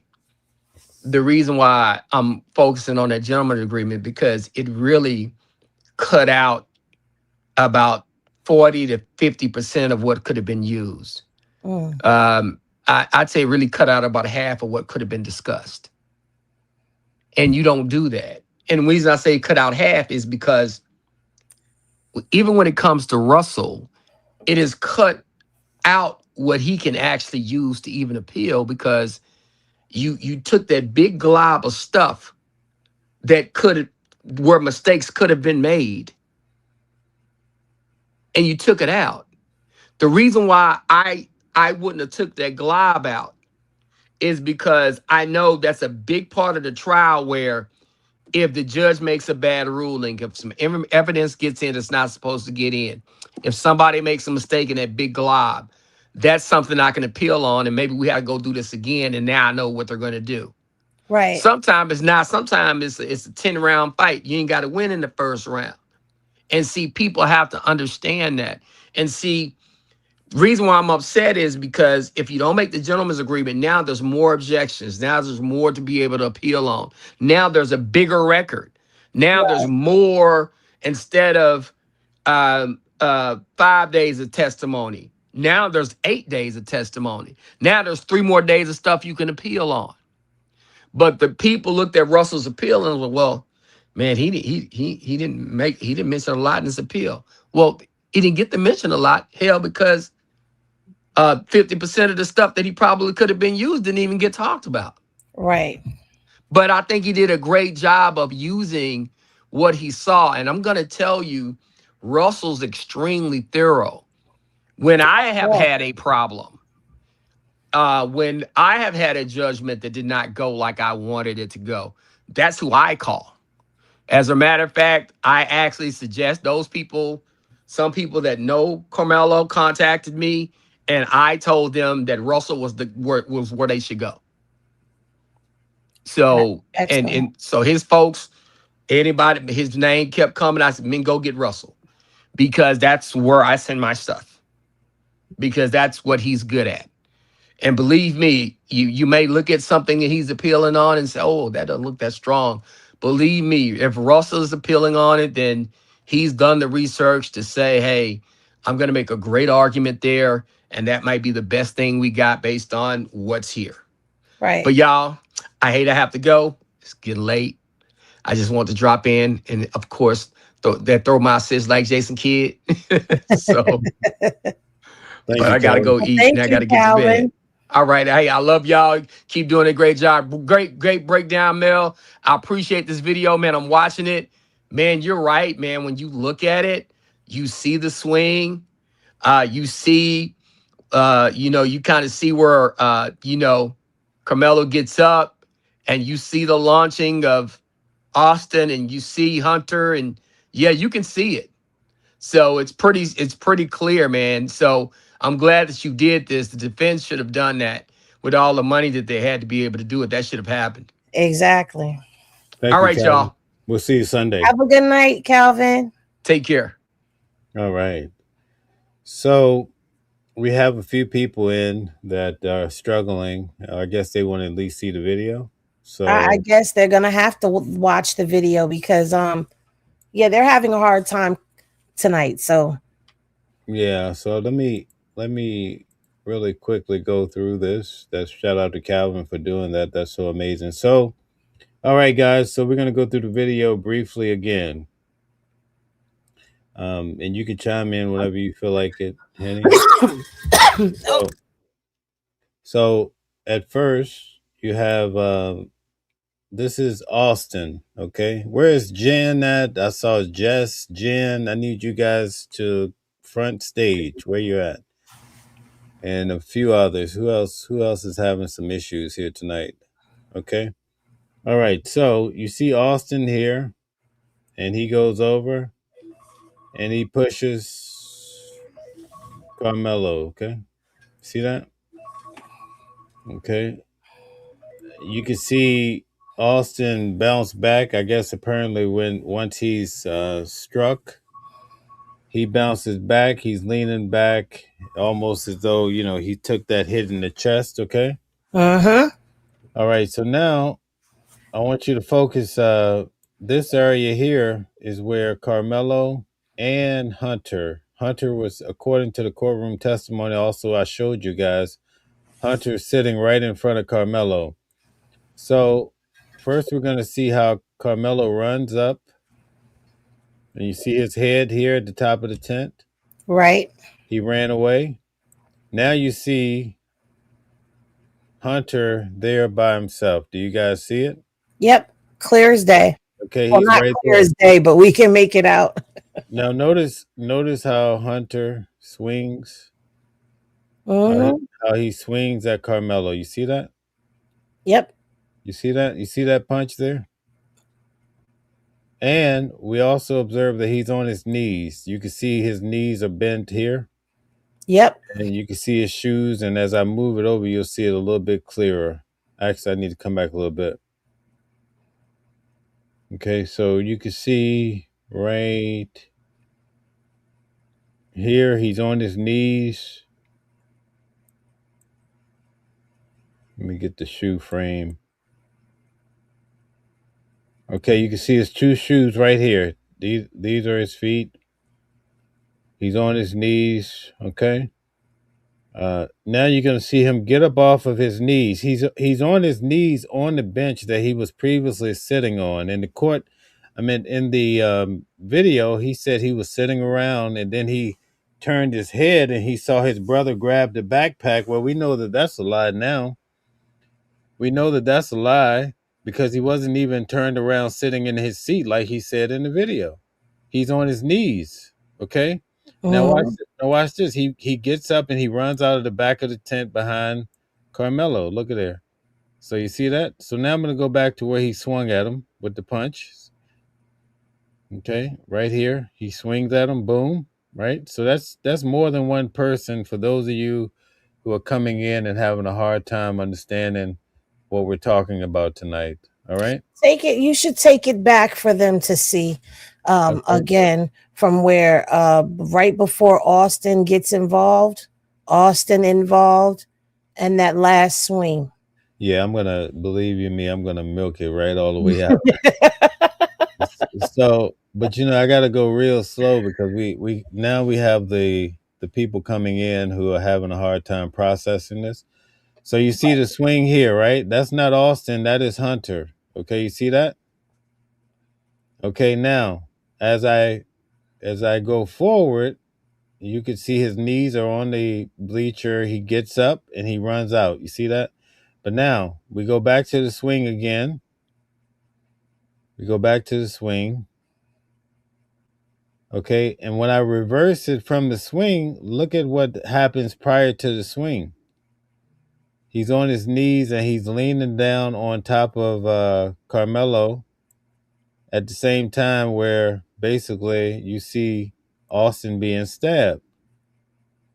[SPEAKER 5] The reason why I'm focusing on that gentleman's agreement, because it really cut out about 40 to 50% of what could have been used. I'd say really cut out about half of what could have been discussed. And you don't do that. And the reason I say cut out half is because even when it comes to Russell, it is cut out what he can actually use to even appeal, because you took that big glob of stuff that where mistakes could have been made, and you took it out. The reason why I wouldn't have took that glob out is because I know that's a big part of the trial, where if the judge makes a bad ruling, if some evidence gets in that's not supposed to get in, if somebody makes a mistake in that big glob, that's something I can appeal on, and maybe we have to go do this again, and now I know what they're going to do.
[SPEAKER 3] Right.
[SPEAKER 5] Sometimes it's not. Sometimes it's a 10-round fight. You ain't got to win in the first round. And see, people have to understand that. And see, reason why I'm upset is because if you don't make the gentleman's agreement, now there's more objections. Now there's more to be able to appeal on. Now there's a bigger record. Now there's more, instead of 5 days of testimony. Now there's 8 days of testimony. Now there's 3 more days of stuff you can appeal on. But the people looked at Russell's appeal and was, well, man, he didn't mention a lot in his appeal. Well, he didn't get to mention a lot, hell, because 50% of the stuff that he probably could have been used didn't even get talked about.
[SPEAKER 3] Right.
[SPEAKER 5] But I think he did a great job of using what he saw. And I'm going to tell you, Russell's extremely thorough. When I have had a problem, when I have had a judgment that did not go like I wanted it to go, that's who I call. As a matter of fact, I actually suggest those people, some people that know Karmelo contacted me, and I told them that Russell was where they should go. So and so his folks, anybody, his name kept coming. I said, "Man, go get Russell," because that's where I send my stuff, because that's what he's good at. And believe me, you may look at something that he's appealing on and say, "Oh, that doesn't look that strong." Believe me, if Russell is appealing on it, then he's done the research to say, "Hey, I'm going to make a great argument there, and that might be the best thing we got based on what's here."
[SPEAKER 3] Right.
[SPEAKER 5] But y'all, I hate I have to go. It's getting late. I just want to drop in and, of course, throw my assist like Jason Kidd. So, but I got to go eat and I got to get to bed. All right. Hey, I love y'all. Keep doing a great job. Great breakdown, Mel. I appreciate this video, man. I'm watching it. Man, you're right, man. When you look at it, you see the swing. You see, you kind of see where, Karmelo gets up, and you see the launching of Austin, and you see Hunter, and yeah, you can see it. So it's pretty clear, man. So I'm glad that you did this. The defense should have done that with all the money that they had to be able to do it. That should have happened.
[SPEAKER 3] Exactly.
[SPEAKER 5] All right, y'all.
[SPEAKER 2] We'll see you Sunday.
[SPEAKER 3] Have a good night, Calvin.
[SPEAKER 5] Take care.
[SPEAKER 2] All right. So we have a few people in that are struggling. I guess they want to at least see the video. So
[SPEAKER 3] I guess they're gonna have to watch the video because they're having a hard time tonight. So
[SPEAKER 2] yeah, so let me really quickly go through this. That's shout out to Calvin for doing that. That's so amazing. So all right, guys, so we're gonna go through the video briefly again. And you can chime in whenever you feel like it, Henny. So at first you have this is Austin, okay? Where is Jen at? I saw Jess, Jen. I need you guys to front stage where you're at. And a few others. Who else is having some issues here tonight? Okay. All right. So you see Austin here, and he goes over and he pushes Karmelo. Okay. See that? Okay. You can see Austin bounce back. I guess apparently once he's struck, he bounces back. He's leaning back almost as though, he took that hit in the chest. Okay.
[SPEAKER 3] All
[SPEAKER 2] right. So now I want you to focus. This area here is where Karmelo and Hunter was, according to the courtroom testimony, also I showed you guys, Hunter sitting right in front of Karmelo. So first we're going to see how Karmelo runs up. And you see his head here at the top of the tent.
[SPEAKER 3] right.
[SPEAKER 2] He ran away. Now you see Hunter there by himself. Do you guys see it?
[SPEAKER 3] Yep. Clear as day.
[SPEAKER 2] Okay,
[SPEAKER 3] Well,
[SPEAKER 2] he's
[SPEAKER 3] not
[SPEAKER 2] right
[SPEAKER 3] clear
[SPEAKER 2] there.
[SPEAKER 3] as day, but we can make it out.
[SPEAKER 2] Now notice how Hunter swings.
[SPEAKER 3] Mm-hmm.
[SPEAKER 2] How he swings at Karmelo. You see that?
[SPEAKER 3] Yep.
[SPEAKER 2] You see that? You see that punch there? And we also observe that he's on his knees. You can see his knees are bent here.
[SPEAKER 3] Yep.
[SPEAKER 2] And you can see his shoes. And as I move it over, you'll see it a little bit clearer. Actually, I need to come back a little bit. Okay, so you can see right here, he's on his knees. Let me get the shoe frame. Okay, you can see his two shoes right here. These are his feet. He's on his knees, okay? Now you're gonna see him get up off of his knees. He's on his knees on the bench that he was previously sitting on. In the court, I mean, in the video, he said he was sitting around, and then he turned his head and he saw his brother grab the backpack. Well, we know that that's a lie now. We know that that's a lie because he wasn't even turned around sitting in his seat like he said in the video. He's on his knees. Okay.
[SPEAKER 3] Mhm.
[SPEAKER 2] Now watch this. He gets up and he runs out of the back of the tent behind Carmelo. Look at there. So you see that? So now I'm gonna go back to where he swung at him with the punch. Okay, right here. He swings at him, boom. Right. So that's more than one person for those of you who are coming in and having a hard time understanding what we're talking about tonight. All right.
[SPEAKER 3] Take it. You should take it back for them to see.
[SPEAKER 2] Okay.
[SPEAKER 3] Again, from where right before Austin involved, and that last swing.
[SPEAKER 2] Yeah, I'm gonna believe you me. I'm gonna milk it right all the way out. So, but I got to go real slow because we now we have the people coming in who are having a hard time processing this. So you see the swing here, right? That's not Austin. That is Hunter. Okay, you see that? Okay, now as I go forward, you can see his knees are on the bleacher. He gets up and he runs out. You see that? But now we go back to the swing again. We go back to the swing. Okay. And when I reverse it from the swing, look at what happens prior to the swing. He's on his knees and he's leaning down on top of Carmelo at the same time where basically you see Austin being stabbed.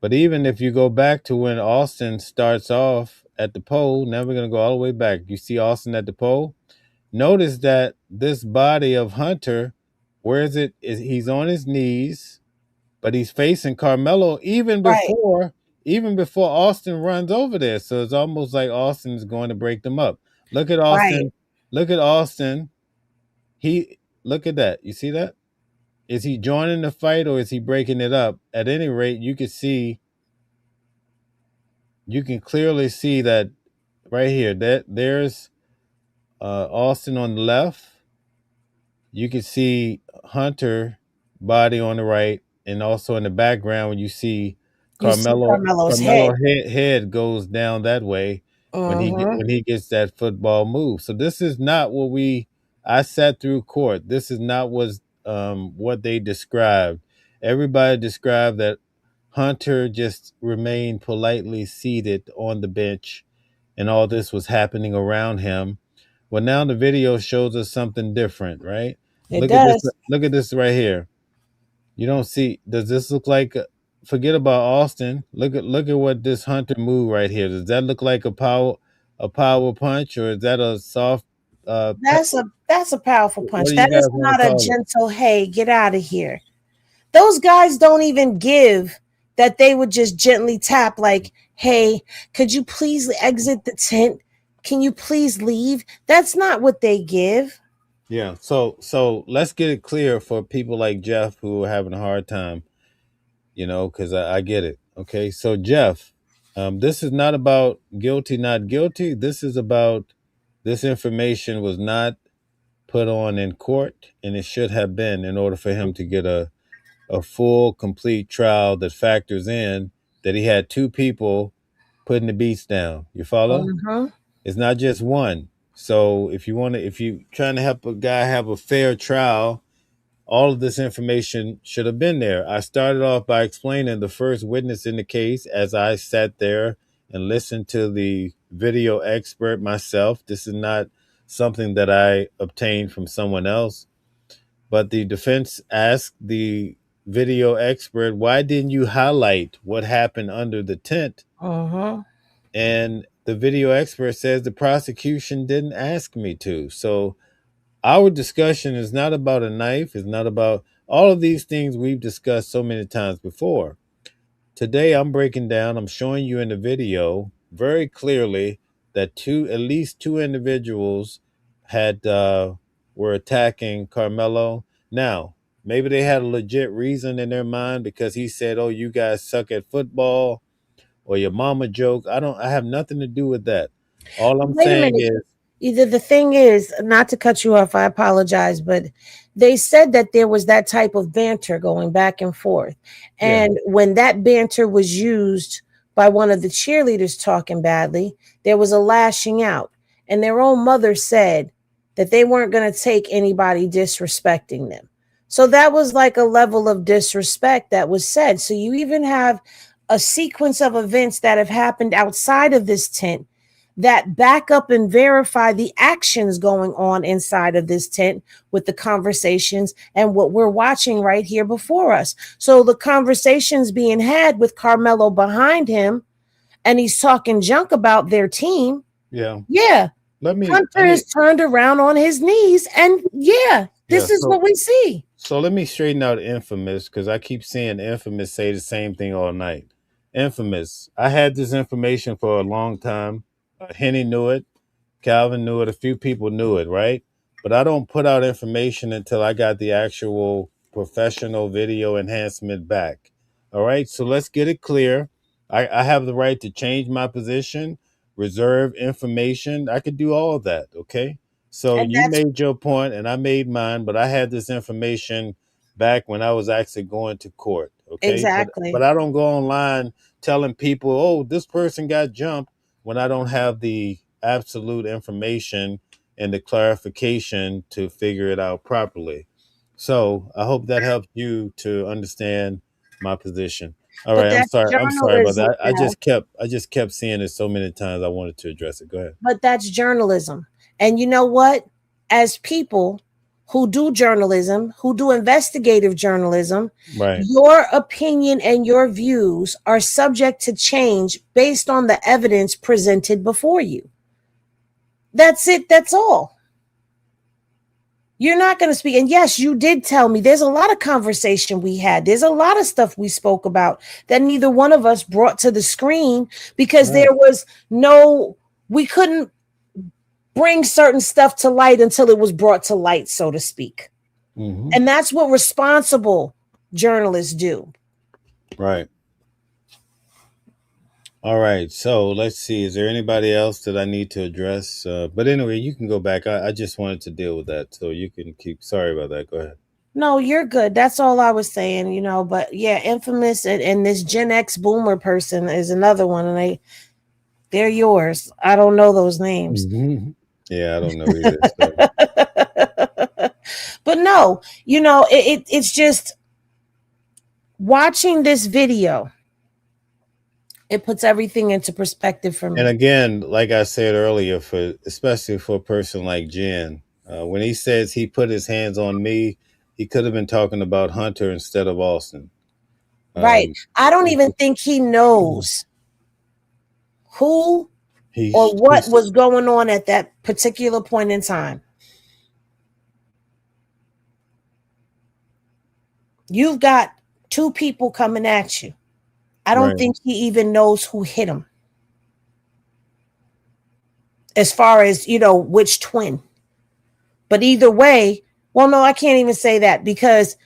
[SPEAKER 2] But even if you go back to when Austin starts off at the pole, now we're going to go all the way back. You see Austin at the pole. Notice that this body of Hunter, where is it? He's on his knees, but he's facing Carmelo
[SPEAKER 3] Right.
[SPEAKER 2] even before Austin runs over there. So it's almost like Austin is going to break them up. Look at
[SPEAKER 3] Right.
[SPEAKER 2] Austin. Look at Austin. Look at that. You see that? Is he joining the fight or is he breaking it up? At any rate, you can clearly see that right here. That there's Austin on the left. You can see Hunter body on the right, and also in the background you see
[SPEAKER 3] You see
[SPEAKER 2] Carmelo.
[SPEAKER 3] Carmelo's head.
[SPEAKER 2] Carmelo head goes down that way
[SPEAKER 3] Mm-hmm.
[SPEAKER 2] when he gets that football move. So this is not what I sat through court. This is not what they described. Everybody described that Hunter just remained politely seated on the bench, and all this was happening around him. Well, now the video shows us something different, right?
[SPEAKER 3] It does.
[SPEAKER 2] Look at this right here. You don't see. Does this look like? Forget about Austin. Look at what this Hunter move right here. Does that look like a power punch, or is that a soft?
[SPEAKER 3] That's a powerful
[SPEAKER 2] What
[SPEAKER 3] punch.
[SPEAKER 2] do you
[SPEAKER 3] That
[SPEAKER 2] guys
[SPEAKER 3] is
[SPEAKER 2] want
[SPEAKER 3] not
[SPEAKER 2] to
[SPEAKER 3] a
[SPEAKER 2] call it?
[SPEAKER 3] gentle, hey, get out of here. Those guys don't even give that they would just gently tap, like, hey, could you please exit the tent? Can you please leave? That's not what they give.
[SPEAKER 2] Yeah. So let's get it clear for people like Jeff who are having a hard time. Because I get it. Okay. So Jeff, this is not about guilty, not guilty. This is about this information was not put on in court, and it should have been in order for him to get a full, complete trial that factors in that he had two people putting the beats down. You follow?
[SPEAKER 3] Mm-hmm.
[SPEAKER 2] It's not just one. So if you trying to help a guy have a fair trial, all of this information should have been there. I started off by explaining the first witness in the case as I sat there and listened to the video expert myself. This is not something that I obtained from someone else. But the defense asked the video expert, why didn't you highlight what happened under the tent?
[SPEAKER 3] Mm-hmm.
[SPEAKER 2] And the video expert says the prosecution didn't ask me to. So our discussion is not about a knife, it's not about all of these things we've discussed so many times before. Today I'm showing you in the video very clearly that at least two individuals had were attacking Carmelo. Now, maybe they had a legit reason in their mind because he said, "Oh, you guys suck at football," or your mama joke. I have nothing to do with that. All I'm
[SPEAKER 3] Wait a
[SPEAKER 2] saying
[SPEAKER 3] minute.
[SPEAKER 2] is,
[SPEAKER 3] Either the thing is, not to cut you off, I apologize, but they said that there was that type of banter going back and forth.
[SPEAKER 2] yeah,
[SPEAKER 3] And when that banter was used by one of the cheerleaders talking badly, there was a lashing out. And their own mother said that they weren't going to take anybody disrespecting them. So that was like a level of disrespect that was said. So you even have a sequence of events that have happened outside of this tent that back up and verify the actions going on inside of this tent with the conversations and what we're watching right here before us. So the conversations being had with Carmelo behind him, and he's talking junk about their team.
[SPEAKER 2] yeah.
[SPEAKER 3] Yeah.
[SPEAKER 2] Let me
[SPEAKER 3] Hunter is turned around on his knees, and yeah,
[SPEAKER 2] yeah.
[SPEAKER 3] this is what we see.
[SPEAKER 2] So let me straighten out Infamous, because I keep seeing Infamous say the same thing all night. Infamous. I had this information for a long time. Henny knew it. Calvin knew it. A few people knew it, right? But I don't put out information until I got the actual professional video enhancement back. All right. So let's get it clear. I have the right to change my position, reserve information. I could do all of that. Okay. So
[SPEAKER 3] And
[SPEAKER 2] you
[SPEAKER 3] that's
[SPEAKER 2] made your point and I made mine, but I had this information back when I was actually going to court. Okay. But
[SPEAKER 3] exactly.
[SPEAKER 2] I don't go online telling people, oh, this person got jumped, when I don't have the absolute information and the clarification to figure it out properly. So I hope that helped you to understand my position. All
[SPEAKER 3] But
[SPEAKER 2] right, I'm
[SPEAKER 3] that's
[SPEAKER 2] sorry. I'm sorry about
[SPEAKER 3] journalism
[SPEAKER 2] that.
[SPEAKER 3] now.
[SPEAKER 2] I just kept seeing it so many times. I wanted to address it. Go ahead.
[SPEAKER 3] But that's journalism. And you know what? As people who do journalism, who do investigative journalism,
[SPEAKER 2] Right.
[SPEAKER 3] your opinion and your views are subject to change based on the evidence presented before you. That's it. That's all. You're not going to speak. And yes, you did tell me there's a lot of conversation we had. There's a lot of stuff we spoke about that neither one of us brought to the screen because
[SPEAKER 2] Right.
[SPEAKER 3] there was no, we couldn't bring certain stuff to light until it was brought to light, so to speak.
[SPEAKER 2] Hmm.
[SPEAKER 3] And that's what responsible journalists do.
[SPEAKER 2] Right. All right. So let's see. Is there anybody else that I need to address? But anyway, you can go back. I just wanted to deal with that. So you can keep. Sorry about that. Go ahead.
[SPEAKER 3] No, you're good. That's all I was saying, But yeah, infamous and this Gen X boomer person is another one, and they're yours. I don't know those names.
[SPEAKER 2] Hmm. Yeah, I don't know either. So.
[SPEAKER 3] But no, it's just watching this video. It puts everything into perspective for
[SPEAKER 2] And
[SPEAKER 3] me.
[SPEAKER 2] again, like I said earlier, for especially for a person like Jen, when he says he put his hands on me, he could have been talking about Hunter instead of Austin.
[SPEAKER 3] Right.
[SPEAKER 2] Um,
[SPEAKER 3] I don't even think he knows who
[SPEAKER 2] he
[SPEAKER 3] or what
[SPEAKER 2] he's
[SPEAKER 3] was going on at that particular point in time. You've got two people coming at you. I don't
[SPEAKER 2] right.
[SPEAKER 3] think he even knows who hit him. As far as, which twin. But either way, well, no, I can't even say that because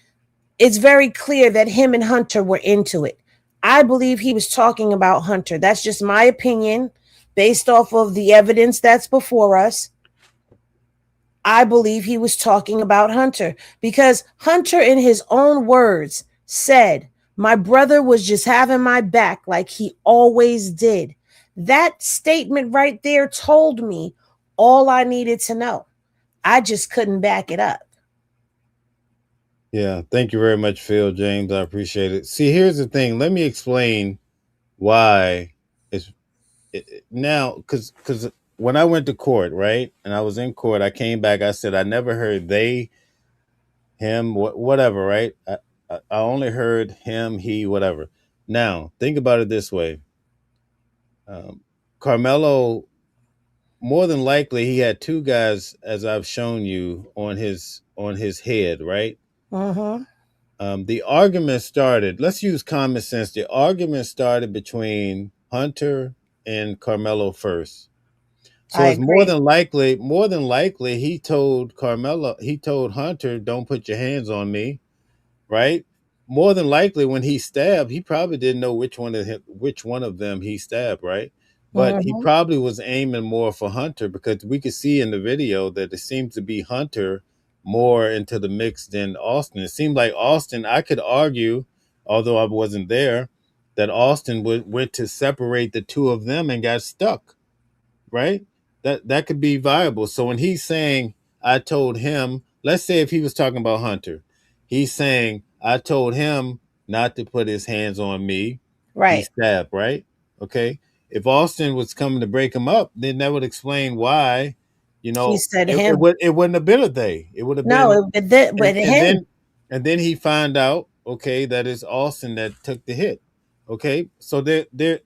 [SPEAKER 3] it's very clear that him and Hunter were into it. I believe he was talking about Hunter. That's just my opinion based off of the evidence that's before us. I believe he was talking about Hunter because Hunter, in his own words, said, "My brother was just having my back like he always did." That statement right there told me all I needed to know. I just couldn't back it up.
[SPEAKER 2] Yeah. Thank you very much, Phil James. I appreciate it. See, here's the thing. Let me explain why it's now because when I went to court, right, and I was in court, I came back. I said I never heard they, him, whatever, right? I only heard him, he, whatever. Now, think about it this way. Carmelo, more than likely, he had two guys, as I've shown you, on his head, right?
[SPEAKER 3] Mm-hmm.
[SPEAKER 2] The argument started. Let's use common sense. The argument started between Hunter and Carmelo first. So
[SPEAKER 3] I
[SPEAKER 2] it's
[SPEAKER 3] agree.
[SPEAKER 2] more than likely, he told Hunter, "Don't put your hands on me," right? more than likely when he stabbed, he probably didn't know which one of them he stabbed, right? But he
[SPEAKER 3] Mm-hmm.
[SPEAKER 2] probably was aiming more for Hunter because we could see in the video that it seems to be Hunter more into the mix than Austin. It seemed like Austin, I could argue, although I wasn't there, that Austin went to separate the two of them and got stuck, right? That could be viable. So when he's saying, I told him, let's say if he was talking about Hunter, he's saying, I told him not to put his hands on me. He
[SPEAKER 3] Right.
[SPEAKER 2] stabbed, right? Okay. If Austin was coming to break him up, then that would explain why,
[SPEAKER 3] He said him.
[SPEAKER 2] it wouldn't have been a they. It would have been,
[SPEAKER 3] No, but
[SPEAKER 2] and
[SPEAKER 3] him.
[SPEAKER 2] then he find out, okay, that it's Austin that took the hit. Okay, so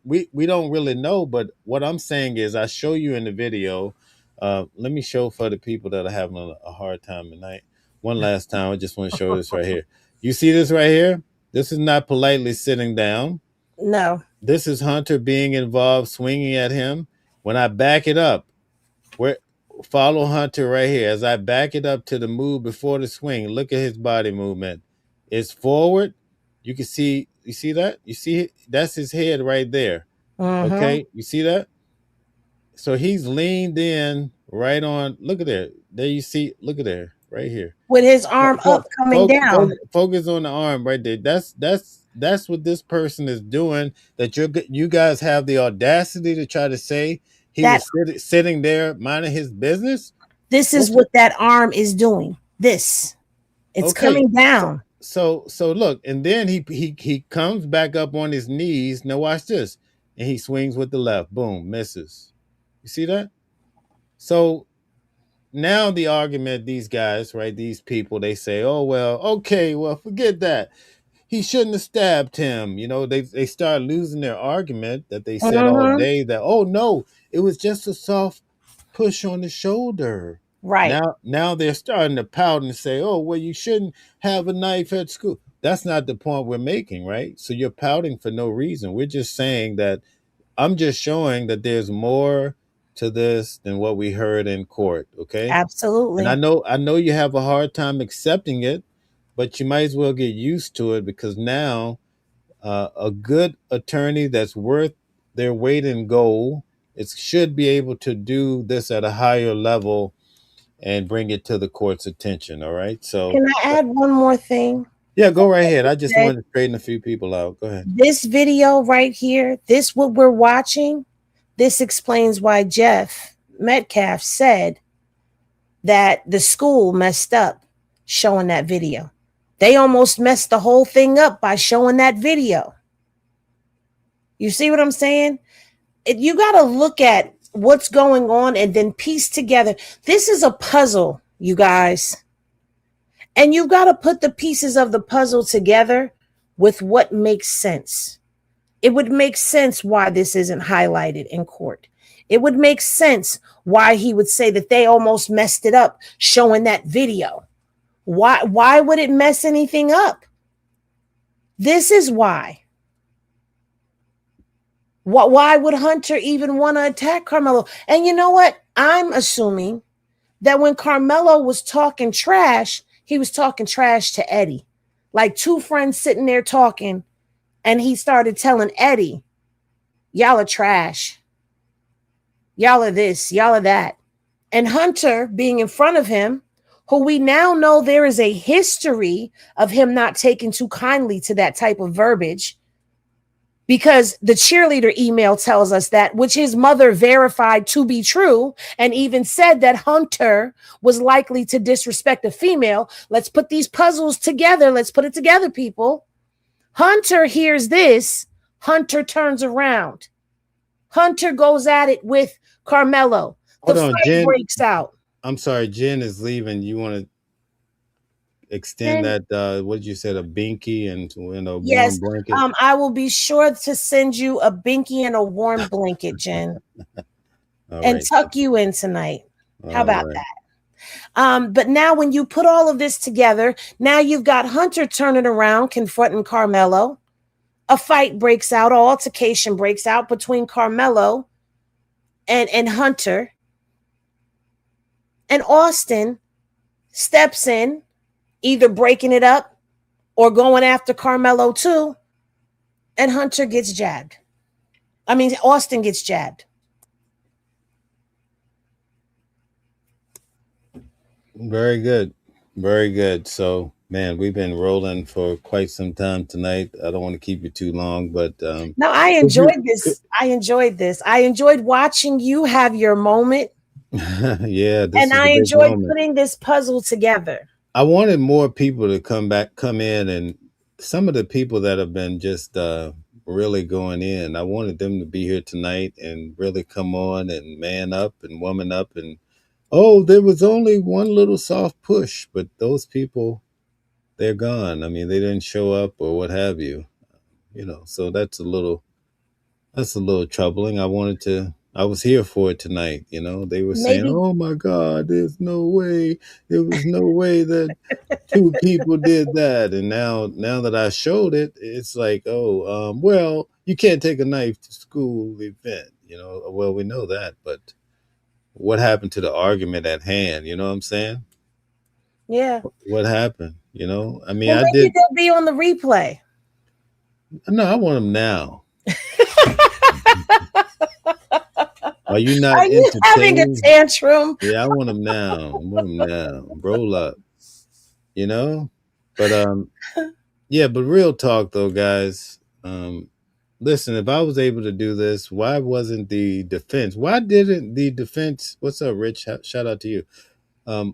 [SPEAKER 2] we don't really know, but what I'm saying is I show you in the video. Let me show for the people that are having a hard time tonight. One last time, I just want to show this right here. You see this right here? This is not politely sitting down.
[SPEAKER 3] No.
[SPEAKER 2] This is Hunter being involved, swinging at him. When I back it up, where follow Hunter right here. As I back it up to the move before the swing, look at his body movement. It's forward. You can see, you see that? You see that's his head right there.
[SPEAKER 3] Mm-hmm.
[SPEAKER 2] Okay, you see that? So he's leaned in right on. Look at there. There you see. Look at there. Right here.
[SPEAKER 3] With his arm up, coming down.
[SPEAKER 2] Focus on the arm right there. That's what this person is doing. That you guys have the audacity to try to say he
[SPEAKER 3] That
[SPEAKER 2] was sitting there minding his business.
[SPEAKER 3] this is
[SPEAKER 2] What's
[SPEAKER 3] what that arm is doing. This. It's
[SPEAKER 2] okay?
[SPEAKER 3] coming down.
[SPEAKER 2] So look, and then he comes back up on his knees. Now watch this, and he swings with the left. Boom, misses. You see that? So now the argument, these guys, right? These people, they say, oh well, okay, well, forget that. He shouldn't have stabbed him. You know, they start losing their argument that they said all
[SPEAKER 3] Mm-hmm.
[SPEAKER 2] day that, oh no, it was just a soft push on the shoulder.
[SPEAKER 3] Right.
[SPEAKER 2] Now they're starting to pout and say, oh well, you shouldn't have a knife at school. That's not the point we're making, right? So you're pouting for no reason. We're just saying that I'm just showing that there's more to this than what we heard in court. Okay. And
[SPEAKER 3] Absolutely.
[SPEAKER 2] I know you have a hard time accepting it, but you might as well get used to it because now a good attorney that's worth their weight in gold, it should be able to do this at a higher level and bring it to the court's attention. All right. So
[SPEAKER 3] Can I add one more thing?
[SPEAKER 2] yeah, go right ahead. I just
[SPEAKER 3] Said,
[SPEAKER 2] wanted to straighten a few people out. Go ahead.
[SPEAKER 3] this video right here, this what we're watching, this explains why Jeff Metcalf said that the school messed up showing that video. They almost messed the whole thing up by showing that video. You see what I'm saying? You got to look at what's going on and then piece together. This is a puzzle, you guys. And you've got to put the pieces of the puzzle together with what makes sense. It would make sense why this isn't highlighted in court. It would make sense why he would say that they almost messed it up showing that video. Why would it mess anything up? This is why. Why would Hunter even want to attack Karmelo? And you know what? I'm assuming that when Karmelo was talking trash, he was talking trash to Eddie. Like two friends sitting there talking, and he started telling Eddie, y'all are trash. Y'all are this, y'all are that. And Hunter being in front of him, who we now know there is a history of him not taking too kindly to that type of verbiage, because the cheerleader email tells us that, which his mother verified to be true, and even said that Hunter was likely to disrespect a female. Let's put these puzzles together. Let's put it together, people. Hunter hears this. Hunter turns around. Hunter goes at it with Karmelo. The
[SPEAKER 2] Hold on,
[SPEAKER 3] fight
[SPEAKER 2] Jen.
[SPEAKER 3] breaks out.
[SPEAKER 2] I'm sorry, Jen is leaving. You want to extend
[SPEAKER 3] Jen,
[SPEAKER 2] that? What did you said? A binky and a
[SPEAKER 3] yes,
[SPEAKER 2] warm blanket.
[SPEAKER 3] I will be sure to send you a binky and a warm blanket, Jen,
[SPEAKER 2] All
[SPEAKER 3] and
[SPEAKER 2] right.
[SPEAKER 3] tuck you in tonight. How
[SPEAKER 2] All
[SPEAKER 3] about
[SPEAKER 2] right.
[SPEAKER 3] that? But now when you put all of this together, now you've got Hunter turning around, confronting Karmelo. A fight breaks out, an altercation breaks out between Karmelo and Hunter. And Austin steps in, either breaking it up or going after Karmelo too, and Hunter gets jabbed. I mean, Austin gets jabbed.
[SPEAKER 2] Very good. Very good. So, man, we've been rolling for quite some time tonight. I don't want to keep you too long, but
[SPEAKER 3] No, I
[SPEAKER 2] could you
[SPEAKER 3] enjoyed this. I enjoyed this. I enjoyed watching you have your moment,
[SPEAKER 2] yeah, this
[SPEAKER 3] and
[SPEAKER 2] is
[SPEAKER 3] I
[SPEAKER 2] a big
[SPEAKER 3] enjoyed
[SPEAKER 2] moment.
[SPEAKER 3] putting this puzzle together.
[SPEAKER 2] I wanted more people to come in, and some of the people that have been just really going in. I wanted them to be here tonight and really come on and man up and woman up. And oh, there was only one little soft push, but those people, they're gone. I mean, they didn't show up or what have you. So that's a little troubling. I was here for it tonight. They were saying,
[SPEAKER 3] Maybe
[SPEAKER 2] oh my God, there was no way that two people did that. And now that I showed it, it's like, oh, well, you can't take a knife to school event. Well, we know that, but what happened to the argument at hand? You know what I'm saying?
[SPEAKER 3] yeah.
[SPEAKER 2] What happened? I mean,
[SPEAKER 3] Well,
[SPEAKER 2] I
[SPEAKER 3] maybe
[SPEAKER 2] did.
[SPEAKER 3] they'll be on the replay.
[SPEAKER 2] No, I want them now. Are you not
[SPEAKER 3] Are you having a
[SPEAKER 2] entertained?
[SPEAKER 3] tantrum?
[SPEAKER 2] Yeah, I want them now. I want them now. Roll up, you know? But yeah, but real talk though, guys. Listen, if I was able to do this, why wasn't the defense? Why didn't the defense? What's up, Rich? Shout out to you.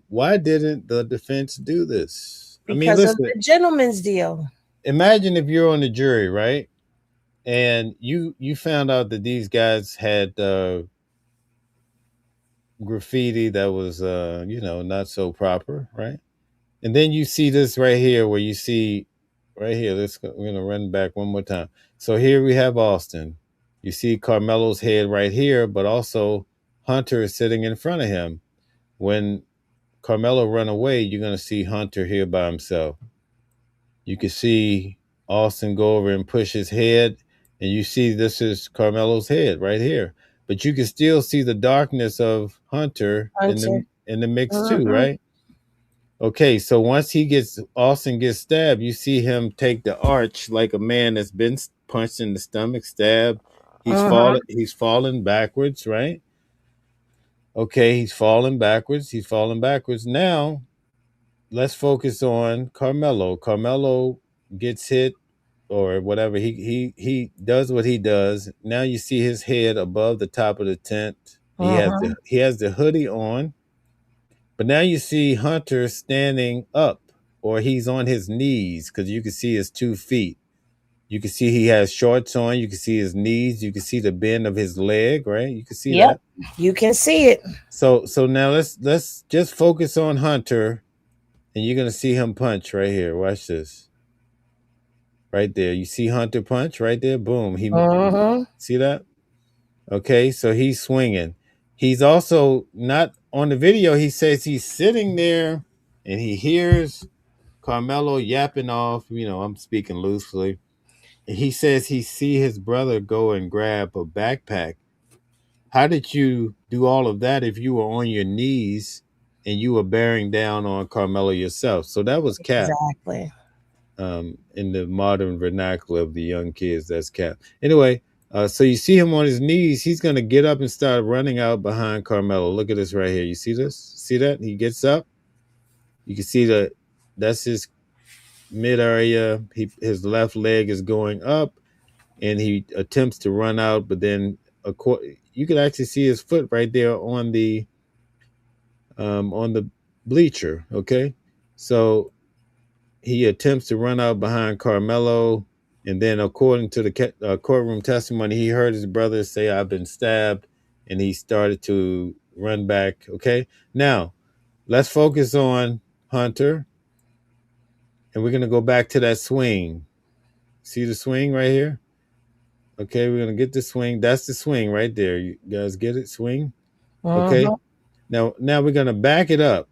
[SPEAKER 2] Why didn't the defense do this? I mean,
[SPEAKER 3] Because of
[SPEAKER 2] listen,
[SPEAKER 3] the gentleman's deal.
[SPEAKER 2] imagine if you're on the jury, right? And you found out that these guys had graffiti that was not so proper, right? And then you see this right here where you see right here, we're gonna run back one more time. So here we have Austin. You see Carmelo's head right here, but also Hunter is sitting in front of him. When Carmelo run away, you're gonna see Hunter here by himself. You can see Austin go over and push his head, and you see this is Carmelo's head right here. But you can still see the darkness of Hunter in
[SPEAKER 3] Hunter.
[SPEAKER 2] the mix too,
[SPEAKER 3] Mhm.
[SPEAKER 2] right? Okay, so once Austin gets stabbed, you see him take the arch like a man that's been punched in the stomach, stabbed.
[SPEAKER 3] Uh-huh.
[SPEAKER 2] He's falling backwards, right? Okay, he's falling backwards. He's falling backwards. Now, let's focus on Carmelo. Carmelo gets hit or whatever. He does what he does. Now you see his head above the top of the tent.
[SPEAKER 3] Uh-huh.
[SPEAKER 2] He has the hoodie on. But now you see Hunter standing up, or he's on his knees because you can see his 2 feet. You can see he has shorts on. You can see his knees. You can see the bend of his leg, right? You can see
[SPEAKER 3] Yep.
[SPEAKER 2] that.
[SPEAKER 3] You can see it.
[SPEAKER 2] So now let's just focus on Hunter, and you're gonna see him punch right here. Watch this, right there. You see Hunter punch right there. Boom. He
[SPEAKER 3] Uh-huh.
[SPEAKER 2] see that? Okay, so he's swinging. He's also not on the video. He says he's sitting there, and he hears Carmelo yapping off, I'm speaking loosely. He says he see his brother go and grab a backpack. How did you do all of that if you were on your knees and you were bearing down on Carmelo yourself? So that was cap.
[SPEAKER 3] Exactly.
[SPEAKER 2] In the modern vernacular of the young kids, that's cap. Anyway, so you see him on his knees. He's going to get up and start running out behind Carmelo. Look at this right here. You see this? See that? He gets up. You can see that's his mid area. His left leg is going up, and he attempts to run out, but then you can actually see his foot right there on the bleacher. Okay, so he attempts to run out behind Carmelo, and then according to the courtroom testimony, he heard his brother say, "I've been stabbed," and he started to run back. Okay, now let's focus on Hunter, and we're gonna go back to that swing. See the swing right here? Okay, we're gonna get the swing. That's the swing right there. You guys get it? Swing. Okay.
[SPEAKER 3] Uh-huh.
[SPEAKER 2] Now we're gonna back it up.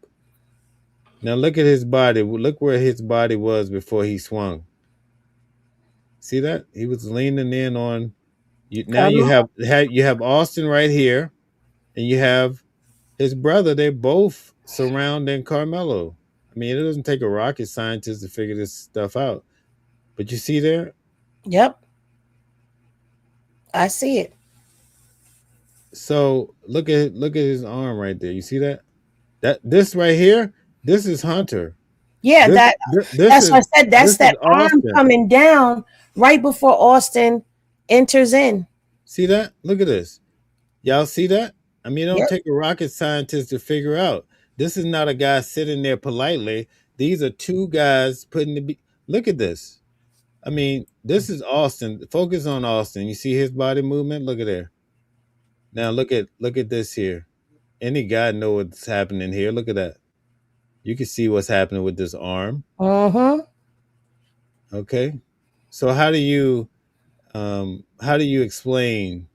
[SPEAKER 2] Now look at his body. Look where his body was before he swung. See that? He was leaning in on you. Now
[SPEAKER 3] Come on.
[SPEAKER 2] you have Austin right here, and you have his brother. They're both surrounding Carmelo. I mean, it doesn't take a rocket scientist to figure this stuff out. But you see there?
[SPEAKER 3] Yep. I see it.
[SPEAKER 2] So look at his arm right there. You see that? This right here, this is Hunter.
[SPEAKER 3] Yeah,
[SPEAKER 2] This
[SPEAKER 3] that
[SPEAKER 2] this
[SPEAKER 3] that's
[SPEAKER 2] is
[SPEAKER 3] what I said.
[SPEAKER 2] this
[SPEAKER 3] That's
[SPEAKER 2] is
[SPEAKER 3] that arm
[SPEAKER 2] Austin.
[SPEAKER 3] coming down right before Austin enters in.
[SPEAKER 2] See that? Look at this. Y'all see that? I mean, it don't
[SPEAKER 3] Yep.
[SPEAKER 2] take a rocket scientist to figure out. This is not a guy sitting there politely. These are two guys putting look at this. I mean, this is Austin. Focus on Austin. You see his body movement? Look at there. Now look at this here. Any guy know what's happening here. Look at that. You can see what's happening with this arm.
[SPEAKER 3] Mm-hmm.
[SPEAKER 2] Okay. So how do you explain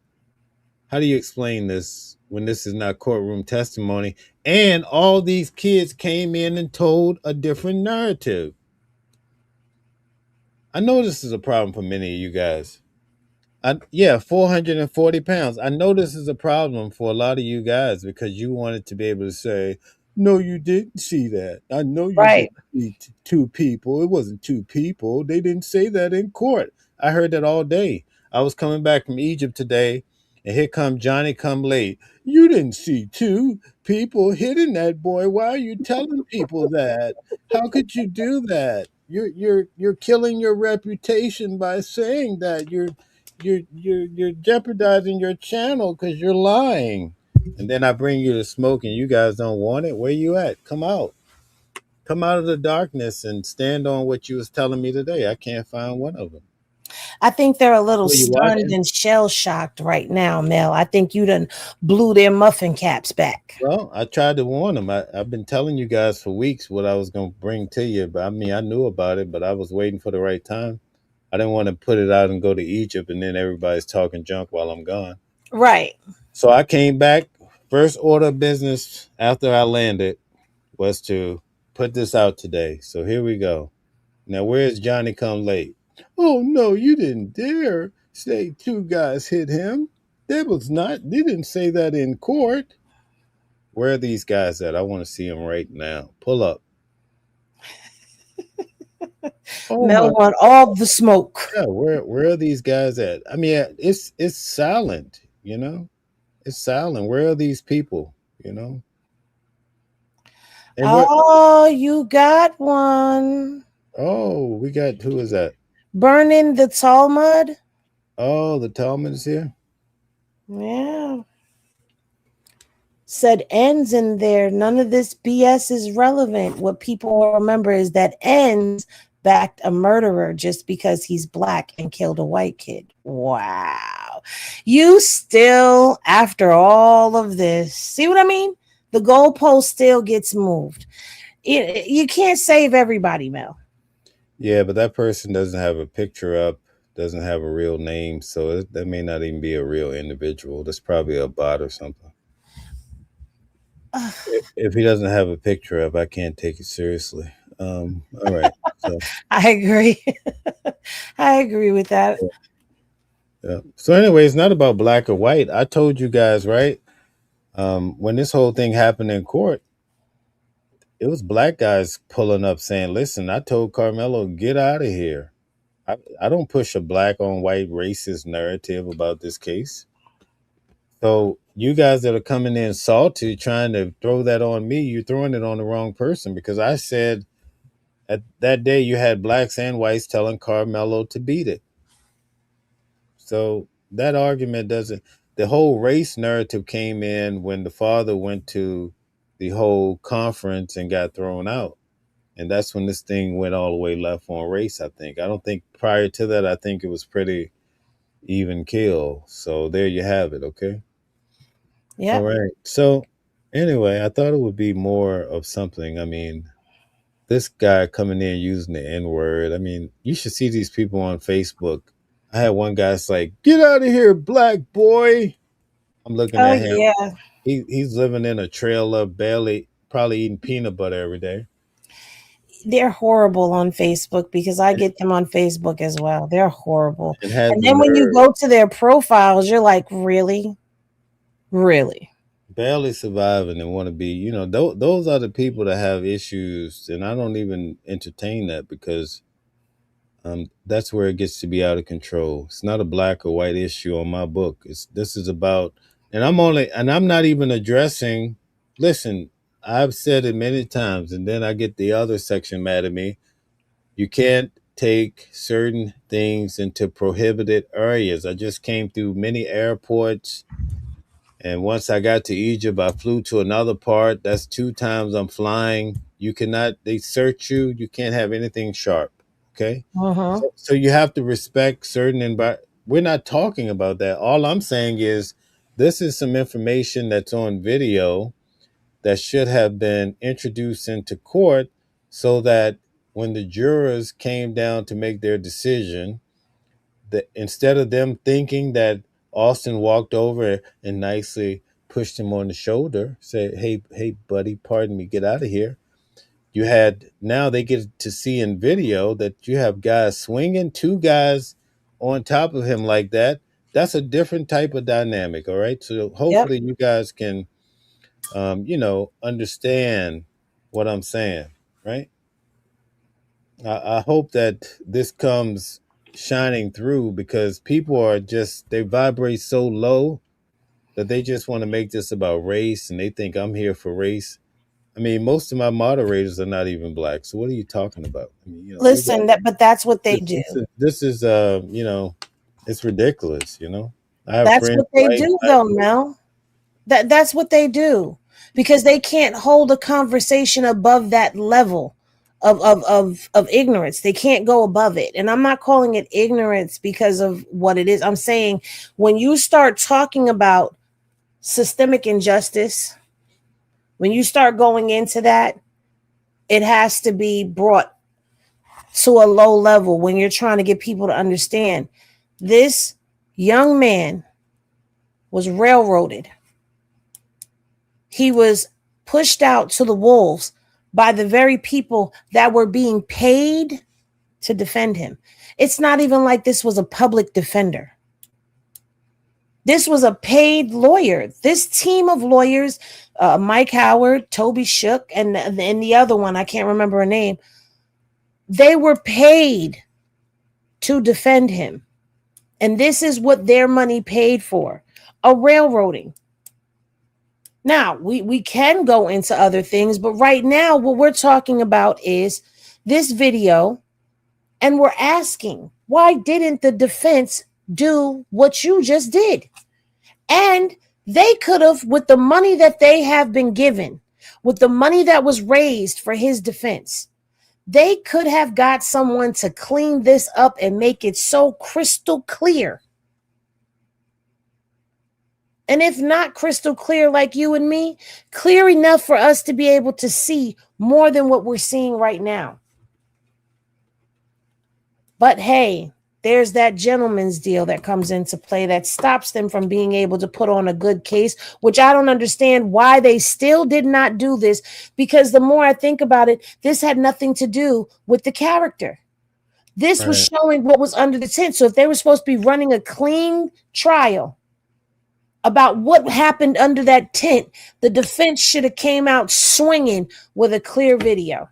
[SPEAKER 2] this when this is not courtroom testimony and all these kids came in and told a different narrative? I know this is a problem for many of you guys. Yeah, 440 pounds. I know this is a problem for a lot of you guys because you wanted to be able to say, no, you didn't see that. I know you
[SPEAKER 3] Right.
[SPEAKER 2] didn't see two people. It wasn't two people. They didn't say that in court. I heard that all day. I was coming back from Egypt today, and here come Johnny come late. You didn't see two people hitting that boy. Why are you telling people that? How could you do that? You're killing your reputation by saying that. You're jeopardizing your channel because you're lying. And then I bring you the smoke and you guys don't want it. Where you at? Come out. Come out of the darkness and stand on what you was telling me today. I can't find one of them.
[SPEAKER 3] I think they're a little
[SPEAKER 2] Were you
[SPEAKER 3] stunned
[SPEAKER 2] watching?
[SPEAKER 3] and shell shocked right now, Mel. I think you done blew their muffin caps back.
[SPEAKER 2] Well, I tried to warn them. I've been telling you guys for weeks what I was going to bring to you. But I mean, I knew about it, but I was waiting for the right time. I didn't want to put it out and go to Egypt and then everybody's talking junk while I'm gone.
[SPEAKER 3] Right.
[SPEAKER 2] So I came back. First order of business after I landed was to put this out today. So here we go. Now, where's Johnny come late? Oh, no, you didn't dare say two guys hit him. They didn't say that in court. Where are these guys at? I want to see them right now. Pull up. Oh
[SPEAKER 3] Mel
[SPEAKER 2] my,
[SPEAKER 3] want all the smoke.
[SPEAKER 2] yeah, where are these guys at? I mean, it's silent, you know? It's silent. Where are these people, you know? And where
[SPEAKER 3] Oh, you got one.
[SPEAKER 2] oh, we got who is that?
[SPEAKER 3] Burning the Talmud.
[SPEAKER 2] Oh, the Talmud is here.
[SPEAKER 3] Yeah. Said ends in there. None of this BS is relevant. What people will remember is that ends backed a murderer just because he's black and killed a white kid. Wow. You still, after all of this, see what I mean? The goalpost still gets moved. You can't save everybody, Mel.
[SPEAKER 2] Yeah, but that person doesn't have a picture up, doesn't have a real name, so that may not even be a real individual. That's probably a bot or something. If he doesn't have a picture up, I can't take it seriously. All right. So
[SPEAKER 3] I agree. I agree with that.
[SPEAKER 2] yeah. So anyway, it's not about black or white. I told you guys, right? When this whole thing happened in court, it was black guys pulling up saying, listen, I told Carmelo, get out of here. I don't push a black on white racist narrative about this case. So you guys that are coming in salty trying to throw that on me, you're throwing it on the wrong person because I said at that day you had blacks and whites telling Carmelo to beat it. So that argument doesn't, the whole race narrative came in when the father went to the whole conference and got thrown out. And that's when this thing went all the way left on race, I think. I don't think prior to that, I think it was pretty even kill. So there you have it, okay?
[SPEAKER 3] Yeah.
[SPEAKER 2] All right. So anyway, I thought it would be more of something. I mean, this guy coming in using the N word. I mean, you should see these people on Facebook. I had one guy's like, "Get out of here, black boy." I'm looking
[SPEAKER 3] Oh,
[SPEAKER 2] at him.
[SPEAKER 3] yeah.
[SPEAKER 2] He's living in a trailer, barely, probably eating peanut butter every day.
[SPEAKER 3] They're horrible on Facebook because I get them on Facebook as well. They're horrible.
[SPEAKER 2] And has
[SPEAKER 3] And
[SPEAKER 2] the
[SPEAKER 3] then when you
[SPEAKER 2] nerve.
[SPEAKER 3] go to their profiles, you're like, really? Really?
[SPEAKER 2] barely surviving and want to be, you know, those are the people that have issues, and I don't even entertain that because that's where it gets to be out of control. It's not a black or white issue on my book. This is about, and I'm not even addressing. Listen, I've said it many times, and then I get the other section mad at me. You can't take certain things into prohibited areas. I just came through many airports, and once I got to Egypt, I flew to another part. That's 2 times I'm flying. You cannot, they search you. You can't have anything sharp. Okay.
[SPEAKER 3] Uh-huh.
[SPEAKER 2] So you have to respect certain we're not talking about that. All I'm saying is this is some information that's on video that should have been introduced into court so that when the jurors came down to make their decision, that instead of them thinking that Austin walked over and nicely pushed him on the shoulder, said, hey, buddy, pardon me, get out of here. You had, now they get to see in video that you have guys swinging, 2 guys on top of him like that. That's a different type of dynamic. All right. So
[SPEAKER 3] Yep.
[SPEAKER 2] hopefully you guys can, understand what I'm saying. Right. I hope that this comes shining through because people are just, they vibrate so low that they just want to make this about race and they think I'm here for race. I mean, most of my moderators are not even black. So what are you talking about? I mean,
[SPEAKER 3] Listen, but that's what they do.
[SPEAKER 2] this is it's ridiculous. I have
[SPEAKER 3] That's
[SPEAKER 2] friends
[SPEAKER 3] what they
[SPEAKER 2] white,
[SPEAKER 3] do,
[SPEAKER 2] black.
[SPEAKER 3] though, Mel. That's what they do because they can't hold a conversation above that level of ignorance. They can't go above it. And I'm not calling it ignorance because of what it is. I'm saying when you start talking about systemic injustice, when you start going into that, it has to be brought to a low level when you're trying to get people to understand this young man was railroaded. He was pushed out to the wolves by the very people that were being paid to defend him. It's not even like this was a public defender. This was a paid lawyer. This team of lawyers, Mike Howard, Toby Shook, and the other one, I can't remember her name, they were paid to defend him. And this is what their money paid for, a railroading. Now, we can go into other things, but right now what we're talking about is this video, and we're asking, why didn't the defense do what you just did? And they could have, with the money that they have been given, with the money that was raised for his defense, they could have got someone to clean this up and make it so crystal clear. And if not crystal clear like you and me, clear enough for us to be able to see more than what we're seeing right now. But hey, there's that gentleman's deal that comes into play that stops them from being able to put on a good case, which I don't understand why they still did not do this, because the more I think about it, this had nothing to do with the character. This was showing what was under the tent. So if they were supposed to be running a clean trial about what happened under that tent, the defense should have came out swinging with a clear video.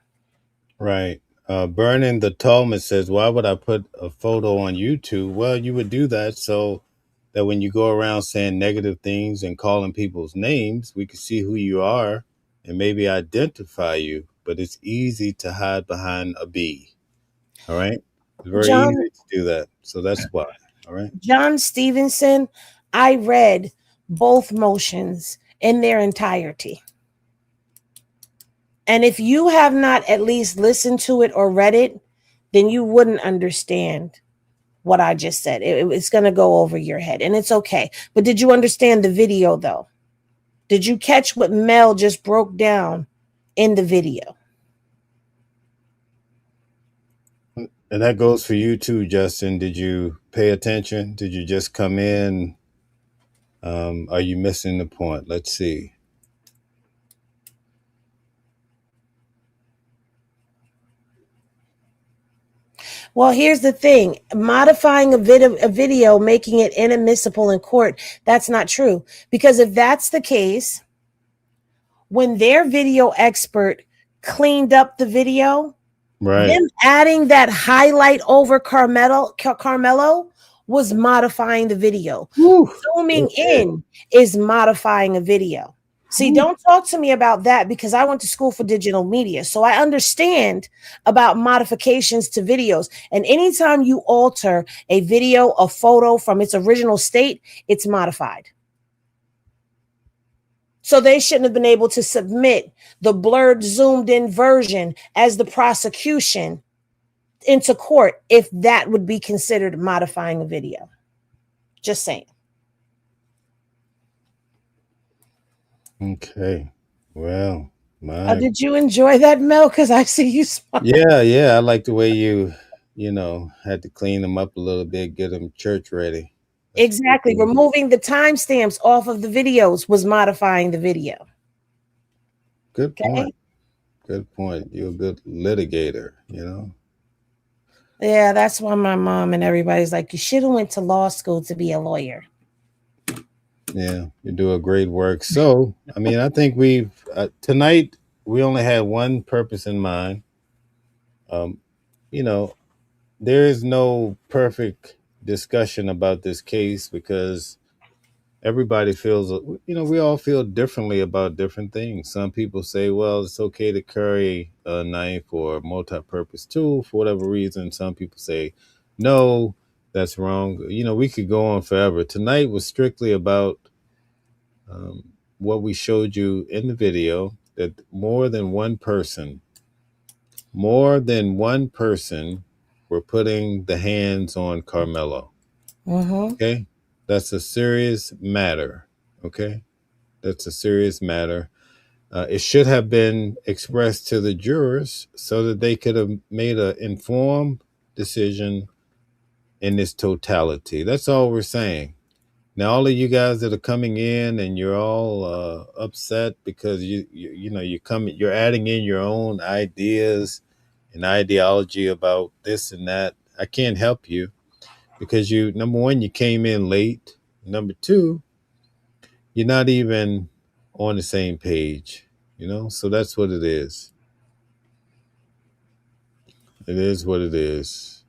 [SPEAKER 2] Right. Burning the Talmud says, why would I put a photo on YouTube? Well, you would do that so that when you go around saying negative things and calling people's names, we can see who you are and maybe identify you. But it's easy to hide behind a B. All right. It's very easy to do that. So that's why. All right.
[SPEAKER 3] John Stevenson, I read both motions in their entirety. And if you have not at least listened to it or read it, then you wouldn't understand what I just said. It's going to go over your head, and it's okay. But did you understand the video, though? Did you catch what Mel just broke down in the video?
[SPEAKER 2] And that goes for you too, Justin. Did you pay attention? Did you just come in? Are you missing the point? Let's see.
[SPEAKER 3] Well, here's the thing. Modifying a video, making it inadmissible in court, that's not true. Because if that's the case, when their video expert cleaned up the video,
[SPEAKER 2] Right.
[SPEAKER 3] them adding that highlight over Carmelo was modifying the video.
[SPEAKER 2] Whew.
[SPEAKER 3] Zooming
[SPEAKER 2] Okay.
[SPEAKER 3] in is modifying a video. See, don't talk to me about that because I went to school for digital media. So I understand about modifications to videos. And anytime you alter a video, a photo from its original state, it's modified. So they shouldn't have been able to submit the blurred, zoomed in version as the prosecution into court if that would be considered modifying a video. Just saying.
[SPEAKER 2] Okay. Well, my
[SPEAKER 3] Did you enjoy that, Mel? Because I see you smile.
[SPEAKER 2] yeah. I like the way you had to clean them up a little bit, get them church ready. That's
[SPEAKER 3] Exactly.
[SPEAKER 2] cool.
[SPEAKER 3] Removing the timestamps off of the videos was modifying the video.
[SPEAKER 2] Good
[SPEAKER 3] Okay.
[SPEAKER 2] point. Good point. You're a good litigator,
[SPEAKER 3] Yeah, that's why my mom and everybody's like, you should have went to law school to be a lawyer.
[SPEAKER 2] Yeah, you do a great work. So, I mean, I think we've tonight we only had one purpose in mind. You know, there is no perfect discussion about this case because everybody feels, we all feel differently about different things. Some people say, well, it's okay to carry a knife or a multi-purpose tool for whatever reason. Some people say, no, that's wrong. We could go on forever. Tonight was strictly about what we showed you in the video, that more than one person were putting the hands on Carmelo.
[SPEAKER 3] Mm-hmm.
[SPEAKER 2] Okay? That's a serious matter. Okay? That's a serious matter. It should have been expressed to the jurors so that they could have made an informed decision in its totality. That's all we're saying. Now, all of you guys that are coming in and you're all upset because you're adding in your own ideas and ideology about this and that. I can't help you because number one, you came in late. Number two, you're not even on the same page. So that's what it is. It is what it is.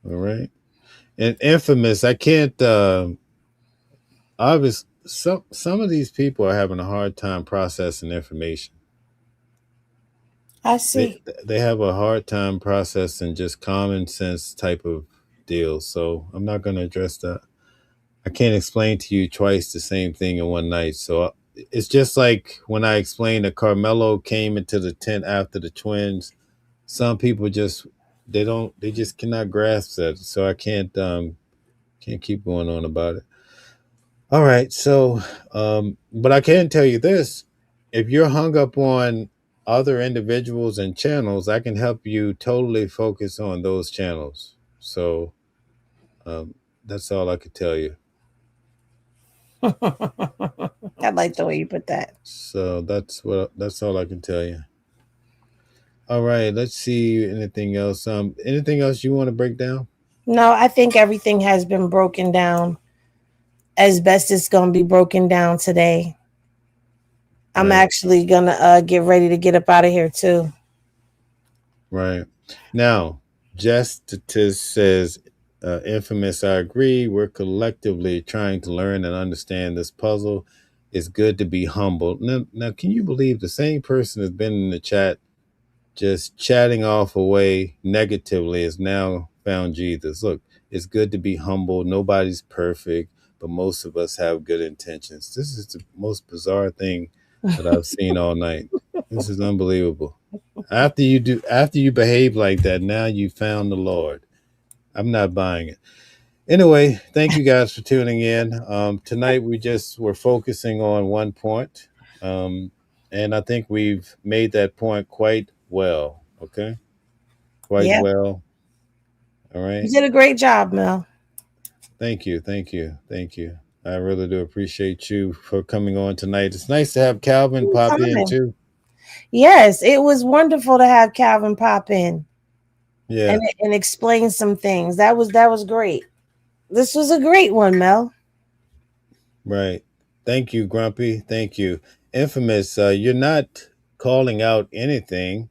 [SPEAKER 2] All right. And infamous, I can't. Obviously, some of these people are having a hard time processing information.
[SPEAKER 3] I
[SPEAKER 2] They
[SPEAKER 3] see.
[SPEAKER 2] they have a hard time processing just common sense type of deals. So I'm not going to address that. I can't explain to you twice the same thing in one night. So it's just like when I explained that Carmelo came into the tent after the twins. Some people they just cannot grasp that. So I can't keep going on about it. All right. So, but I can tell you this: if you're hung up on other individuals and channels, I can help you totally focus on those channels. So, that's all I could tell you.
[SPEAKER 3] I like the way you put that.
[SPEAKER 2] So that's all I can tell you. All right. Let's see anything else. Anything else you want to break down?
[SPEAKER 3] No, I think everything has been broken down as best it's going to be broken down today. I'm
[SPEAKER 2] Right.
[SPEAKER 3] actually going to get ready to get up out of here too.
[SPEAKER 2] Right. Now, Justice says, infamous, I agree. We're collectively trying to learn and understand this puzzle. It's good to be humble. Now, can you believe the same person has been in the chat just chatting off away negatively has now found Jesus? Look, it's good to be humble. Nobody's perfect, but most of us have good intentions. This is the most bizarre thing that I've seen all night. This is unbelievable. After you behave like that, now you found the Lord. I'm not buying it. Anyway, thank you guys for tuning in. Tonight we're focusing on one point. And I think we've made that point quite well. Okay. Quite
[SPEAKER 3] Yeah.
[SPEAKER 2] well. All right.
[SPEAKER 3] You did a great job, Mel.
[SPEAKER 2] Thank you. Thank you. Thank you. I really do appreciate you for coming on tonight. It's nice to have Calvin pop in too.
[SPEAKER 3] Yes, it was wonderful to have Calvin pop in.
[SPEAKER 2] Yeah.
[SPEAKER 3] And explain some things. That was great. This was a great one, Mel.
[SPEAKER 2] Right. Thank you, Grumpy. Thank you. Infamous, you're not calling out anything.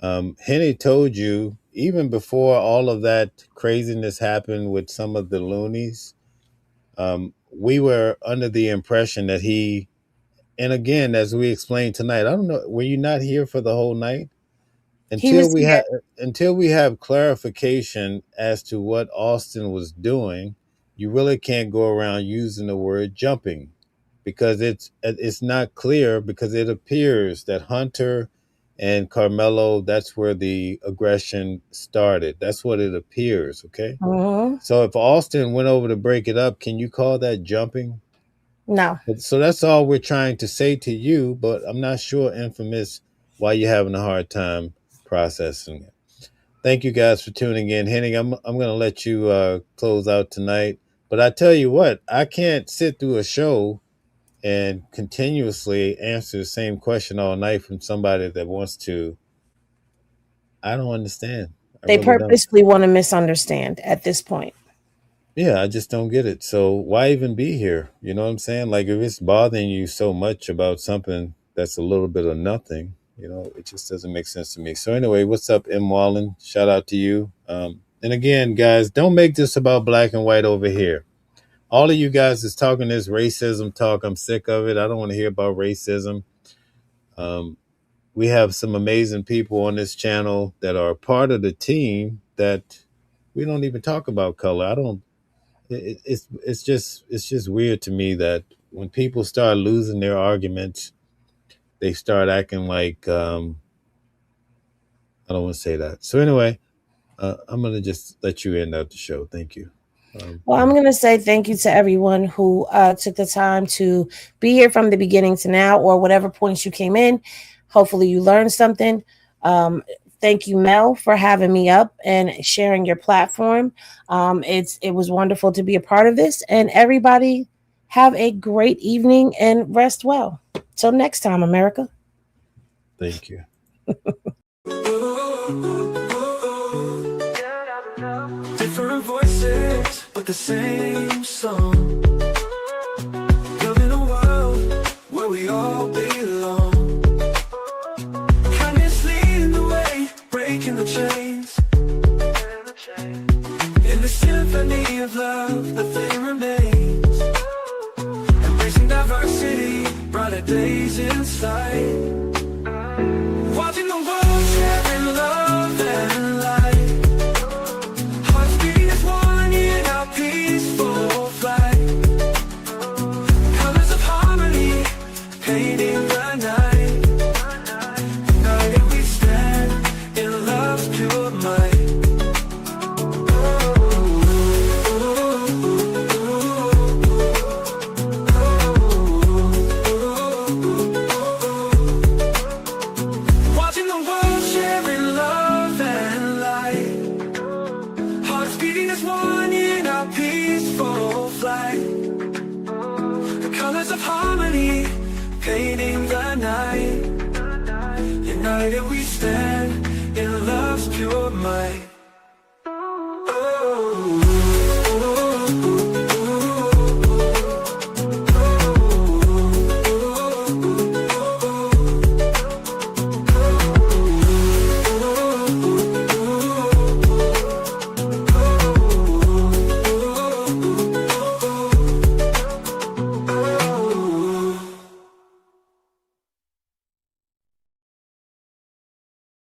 [SPEAKER 2] Henny told you even before all of that craziness happened with some of the loonies. We were under the impression that he, and again, as we explained tonight, I don't know, were you not here for the whole night?
[SPEAKER 3] He was here.
[SPEAKER 2] Until we have clarification as to what Austin was doing, you really can't go around using the word jumping, because it's not clear, because it appears that Hunter and Karmelo, that's where the aggression started. That's what it appears, okay? So if Austin went over to break it up, can you call that jumping?
[SPEAKER 3] No.
[SPEAKER 2] So that's all we're trying to say to you, but I'm not sure, Infamous, why you're having a hard time processing it. Thank you guys for tuning in. Henning, I'm going to let you close out tonight. But I tell you what, I can't sit through a show and continuously answer the same question all night from somebody that wants to. I don't understand.
[SPEAKER 3] They
[SPEAKER 2] really
[SPEAKER 3] purposely want to misunderstand at this point.
[SPEAKER 2] Yeah, I just don't get it. So why even be here? You know what I'm saying? Like, if it's bothering you so much about something that's a little bit of nothing, it just doesn't make sense to me. So anyway, what's up, M. Wallen? Shout out to you. And again, guys, don't make this about black and white over here. All of you guys is talking this racism talk. I'm sick of it. I don't want to hear about racism. We have some amazing people on this channel that are part of the team that we don't even talk about color. It's just weird to me that when people start losing their arguments, they start acting like I don't want to say that. So anyway, I'm gonna just let you end out the show. Thank you.
[SPEAKER 3] Well, I'm going to say thank you to everyone who took the time to be here from the beginning to now, or whatever points you came in. Hopefully you learned something. Thank you, Mel, for having me up and sharing your platform. It was wonderful to be a part of this, and everybody have a great evening and rest well. Till next time, America.
[SPEAKER 2] Thank you.
[SPEAKER 1] Different voices, but the same song. Building a world where we all belong. Kindness leading the way, breaking the chains. In the symphony of love, the thing remains. Embracing diversity, brighter days in sight. Watching the world sharing love and light. Peaceful flight. Colors of harmony, painting the night. United we stand in love's pure might. Watching the world sharing love and light. Hearts beating as one in our peaceful flight. The colors of harmony, painting the night. United we stand in love's pure might.